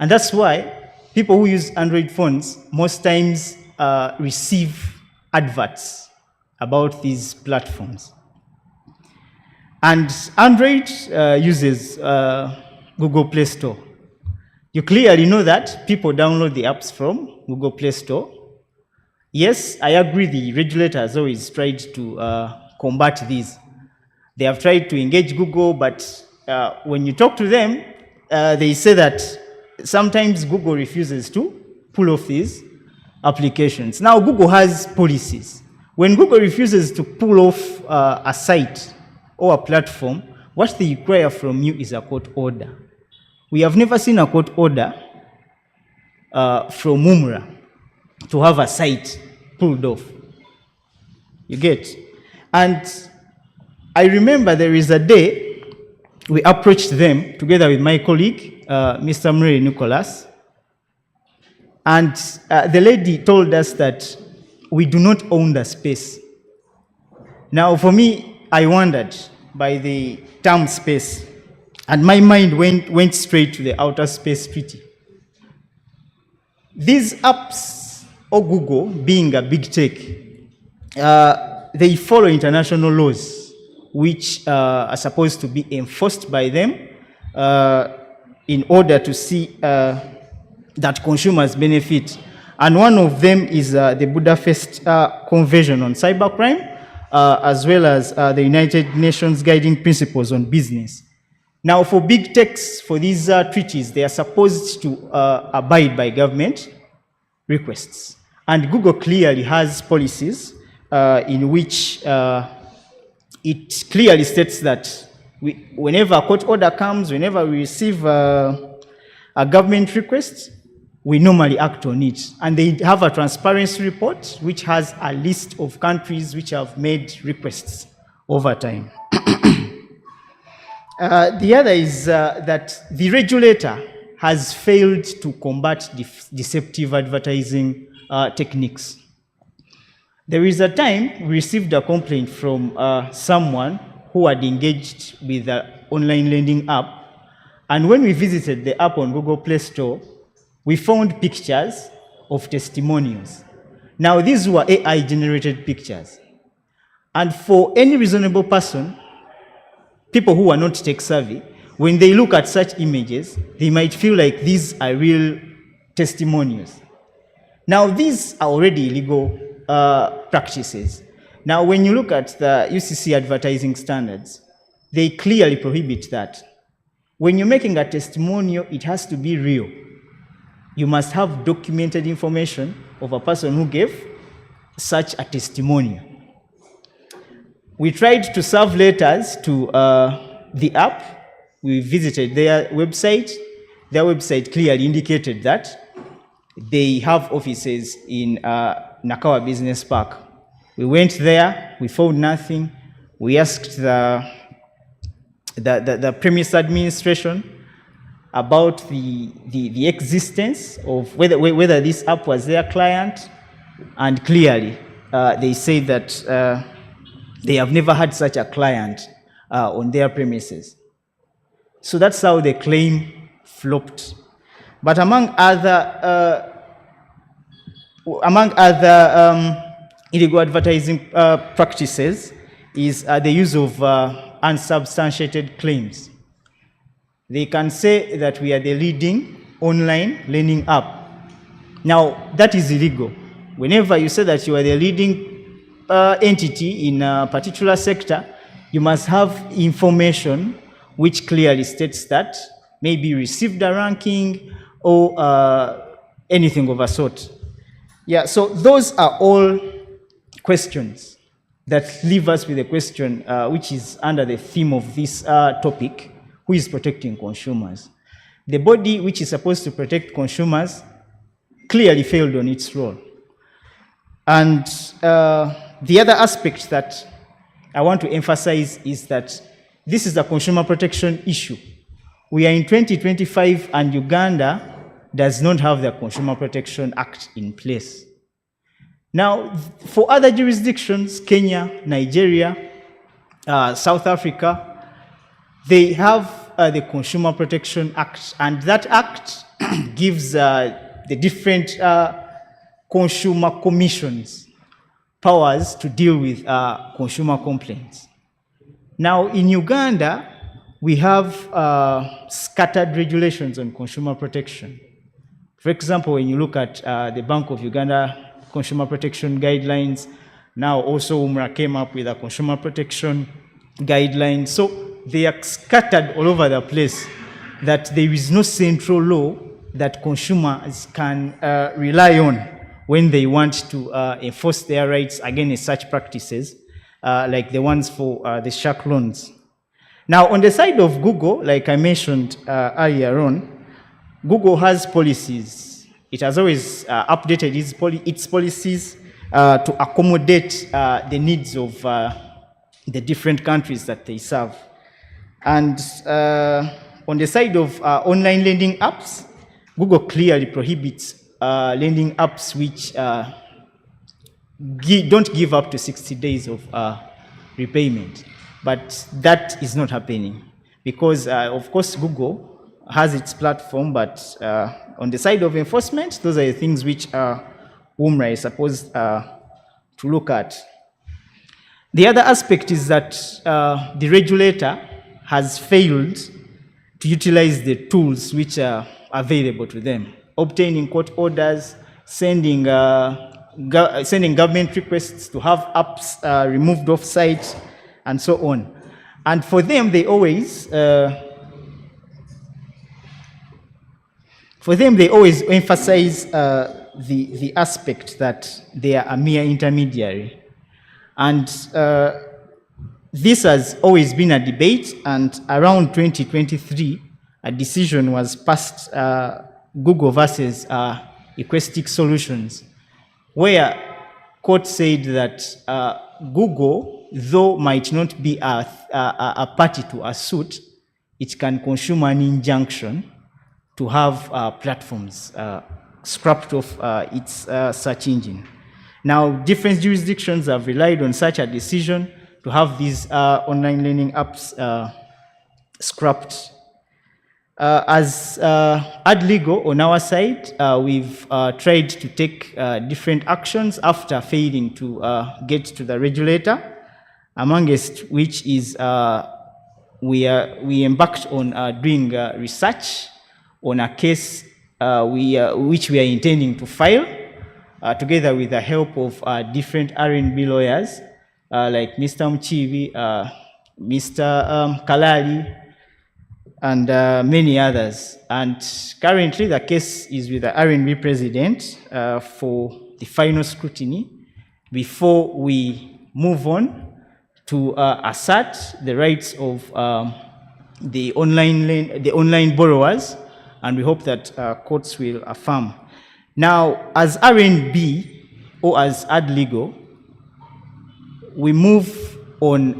And that's why people who use Android phones most times receive adverts about these platforms. And Android uses Google Play Store. You clearly know that people download the apps from Google Play Store, yes, I agree the regulator has always tried to combat these. They have tried to engage Google, but when you talk to them, they say that sometimes Google refuses to pull off these applications. Now, Google has policies. When Google refuses to pull off a site or a platform, what they require from you is a court order. We have never seen a court order from Mumra to have a site pulled off. You get? And I remember there is a day we approached them together with my colleague, Mr. Murray Nicholas, and the lady told us that we do not own the space. Now, for me, I wondered by the term space, and my mind went straight to the Outer Space Treaty. These apps, or Google, being a big tech, they follow international laws, which are supposed to be enforced by them in order to see that consumers benefit. And one of them is the Budapest Convention on Cybercrime, as well as the United Nations Guiding Principles on Business. Now, for big techs, for these treaties, they are supposed to abide by government requests. And Google clearly has policies in which it clearly states that whenever a court order comes, whenever we receive a government request, we normally act on it. And they have a transparency report which has a list of countries which have made requests over time. The other is that the regulator has failed to combat deceptive advertising techniques. There is a time we received a complaint from someone who had engaged with an online lending app. And when we visited the app on Google Play Store, we found pictures of testimonials. Now, these were AI-generated pictures. And for any reasonable person, people who are not tech-savvy, when they look at such images, they might feel like these are real testimonials. Now, these are already illegal practices. Now, when you look at the UCC advertising standards, they clearly prohibit that. When you're making a testimonial, it has to be real. You must have documented information of a person who gave such a testimonial. We tried to serve letters to the app. We visited their website. Their website clearly indicated that they have offices in Nakawa Business Park. We went there, we found nothing. We asked the premise administration about the existence of whether this app was their client, and clearly they say that they have never had such a client on their premises. So that's how the claim flopped. But among other illegal advertising practices is the use of unsubstantiated claims. They can say that we are the leading online learning app. Now, that is illegal. Whenever you say that you are the leading entity in a particular sector, you must have information which clearly states that maybe you received a ranking or anything of a sort. Yeah, so those are all questions that leave us with a question which is under the theme of this topic: who is protecting consumers? The body which is supposed to protect consumers clearly failed on its role. And the other aspect that I want to emphasize is that this is a consumer protection issue. We are in 2025 and Uganda does not have the Consumer Protection Act in place. Now, for other jurisdictions, Kenya, Nigeria, South Africa, they have the Consumer Protection Act, and that act gives the different consumer commissions powers to deal with consumer complaints. Now, in Uganda, we have scattered regulations on consumer protection. For example, when you look at the Bank of Uganda consumer protection guidelines. Now also UMRA came up with a consumer protection guideline. So they are scattered all over the place, that there is no central law that consumers can rely on when they want to enforce their rights against such practices, like the ones for the shark loans. Now, on the side of Google, like I mentioned earlier on, Google has policies. It has always updated its policies to accommodate the needs of the different countries that they serve. And on the side of online lending apps, Google clearly prohibits lending apps which don't give up to 60 days of repayment. But that is not happening because, of course, Google has its platform, but on the side of enforcement, those are the things which UMRA is supposed to look at. The other aspect is that the regulator has failed to utilize the tools which are available to them, obtaining court orders, sending government requests to have apps removed off site, and so on. And for them, they always emphasize the aspect that they are a mere intermediary. And this has always been a debate, and around 2023, a decision was passed, Google versus Equestic Solutions, where court said that Google, though might not be a party to a suit, it can consume an injunction to have platforms scrapped off its search engine. Now, different jurisdictions have relied on such a decision to have these online learning apps scrapped. As Adligo, on our side, we've tried to take different actions after failing to get to the regulator, amongst which is we embarked on doing research on a case which we are intending to file together with the help of different Rnb lawyers like Mr. Mchivi, Mr. Kalali, and many others. And currently the case is with the Rnb president for the final scrutiny before we move on to assert the rights of the online borrowers, and we hope that courts will affirm. Now, as Rnb or as Adligo, we move on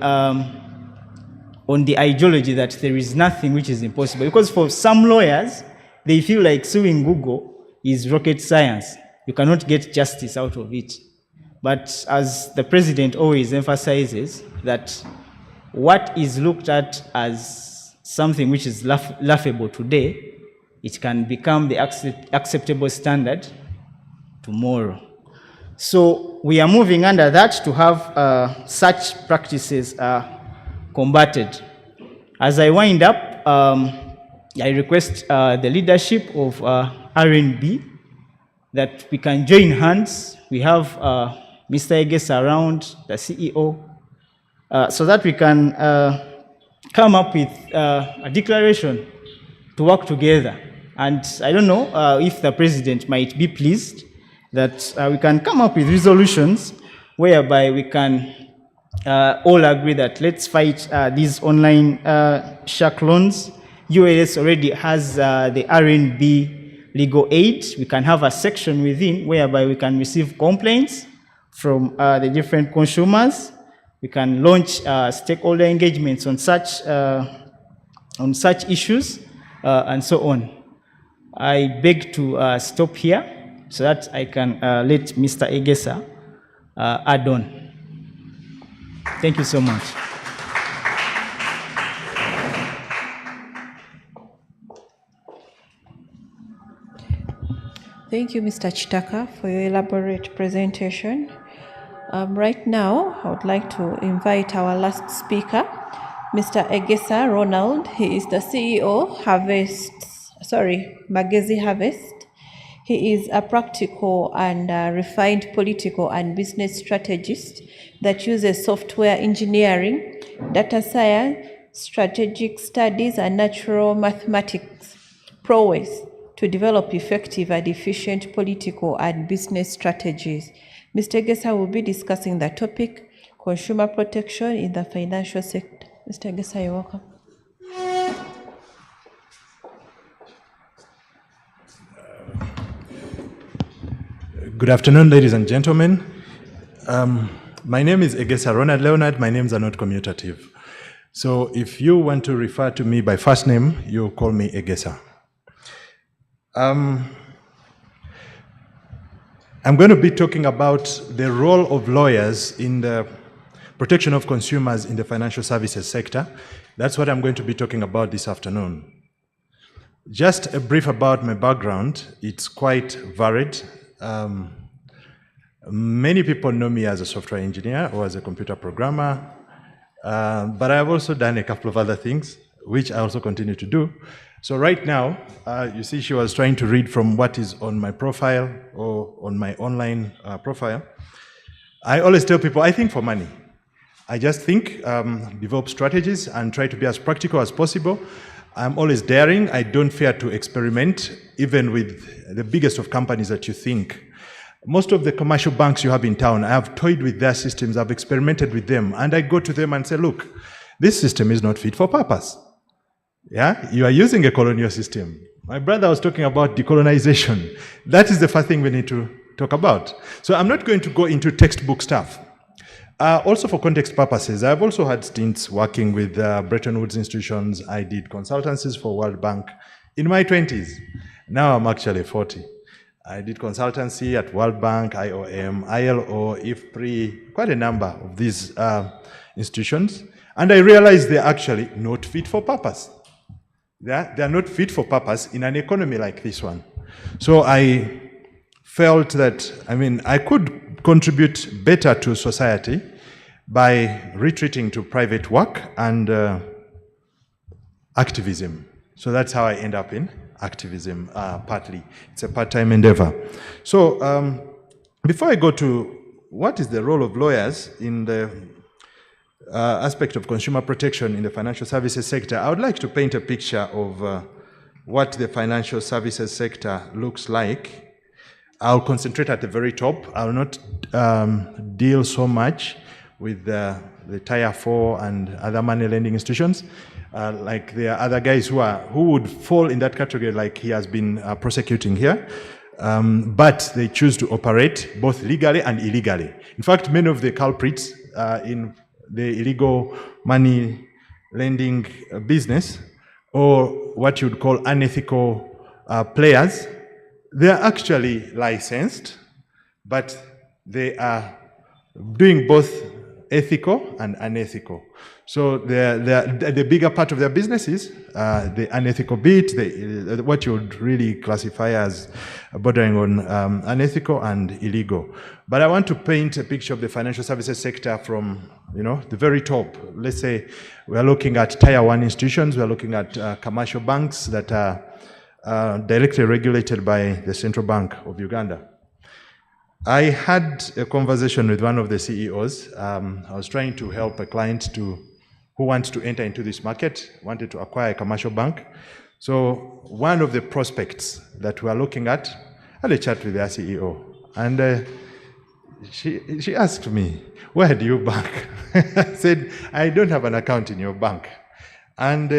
the ideology that there is nothing which is impossible, because for some lawyers, they feel like suing Google is rocket science. You cannot get justice out of it. But as the president always emphasizes, that what is looked at as something which is laughable today, it can become the acceptable standard tomorrow. So we are moving under that to have such practices combated. As I wind up, I request the leadership of Rnb that we can join hands. We have Mr. Egesa around, the CEO, so that we can come up with a declaration to work together. And I don't know if the president might be pleased that we can come up with resolutions whereby we can all agree that let's fight these online shark loans. UAS already has the Rnb legal aid. We can have a section within whereby we can receive complaints from the different consumers. We can launch stakeholder engagements on such issues and so on. I beg to stop here so that I can let Mr. Egesa add on. Thank you so much. Thank you, Mr. Kitaka, for your elaborate presentation. Right now, I would like to invite our last speaker, Mr. Egesa Ronald. He is the CEO, Magezi Harvest. He is a practical and refined political and business strategist that uses software engineering, data science, strategic studies, and natural mathematics prowess to develop effective and efficient political and business strategies. Mr. Gesa will be discussing the topic, consumer protection in the financial sector. Mr. Gesa, you're welcome. Good afternoon, ladies and gentlemen. My name is Egesa Ronald Leonard. My names are not commutative. So if you want to refer to me by first name, you call me Egesa. I'm going to be talking about the role of lawyers in the protection of consumers in the financial services sector. That's what I'm going to be talking about this afternoon. Just a brief about my background. It's quite varied. Many people know me as a software engineer or as a computer programmer, but I've also done a couple of other things, which I also continue to do. So right now, you see she was trying to read from what is on my profile or on my online profile. I always tell people, I think for money. I just think, develop strategies and try to be as practical as possible. I'm always daring. I don't fear to experiment, even with the biggest of companies that you think. Most of the commercial banks you have in town, I have toyed with their systems, I've experimented with them, and I go to them and say, look, this system is not fit for purpose. Yeah, you are using a colonial system. My brother was talking about decolonization. That is the first thing we need to talk about. So I'm not going to go into textbook stuff. Also for context purposes, I've also had stints working with Bretton Woods institutions. I did consultancies for World Bank in my 20s. Now I'm actually 40. I did consultancy at World Bank, IOM, ILO, IFPRI, quite a number of these institutions. And I realized they're actually not fit for purpose. They're not fit for purpose in an economy like this one. So I felt that, I could contribute better to society by retreating to private work and activism. So that's how I end up in activism, partly. It's a part-time endeavor. So before I go to what is the role of lawyers in the aspect of consumer protection in the financial services sector, I would like to paint a picture of what the financial services sector looks like. I'll concentrate at the very top. I'll not deal so much with the Tier 4 and other money lending institutions. Like there are other guys who would fall in that category, like he has been prosecuting here. But they choose to operate both legally and illegally. In fact, many of the culprits in the illegal money lending business, or what you'd call unethical players, they are actually licensed, but they are doing both ethical and unethical. So the bigger part of their business is the unethical bit, what you would really classify as bordering on unethical and illegal. But I want to paint a picture of the financial services sector from the very top. Let's say we are looking at Tier 1 institutions, we are looking at commercial banks that are directly regulated by the Central Bank of Uganda. I had a conversation with one of the CEOs. I was trying to help a client who wants to enter into this market, wanted to acquire a commercial bank. So one of the prospects that we are looking at, I had a chat with their CEO, and she asked me, where do you bank? I said, I don't have an account in your bank. And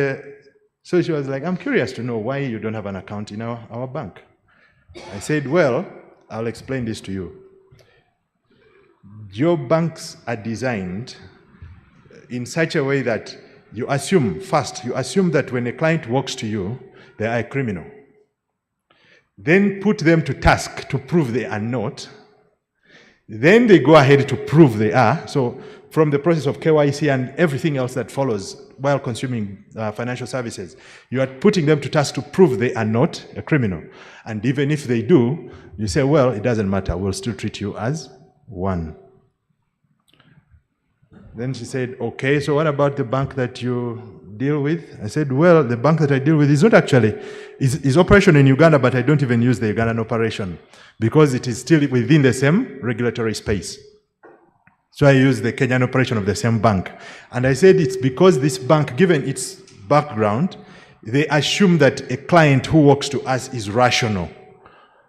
so she was like, I'm curious to know why you don't have an account in our bank. I said, well, I'll explain this to you. Your banks are designed in such a way that you assume that when a client walks to you, they are a criminal. Then put them to task to prove they are not. Then they go ahead to prove they are. So from the process of KYC and everything else that follows while consuming financial services, you are putting them to task to prove they are not a criminal. And even if they do, you say, well, it doesn't matter. We'll still treat you as one. Then she said, okay, so what about the bank that you deal with? I said, well, the bank that I deal with is not actually, is operation in Uganda, but I don't even use the Ugandan operation because it is still within the same regulatory space. So I use the Kenyan operation of the same bank. And I said it's because this bank, given its background, they assume that a client who walks to us is rational.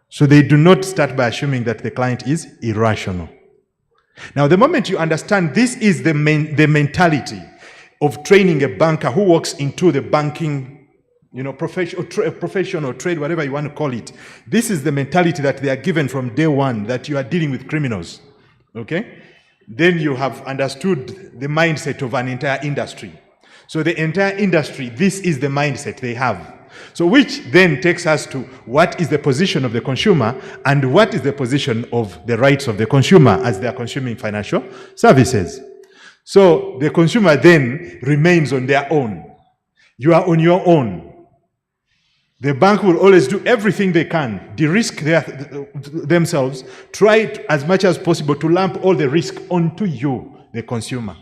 So they do not start by assuming that the client is irrational. Now, the moment you understand this is the mentality of training a banker who walks into the banking, profession or trade, whatever you want to call it. This is the mentality that they are given from day one, that you are dealing with criminals. Okay? Then you have understood the mindset of an entire industry. So the entire industry, this is the mindset they have. So which then takes us to what is the position of the consumer and what is the position of the rights of the consumer as they are consuming financial services. So the consumer then remains on their own. You are on your own. The bank will always do everything they can, de-risk themselves, try as much as possible to lump all the risk onto you, the consumer,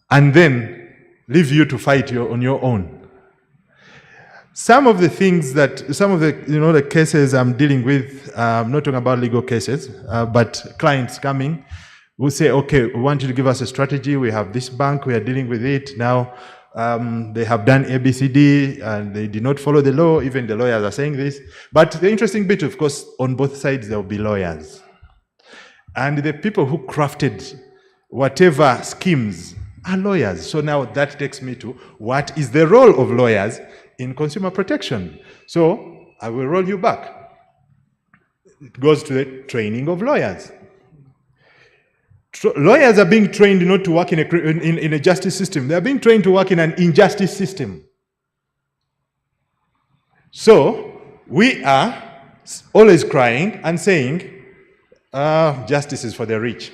and then leave you to fight on your own. Some of the things that, some of the, the cases I'm dealing with, I'm not talking about legal cases, but clients coming will say, okay, we want you to give us a strategy. We have this bank, we are dealing with it. Now, they have done ABCD and they did not follow the law. Even the lawyers are saying this. But the interesting bit, of course, on both sides, there will be lawyers. And the people who crafted whatever schemes are lawyers. So now that takes me to what is the role of lawyers in consumer protection. So I will roll you back. It goes to the training of lawyers. Lawyers are being trained not to work in a justice system. They are being trained to work in an injustice system. So we are always crying and saying, justice is for the rich.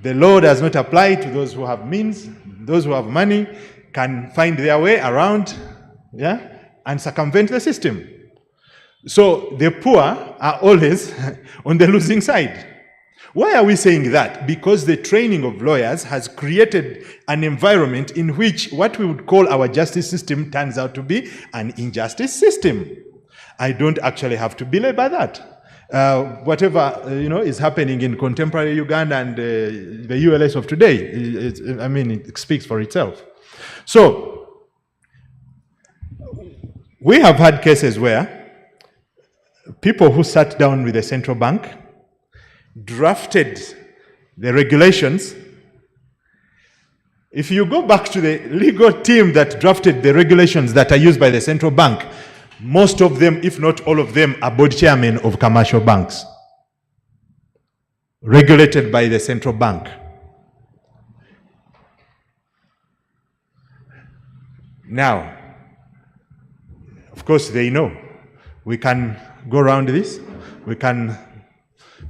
The law does not apply to those who have means. Those who have money can find their way around, and circumvent the system. So the poor are always on the losing side. Why are we saying that? Because the training of lawyers has created an environment in which what we would call our justice system turns out to be an injustice system. I don't actually have to belabor that. Whatever is happening in contemporary Uganda and the ULS of today, it speaks for itself. So we have had cases where people who sat down with the central bank drafted the regulations. If you go back to the legal team that drafted the regulations that are used by the central bank, most of them, if not all of them, are board chairmen of commercial banks, regulated by the central bank. Now, of course, they know we can go around this. We can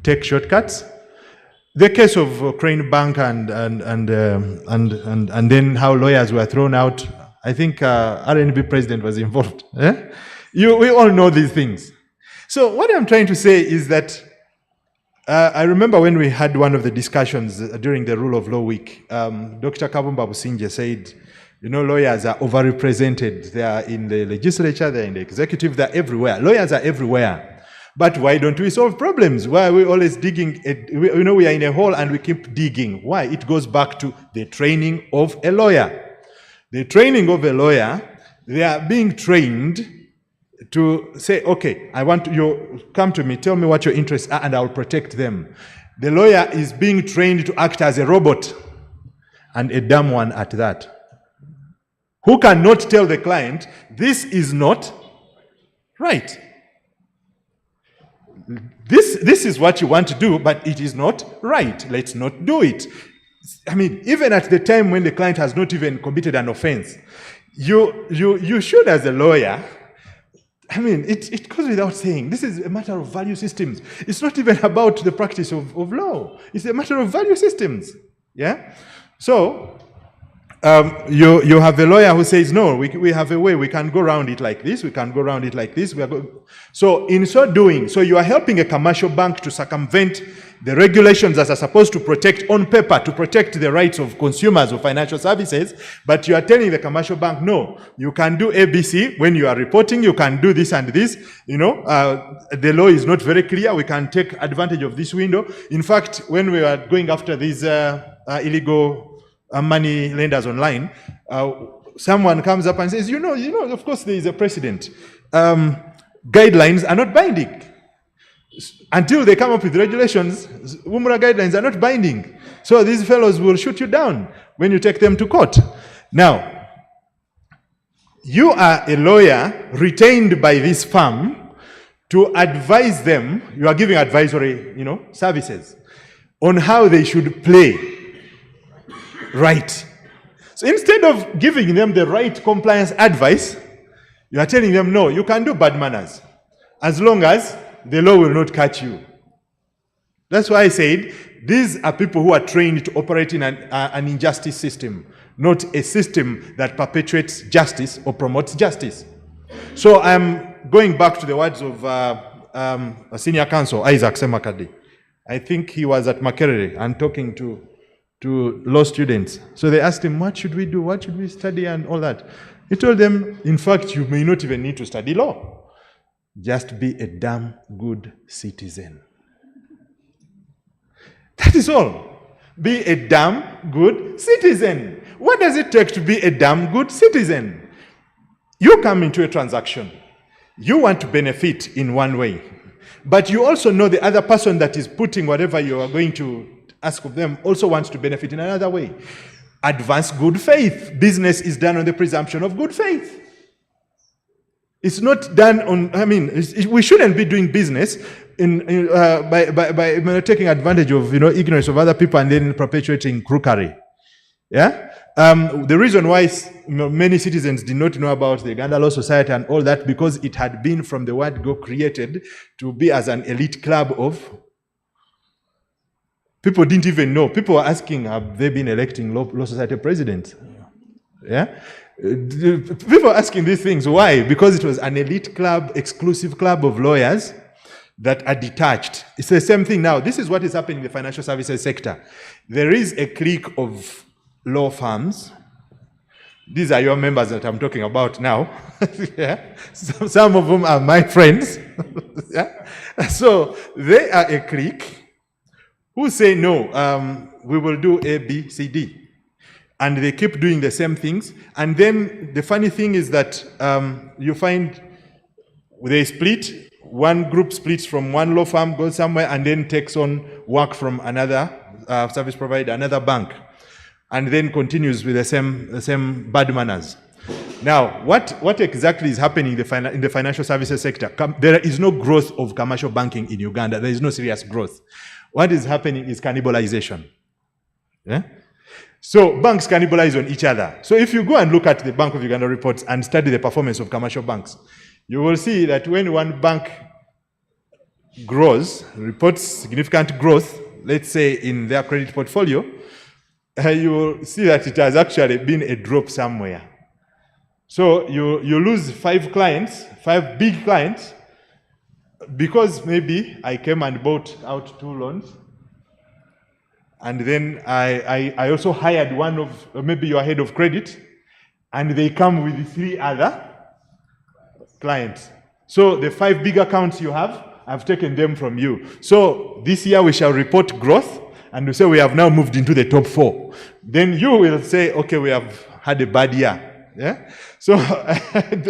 take shortcuts. The case of Crane Bank and then how lawyers were thrown out. I think Rnb president was involved. We all know these things. So what I'm trying to say is that I remember when we had one of the discussions during the Rule of Law Week, Dr. Kabumba Businje said, lawyers are overrepresented. They are in the legislature, they're in the executive, they're everywhere. Lawyers are everywhere. But why don't we solve problems? Why are we always digging? We are in a hole and we keep digging. Why? It goes back to the training of a lawyer. The training of a lawyer, they are being trained to say, okay, I want you come to me, tell me what your interests are, and I'll protect them. The lawyer is being trained to act as a robot, and a dumb one at that, who cannot tell the client, this is not right. This is what you want to do, but it is not right. Let's not do it. Even at the time when the client has not even committed an offense, you should, as a lawyer, it goes without saying, this is a matter of value systems. It's not even about the practice of law. It's a matter of value systems. Yeah? So, You have a lawyer who says, no, we have a way, we can go around it like this, we can go around it like this. So in so doing, so you are helping a commercial bank to circumvent the regulations that are supposed to protect, on paper, to protect the rights of consumers of financial services, but you are telling the commercial bank, no, you can do ABC when you are reporting, you can do this and this, the law is not very clear, we can take advantage of this window. In fact, when we were going after these illegal money lenders online, someone comes up and says, of course there is a precedent. Guidelines are not binding. Until they come up with regulations, UMRA guidelines are not binding. So these fellows will shoot you down when you take them to court. Now, you are a lawyer retained by this firm to advise them, you are giving advisory, services on how they should play right. So instead of giving them the right compliance advice, you are telling them, no, you can do bad manners as long as the law will not catch you. That's why I said these are people who are trained to operate in an injustice system, not a system that perpetuates justice or promotes justice. So I'm going back to the words of a senior counsel, Isaac Semakadi. I think he was at Makerere and talking to law students. So they asked him, what should we do? What should we study and all that? He told them, in fact, you may not even need to study law. Just be a damn good citizen. That is all. Be a damn good citizen. What does it take to be a damn good citizen? You come into a transaction. You want to benefit in one way. But you also know the other person that is putting whatever you are going to ask of them also wants to benefit in another way. Advance good faith. Business is done on the presumption of good faith. It's not done on, we shouldn't be doing business by taking advantage of, ignorance of other people and then perpetuating crookery. Yeah? The reason why many citizens did not know about the Uganda Law Society and all that, because it had been from the word go created to be as an elite club of people didn't even know. People were asking, have they been electing Law Society presidents? Yeah? People are asking these things. Why? Because it was an elite club, exclusive club of lawyers that are detached. It's the same thing now. This is what is happening in the financial services sector. There is a clique of law firms. These are your members that I'm talking about now. Yeah? Some of them are my friends. Yeah? So they are a clique who say, no, we will do A, B, C, D. And they keep doing the same things. And then the funny thing is that you find they split. One group splits from one law firm, goes somewhere, and then takes on work from another service provider, another bank, and then continues with the same bad manners. Now, what exactly is happening in the financial services sector? There is no growth of commercial banking in Uganda. There is no serious growth. What is happening is cannibalization. Yeah? So banks cannibalize on each other. So if you go and look at the Bank of Uganda reports and study the performance of commercial banks, you will see that when one bank grows, reports significant growth, let's say in their credit portfolio, you will see that it has actually been a drop somewhere. So you lose 5 clients, 5 big clients, because maybe I came and bought out 2 loans. And then I also hired one of, maybe your head of credit, and they come with 3 other clients. So the 5 big accounts you have, I've taken them from you. So this year we shall report growth, and we say we have now moved into the top 4. Then you will say, okay, we have had a bad year. Yeah? So,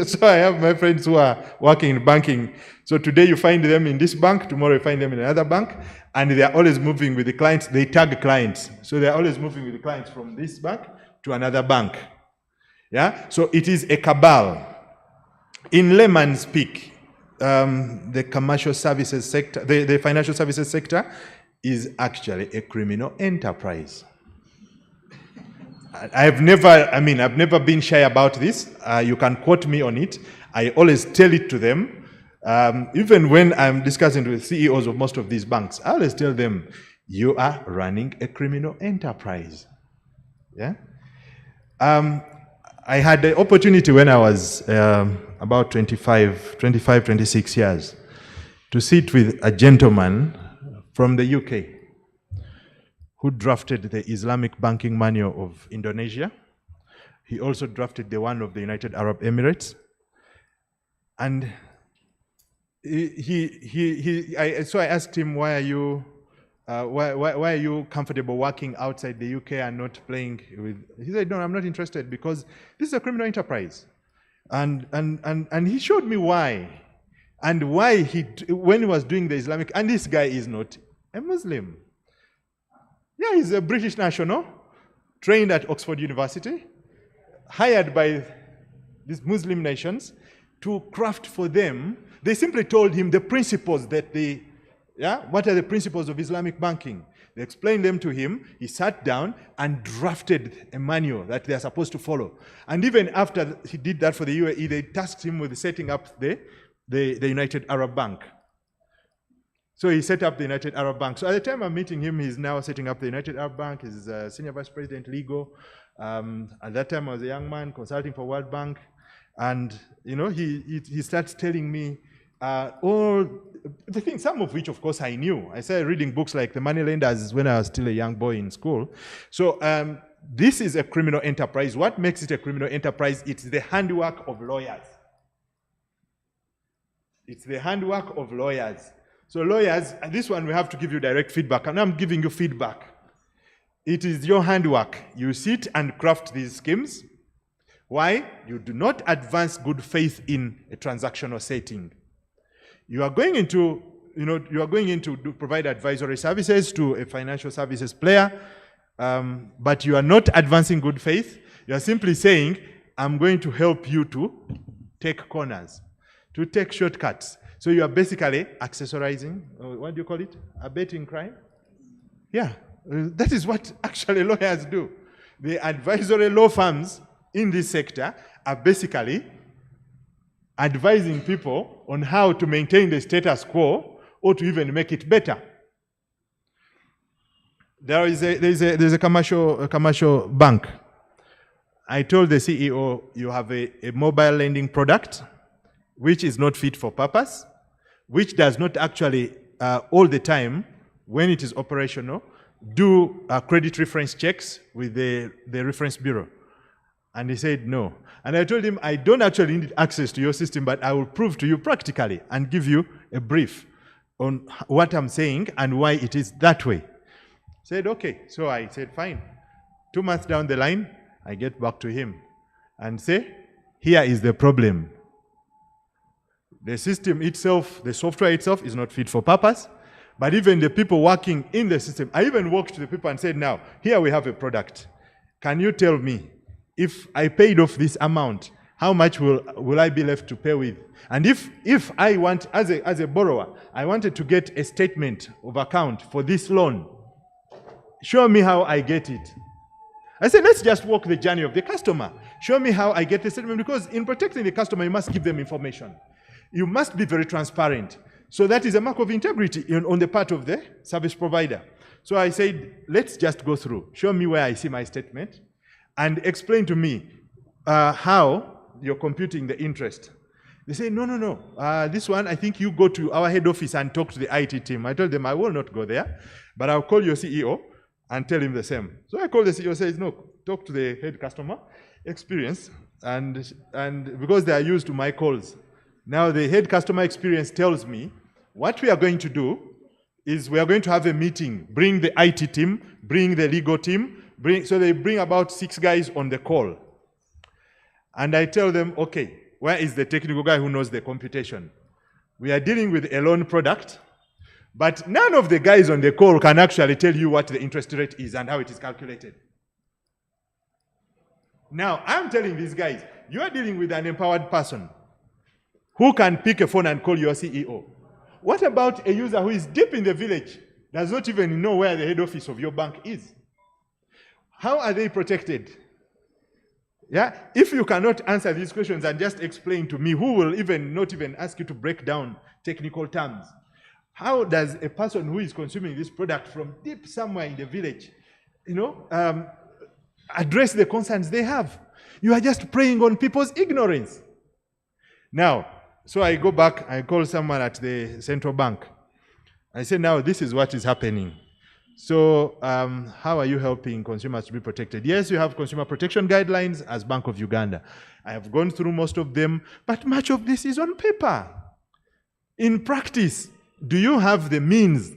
so I have my friends who are working in banking. So today you find them in this bank, tomorrow you find them in another bank, and they are always moving with the clients. They tag clients. So they are always moving with the clients from this bank to another bank. Yeah? So it is a cabal. In layman's speak, the commercial services sector, the financial services sector is actually a criminal enterprise. I've never been shy about this. You can quote me on it. I always tell it to them. Even when I'm discussing with CEOs of most of these banks, I always tell them, you are running a criminal enterprise. Yeah? I had the opportunity when I was about 26 years to sit with a gentleman from the UK who drafted the Islamic Banking Manual of Indonesia. He also drafted the one of the United Arab Emirates. And so I asked him, why are you comfortable working outside the UK and not playing with? He said, no, I'm not interested because this is a criminal enterprise. And he showed me why. And why when he was doing the Islamic, and this guy is not a Muslim. Yeah, he's a British national, trained at Oxford University, hired by these Muslim nations to craft for them. They simply told him the principles that what are the principles of Islamic banking? They explained them to him. He sat down and drafted a manual that they are supposed to follow. And even after he did that for the UAE, they tasked him with setting up the United Arab Bank. So he set up the United Arab Bank. So at the time I'm meeting him, he's now setting up the United Arab Bank. He's Senior Vice President, Legal. At that time I was a young man consulting for World Bank. And he starts telling me all the things, some of which of course I knew. I started reading books like The Moneylenders when I was still a young boy in school. So this is a criminal enterprise. What makes it a criminal enterprise? It's the handwork of lawyers. It's the handwork of lawyers. So lawyers, and this one we have to give you direct feedback, and I'm giving you feedback. It is your handwork. You sit and craft these schemes. Why? You do not advance good faith in a transactional setting. You are going into, provide advisory services to a financial services player, but you are not advancing good faith. You are simply saying, I'm going to help you to take corners, to take shortcuts. So you are basically accessorizing, what do you call it? Abetting crime? Yeah, that is what actually lawyers do. The advisory law firms in this sector are basically advising people on how to maintain the status quo or to even make it better. There's a commercial bank. I told the CEO, you have a mobile lending product which is not fit for purpose, which does not actually all the time, when it is operational, do credit reference checks with the reference bureau. And he said no. And I told him, I don't actually need access to your system, but I will prove to you practically and give you a brief on what I'm saying and why it is that way. He said, okay. So I said, fine. 2 months down the line, I get back to him and say, here is the problem. The system itself, the software itself is not fit for purpose, but even the people working in the system, I even walked to the people and said, now, here we have a product. Can you tell me, if I paid off this amount, how much will I be left to pay with? And if I want, as a borrower, I wanted to get a statement of account for this loan, show me how I get it. I said, let's just walk the journey of the customer. Show me how I get the statement, because in protecting the customer, you must give them information. You must be very transparent. So that is a mark of integrity on the part of the service provider. So I said, let's just go through. Show me where I see my statement and explain to me how you're computing the interest. They say, no. This one, I think you go to our head office and talk to the IT team. I told them, I will not go there, but I'll call your CEO and tell him the same. So I called the CEO, says, no, talk to the head customer experience, and because they are used to my calls. Now the head customer experience tells me, what we are going to do is we are going to have a meeting, bring the IT team, bring the legal team, so they bring about 6 guys on the call. And I tell them, okay, where is the technical guy who knows the computation? We are dealing with a loan product, but none of the guys on the call can actually tell you what the interest rate is and how it is calculated. Now, I'm telling these guys, you are dealing with an empowered person who can pick a phone and call your CEO. What about a user who is deep in the village, does not even know where the head office of your bank is? How are they protected? Yeah, if you cannot answer these questions and just explain to me, who will not even ask you to break down technical terms? How does a person who is consuming this product from deep somewhere in the village, address the concerns they have. You are just preying on people's ignorance. Now, so I go back, I call someone at the central bank. I say, now this is what is happening. So how are you helping consumers to be protected? Yes, you have consumer protection guidelines as Bank of Uganda. I have gone through most of them, but much of this is on paper. In practice, do you have the means?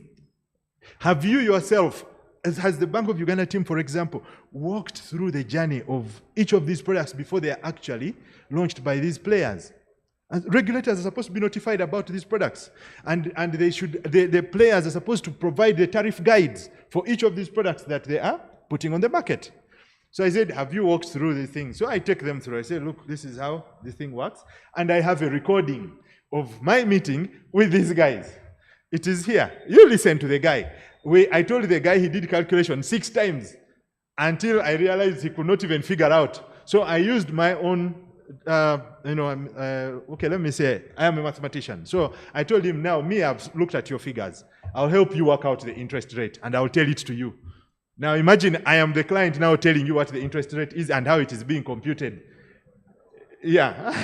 Have you yourself, has the Bank of Uganda team, for example, walked through the journey of each of these products before they are actually launched by these players? And regulators are supposed to be notified about these products, and the players are supposed to provide the tariff guides for each of these products that they are putting on the market. So I said, have you walked through the thing? So I take them through. I say, look, this is how this thing works. And I have a recording of my meeting with these guys. It is here. You listen to the guy. I told the guy he did calculation 6 times until I realized he could not even figure out. So I used my own okay, let me say, I am a mathematician. So I told him, now, I've looked at your figures. I'll help you work out the interest rate, and I'll tell it to you. Now imagine I am the client now telling you what the interest rate is and how it is being computed. Yeah.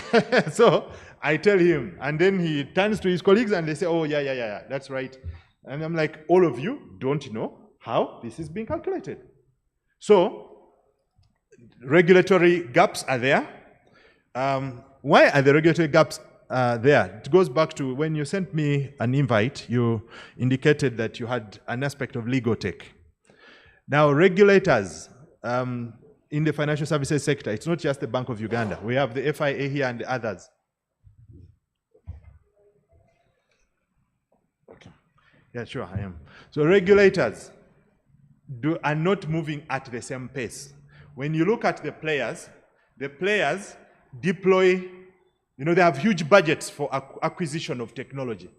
So I tell him, and then he turns to his colleagues and they say, oh, yeah, that's right. And I'm like, all of you don't know how this is being calculated. So regulatory gaps are there. Why are the regulatory gaps there? It goes back to when you sent me an invite, you indicated that you had an aspect of legal tech. Now, regulators in the financial services sector, it's not just the Bank of Uganda. We have the FIA here and the others. Okay. Yeah, sure, I am. So regulators are not moving at the same pace. When you look at the players deploy, they have huge budgets for acquisition of technology.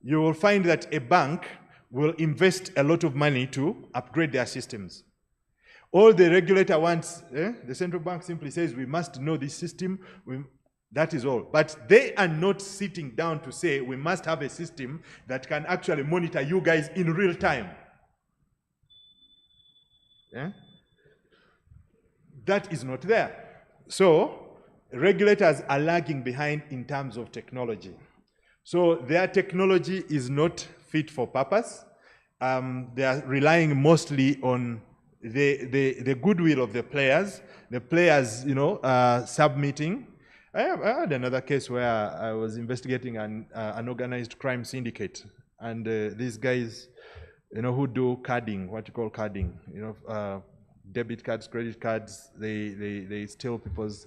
You will find that a bank will invest a lot of money to upgrade their systems. All the regulator wants, the central bank simply says, we must know this system, that is all. But they are not sitting down to say, we must have a system that can actually monitor you guys in real time. Yeah? That is not there. So, regulators are lagging behind in terms of technology. So, their technology is not fit for purpose. They are relying mostly on the goodwill of the players submitting. I had another case where I was investigating an organized crime syndicate, and these guys, who do carding, what you call carding, debit cards, credit cards, they steal people's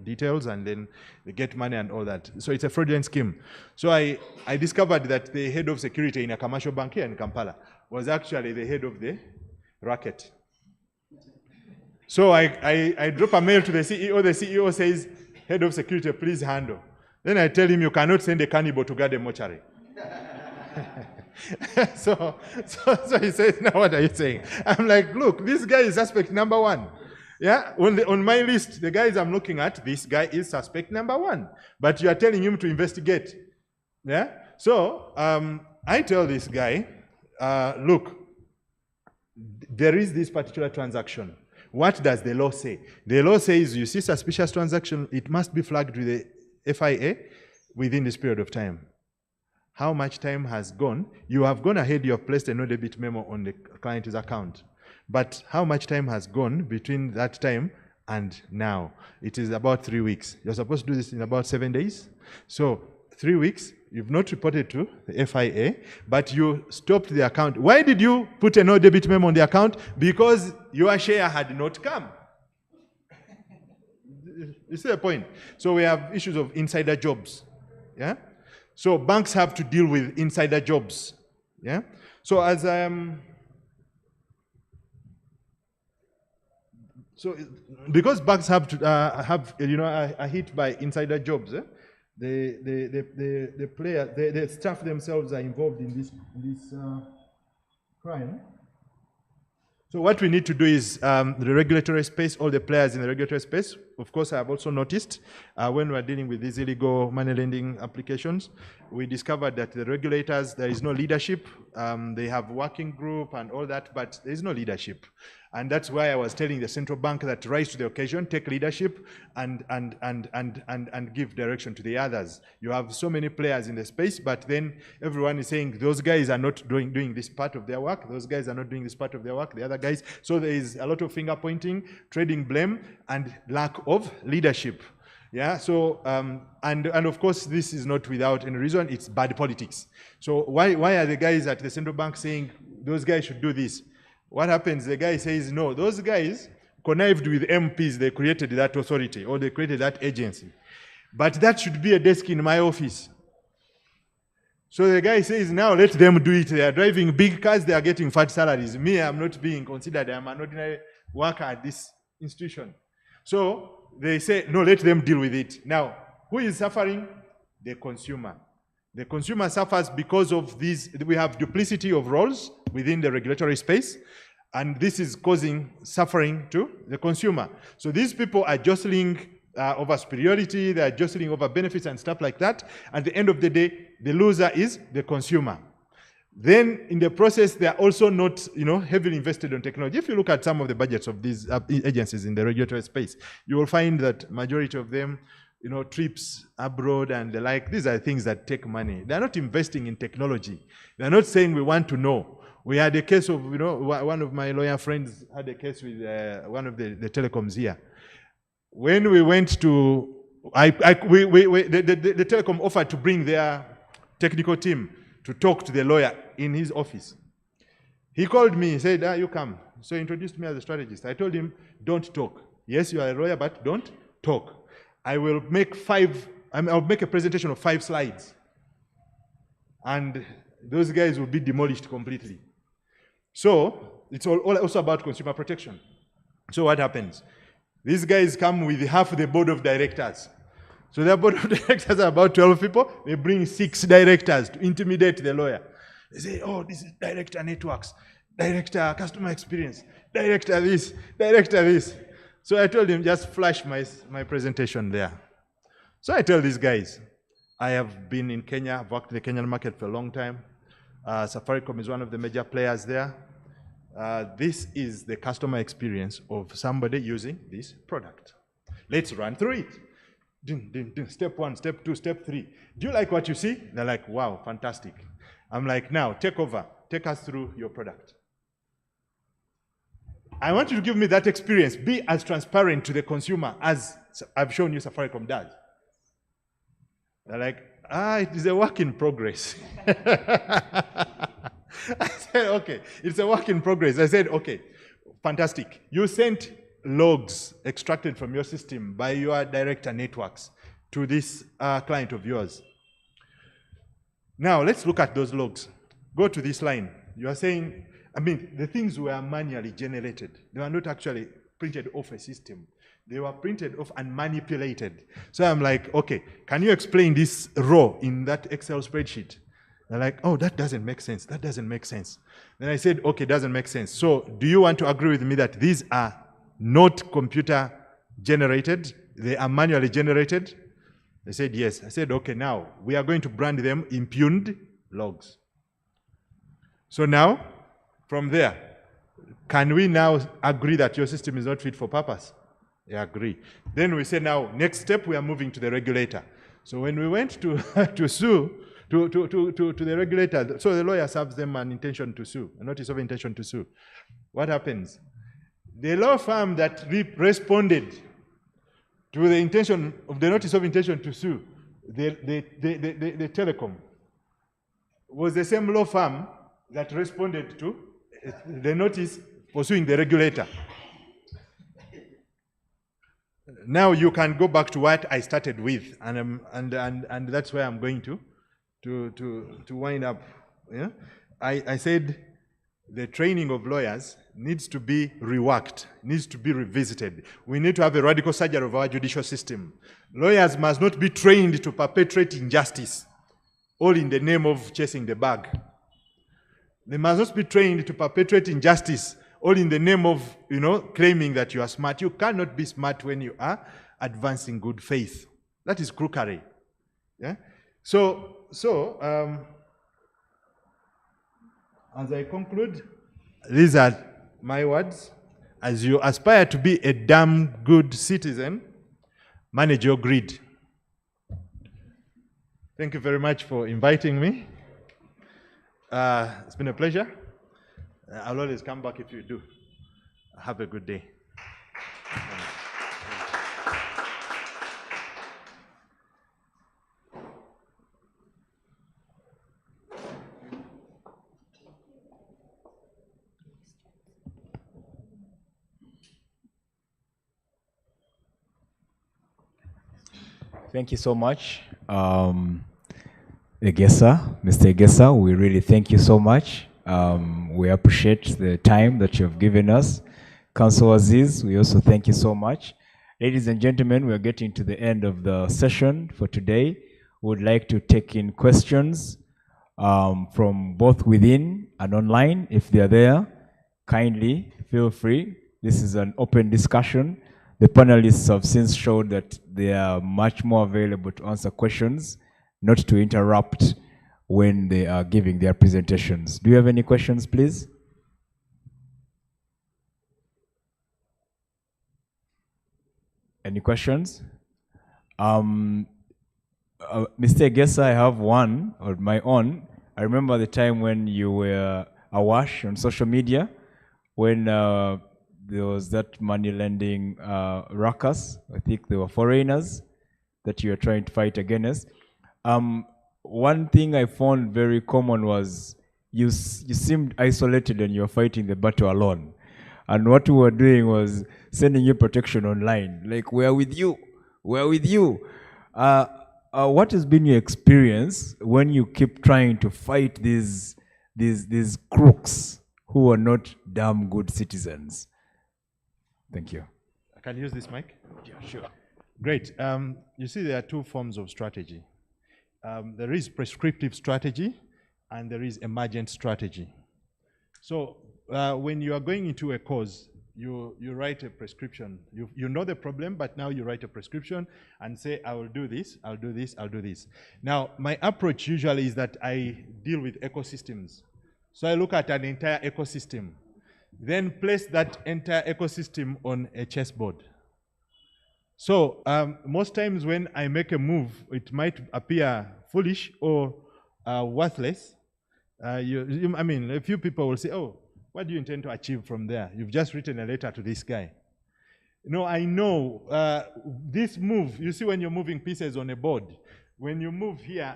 details and then they get money and all that. So it's a fraudulent scheme. So I discovered that the head of security in a commercial bank here in Kampala was actually the head of the racket. So I drop a mail to the CEO says, head of security, please handle. Then I tell him, you cannot send a cannibal to guard a mortuary. So he says, now what are you saying? I'm like, look, this guy is suspect number 1. Yeah, on my list, the guys I'm looking at, this guy is suspect number 1. But you are telling him to investigate. Yeah? So I tell this guy, look, there is this particular transaction. What does the law say? The law says, you see suspicious transaction, it must be flagged with the FIA within this period of time. How much time has gone? You have gone ahead, you have placed a no debit memo on the client's account. But how much time has gone between that time and now? It is about 3 weeks. You're supposed to do this in about 7 days. So 3 weeks, you've not reported to the FIA, but you stopped the account. Why did you put a no debit memo on the account? Because your share had not come. You see the point? So we have issues of insider jobs. Yeah? So banks have to deal with insider jobs. Yeah? So as I am... So because banks have to are hit by insider jobs, the staff themselves are involved in this crime. So what we need to do is the regulatory space, all the players in the regulatory space, of course, I have also noticed when we're dealing with these illegal money lending applications, we discovered that the regulators, there is no leadership. They have working group and all that, but there is no leadership. And that's why I was telling the central bank that rise to the occasion, take leadership and give direction to the others. You have so many players in the space, but then everyone is saying those guys are not doing this part of their work, those guys are not doing this part of their work, the other guys. So there is a lot of finger pointing, trading blame, and lack of leadership. Yeah, so, and of course, this is not without any reason, it's bad politics. So why are the guys at the central bank saying those guys should do this? What happens? The guy says, no, those guys connived with MPs, they created that authority, or they created that agency. But that should be a desk in my office. So the guy says, now let them do it. They are driving big cars, they are getting fat salaries. Me, I'm not being considered, I'm an ordinary worker at this institution. So they say, no, let them deal with it. Now, who is suffering? The consumer. The consumer suffers because of these. We have duplicity of roles within the regulatory space, and this is causing suffering to the consumer. So these people are jostling over superiority, they are jostling over benefits and stuff like that. At the end of the day, the loser is the consumer. Then in the process, they are also not, heavily invested on technology. If you look at some of the budgets of these agencies in the regulatory space, you will find that majority of them, trips abroad and the like, these are things that take money. They're not investing in technology. They're not saying we want to know. We had a case of, one of my lawyer friends had a case with one of the telecoms here. When we went to, the telecom offered to bring their technical team to talk to the lawyer in his office. He called me, he said, you come. So he introduced me as a strategist. I told him, don't talk. Yes, you are a lawyer, but don't talk. I will make I'll make a presentation of 5 slides. And those guys will be demolished completely. So it's also about consumer protection. So what happens? These guys come with half the board of directors. So their board of directors are about 12 people. They bring 6 directors to intimidate the lawyer. They say, oh, this is director networks, director customer experience, director this, director this. So I told him, just flash my presentation there. So I tell these guys, I have been in Kenya, I've worked in the Kenyan market for a long time. Safaricom is one of the major players there. This is the customer experience of somebody using this product. Let's run through it. Ding, ding, ding. Step 1, step 2, step 3. Do you like what you see? They're like, wow, fantastic. I'm like, now, take over. Take us through your product. I want you to give me that experience. Be as transparent to the consumer as I've shown you Safaricom does. They're like, it is a work in progress. I said, okay, it's a work in progress. I said, okay, fantastic. You sent logs extracted from your system by your director networks to this client of yours. Now, let's look at those logs. Go to this line. You are saying, the things were manually generated. They were not actually printed off a system. They were printed off and manipulated. So I'm like, okay, can you explain this row in that Excel spreadsheet? They're like, oh, that doesn't make sense. That doesn't make sense. Then I said, okay, doesn't make sense. So do you want to agree with me that these are not computer generated? They are manually generated? They said, yes. I said, okay, now we are going to brand them impugned logs. So now, from there, can we now agree that your system is not fit for purpose? I agree. Then we say, now, next step, we are moving to the regulator. So when we went to sue, to the regulator, so the lawyer serves them an intention to sue, a notice of intention to sue. What happens? The law firm that responded to the intention of the notice of intention to sue, the telecom, was the same law firm that responded to the notice pursuing the regulator. Now you can go back to what I started with, and that's where I'm going to wind up. Yeah? I said the training of lawyers needs to be reworked, needs to be revisited. We need to have a radical surgery of our judicial system. Lawyers must not be trained to perpetrate injustice, all in the name of chasing the bag. They must not be trained to perpetrate injustice, all in the name of, claiming that you are smart. You cannot be smart when you are advancing good faith. That is crookery. Yeah? As I conclude, these are my words. As you aspire to be a damn good citizen, manage your greed. Thank you very much for inviting me. It's been a pleasure. I'll always come back if you do. Have a good day. Thank you so much, Egesa, Mr. Egesa. We really thank you so much. We appreciate the time that you have given us. Councillor Aziz, we also thank you so much. Ladies and gentlemen, we are getting to the end of the session for today. We would like to take in questions from both within and online. If they are there, kindly feel free. This is an open discussion. The panelists have since showed that they are much more available to answer questions, not to interrupt when they are giving their presentations. Do you have any questions, please? Any questions? Mr. Egesa, I have one of my own. I remember the time when you were awash on social media, when there was that money lending ruckus. I think they were foreigners that you were trying to fight against. One thing I found very common was you seemed isolated and you were fighting the battle alone. And what we were doing was sending you protection online. Like, we are with you. We are with you. What has been your experience when you keep trying to fight these crooks who are not damn good citizens? Thank you. I can use this mic? Yeah, sure. Great. You see, there are two forms of strategy. There is prescriptive strategy and there is emergent strategy. So when you are going into a cause, you write a prescription. You know the problem, but now you write a prescription and say, I will do this, I'll do this, I'll do this. Now, my approach usually is that I deal with ecosystems. So I look at an entire ecosystem, then place that entire ecosystem on a chessboard. So most times when I make a move, it might appear foolish or worthless. I mean, a few people will say, oh, what do you intend to achieve from there? You've just written a letter to this guy. No, I know this move, you see when you're moving pieces on a board, when you move here,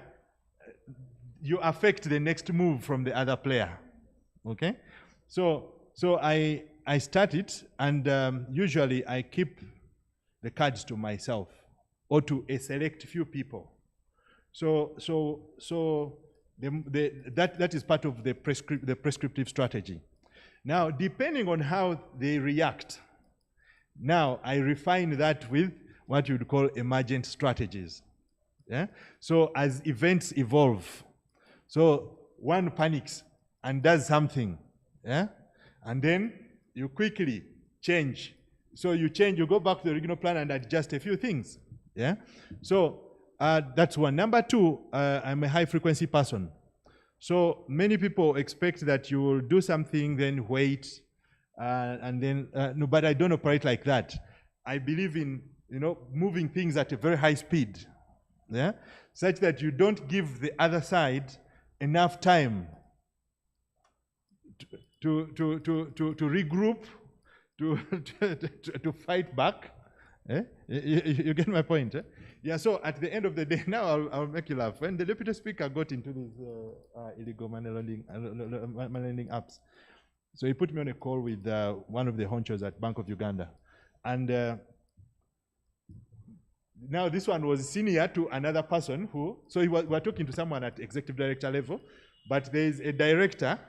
you affect the next move from the other player, okay? So I start it, and usually I keep the cards to myself or to a select few people. So that is part of the prescriptive strategy. Now, depending on how they react, now I refine that with what you would call emergent strategies. Yeah? So as events evolve, so one panics and does something, yeah? And then you quickly change. So you change, you go back to the original plan and adjust a few things. Yeah? So that's one. Number two, I'm a high frequency person. So many people expect that you will do something, then wait, and then, no, but I don't operate like that. I believe in, moving things at a very high speed, yeah? Such that you don't give the other side enough time to regroup, to fight back. Eh? You get my point? Eh? Yeah, so at the end of the day, now I'll make you laugh. When the deputy speaker got into these illegal money lending apps, so he put me on a call with one of the honchos at Bank of Uganda. And now this one was senior to another person who, so we were talking to someone at executive director level, but there is a director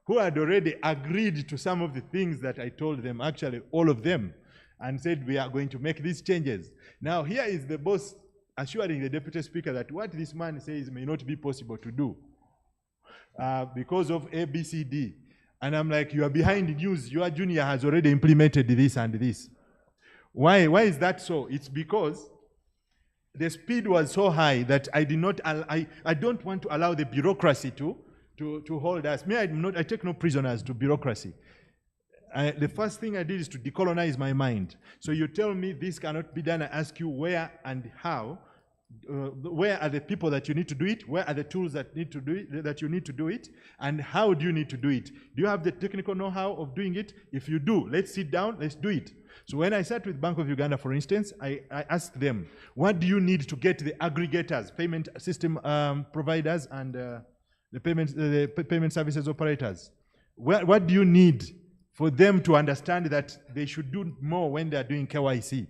who had already agreed to some of the things that I told them, actually all of them, and said we are going to make these changes. Now here is the boss assuring the deputy speaker that what this man says may not be possible to do because of A, B, C, D. And I'm like, you are behind the news. Your junior has already implemented this and this. Why is that so? It's because the speed was so high that I don't want to allow the bureaucracy to hold us. I take no prisoners to bureaucracy. The first thing I did is to decolonize my mind. So you tell me this cannot be done, I ask you where and how. Where are the people that you need to do it? Where are the tools that you need to do it? And how do you need to do it? Do you have the technical know-how of doing it? If you do, let's sit down, let's do it. So when I sat with Bank of Uganda, for instance, I asked them, what do you need to get the aggregators, payment system providers, and the payment services operators? What do you need for them to understand that they should do more when they are doing KYC?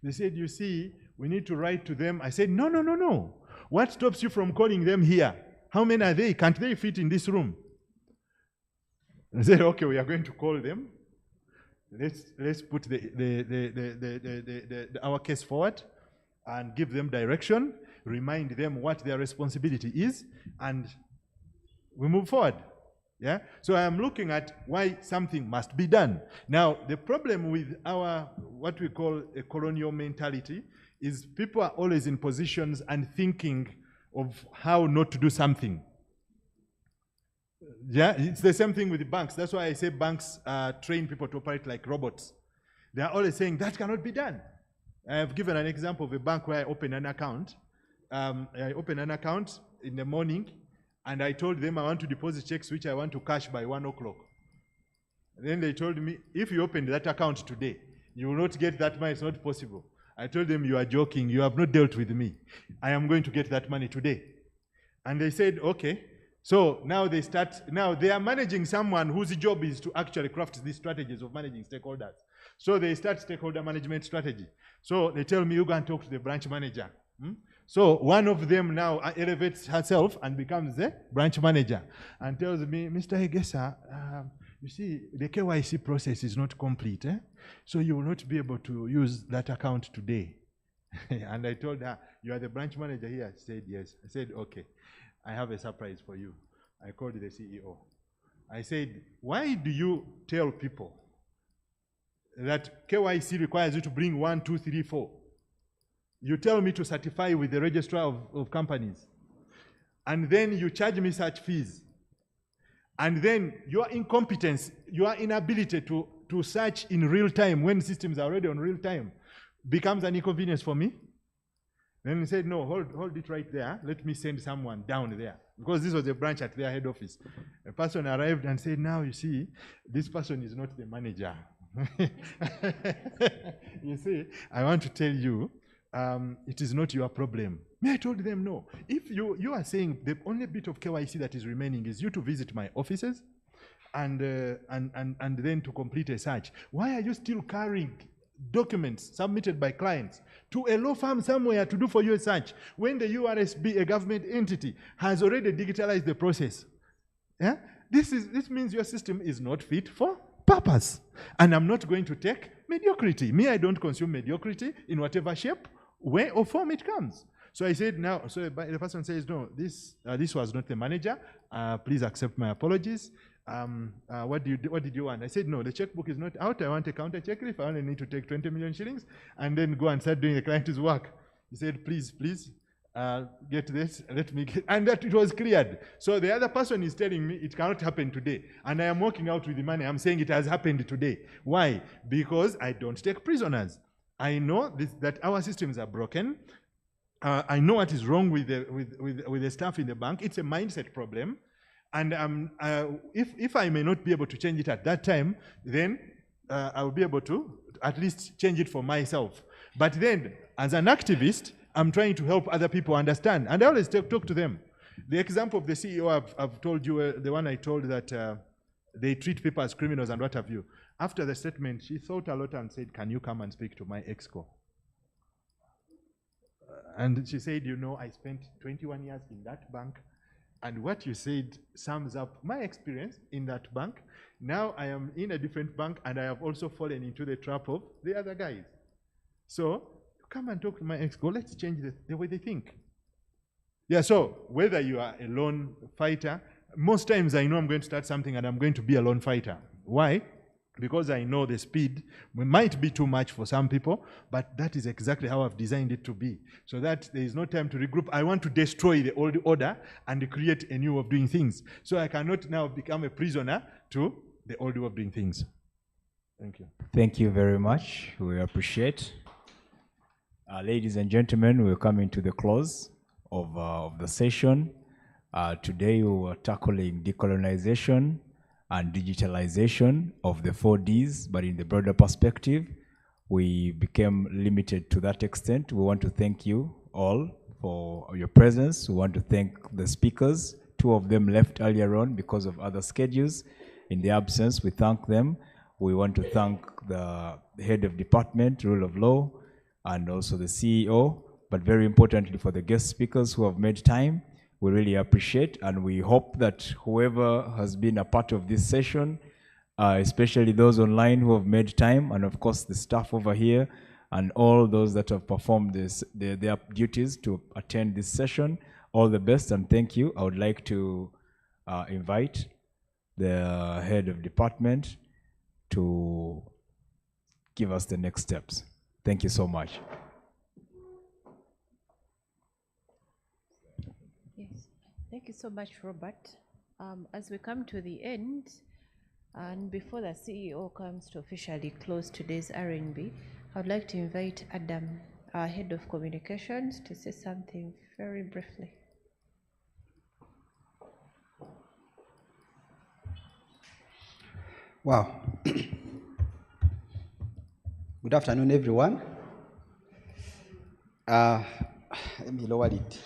They said, you see, we need to write to them. I said, no. What stops you from calling them here? How many are they? Can't they fit in this room? They said, okay, we are going to call them. Let's put our case forward and give them direction, remind them what their responsibility is, and we move forward. Yeah? So I am looking at why something must be done. Now, the problem with our, what we call a colonial mentality, is people are always in positions and thinking of how not to do something. Yeah, it's the same thing with the banks. That's why I say banks train people to operate like robots. They are always saying, that cannot be done. I have given an example of a bank where I opened an account. I opened an account in the morning, and I told them I want to deposit checks which I want to cash by 1 o'clock. Then they told me, if you open that account today, you will not get that money, it's not possible. I told them, you are joking, you have not dealt with me. I am going to get that money today. And they said, okay. So now they are managing someone whose job is to actually craft these strategies of managing stakeholders. So they start stakeholder management strategy. So they tell me, you go and talk to the branch manager. So one of them now elevates herself and becomes the branch manager and tells me, Mr. Egesa, you see, the KYC process is not complete. So you will not be able to use that account today. And I told her, you are the branch manager here? She said, yes. I said, okay, I have a surprise for you. I called the CEO. I said, why do you tell people that KYC requires you to bring 1, 2, 3, 4? You tell me to certify with the registrar of companies. And then you charge me such fees. And then your incompetence, your inability to search in real time when systems are already on real time becomes an inconvenience for me. Then he said, no, hold it right there. Let me send someone down there. Because this was a branch at their head office. A person arrived and said, now you see, this person is not the manager. You see, I want to tell you, it is not your problem. I told them, no. If you are saying the only bit of KYC that is remaining is you to visit my offices and then to complete a search, why are you still carrying documents submitted by clients to a law firm somewhere to do for you a search when the URSB, a government entity, has already digitalized the process? Yeah? This means your system is not fit for purpose. And I'm not going to take mediocrity. Me, I don't consume mediocrity in whatever shape, way, or form it comes. So I said, no. So the person says, no, this was not the manager. Please accept my apologies. What did you want? I said, no, the checkbook is not out. I want a counter check if I only need to take 20 million shillings and then go and start doing the client's work. He said, please, get this, let me get, and that it was cleared. So the other person is telling me it cannot happen today. And I am walking out with the money. I'm saying it has happened today. Why? Because I don't take prisoners. I know that our systems are broken. I know what is wrong with the staff in the bank. It's a mindset problem. And if I may not be able to change it at that time, then I will be able to at least change it for myself. But then, as an activist, I'm trying to help other people understand. And I always talk to them. The example of the CEO I've told you, the one I told that they treat people as criminals and what have you. After the statement, she thought a lot and said, can you come and speak to my exco? And she said, you know, I spent 21 years in that bank. And what you said sums up my experience in that bank. Now I am in a different bank and I have also fallen into the trap of the other guys. So come and talk to my exco. Let's change the way they think. Yeah, so whether you are a lone fighter, most times I know I'm going to start something and I'm going to be a lone fighter. Why? because I know the speed might be too much for some people, but that is exactly how I've designed it to be, so that there is no time to regroup. I want to destroy the old order and create a new way of doing things. So I cannot now become a prisoner to the old way of doing things. Thank you. Thank you very much. We appreciate. Ladies and gentlemen, we're coming to the close of the session. Today we were tackling decolonization and digitalization of the 4Ds, but in the broader perspective, we became limited to that extent. We want to thank you all for your presence. We want to thank the speakers. 2 of them left earlier on because of other schedules. In the absence, we thank them. We want to thank the head of department, rule of law, and also the CEO, but very importantly for the guest speakers who have made time. We really appreciate, and we hope that whoever has been a part of this session, especially those online who have made time, and of course the staff over here, and all those that have performed their duties to attend this session, all the best and thank you. I would like to invite the head of department to give us the next steps. Thank you so much. Yes, thank you so much, Robert. As we come to the end, and before the CEO comes to officially close today's RNB, I would like to invite Adam, our head of communications, to say something very briefly. Wow. Good afternoon, everyone. Let me lower it,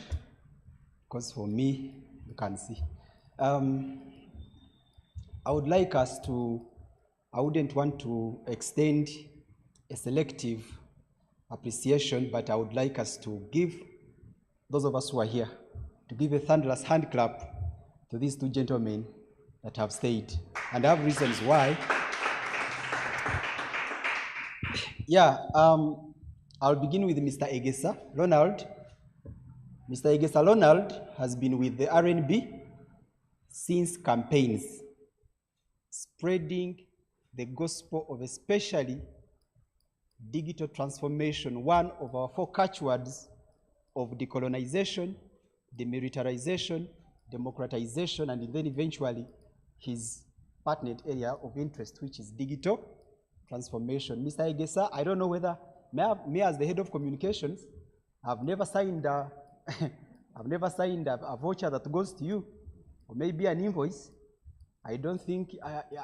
because for me, you can see. I would like us to, I wouldn't want to extend a selective appreciation, but I would like us to give, those of us who are here, to give a thunderous hand clap to these 2 gentlemen that have stayed. And I have reasons why. Yeah, I'll begin with Mr. Egesa Ronald. Mr. Egesa Ronald has been with the RNB since campaigns, spreading the gospel of especially digital transformation, one of our 4 catchwords of decolonization, demilitarization, democratization, and then eventually his partnered area of interest, which is digital transformation. Mr. Egesa, I don't know whether me as the head of communications, I've never signed a voucher that goes to you, or maybe an invoice. I don't think,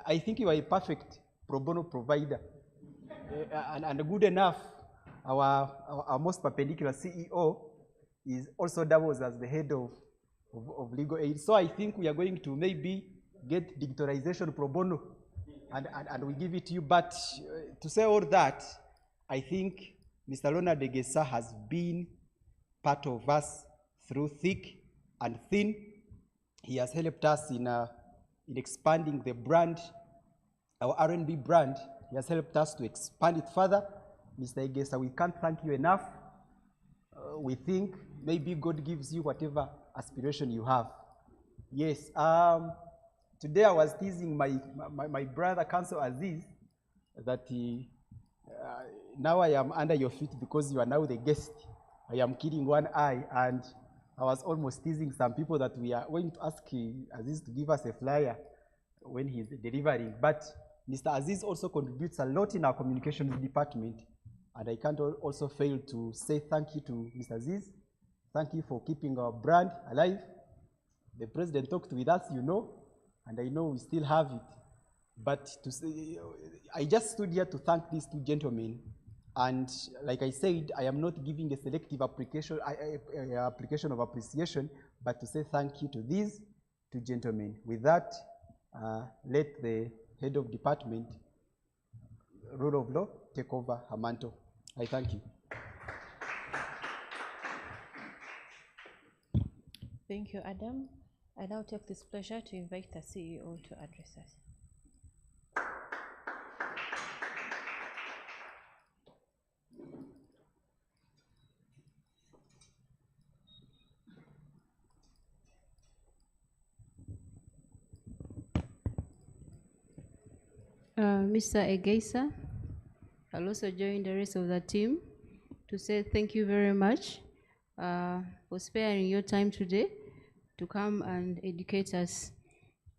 I think you are a perfect pro bono provider, and good enough. Our most perpendicular CEO is also doubles as the head of legal aid. So I think we are going to maybe get digitalization pro bono, and we give it to you. But to say all that, I think Mr. Ronald Egesa has been part of us through thick and thin. He has helped us in expanding the brand, our R&B brand. He has helped us to expand it further. Mr. Egesa, we can't thank you enough. We think maybe God gives you whatever aspiration you have. Yes. Today I was teasing my brother, Council Aziz, that now I am under your feet because you are now the guest. I am killing one eye, and I was almost teasing some people that we are going to ask Aziz to give us a flyer when he's delivering. But Mr. Aziz also contributes a lot in our communications department, and I can't also fail to say thank you to Mr. Aziz. Thank you for keeping our brand alive. The president talked with us, you know, and I know we still have it. But to say, I just stood here to thank these 2 gentlemen. And like I said, I am not giving a selective application of appreciation, but to say thank you to these 2 gentlemen. With that, let the head of department, rule of law, take over her mantle. I thank you. Thank you, Adam. I now take this pleasure to invite the CEO to address us. Mr. Egesa, I'll also join the rest of the team to say thank you very much for sparing your time today to come and educate us.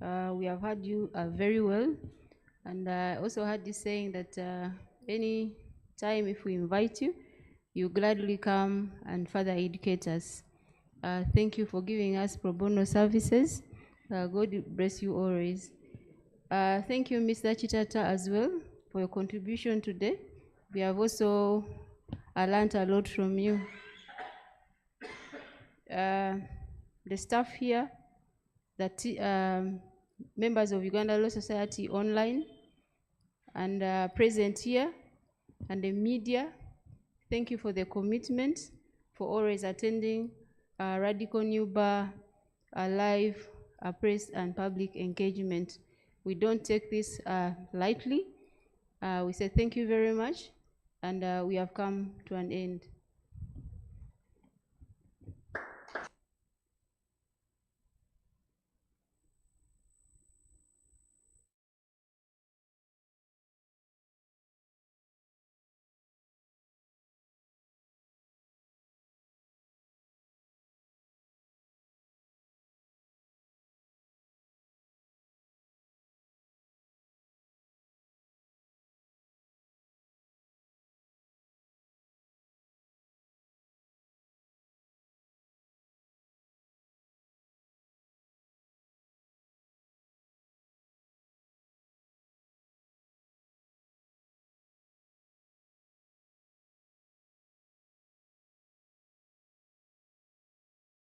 We have heard you very well, and I also heard you saying that any time if we invite you, you gladly come and further educate us. Thank you for giving us pro bono services. God bless you always. Thank you, Mr. Kitaka, as well, for your contribution today. We have also learned a lot from you. The staff here, the members of Uganda Law Society online, and present here, and the media, thank you for the commitment, for always attending Radical New Bar, live press and public engagement. We don't take this lightly. We say thank you very much, and we have come to an end.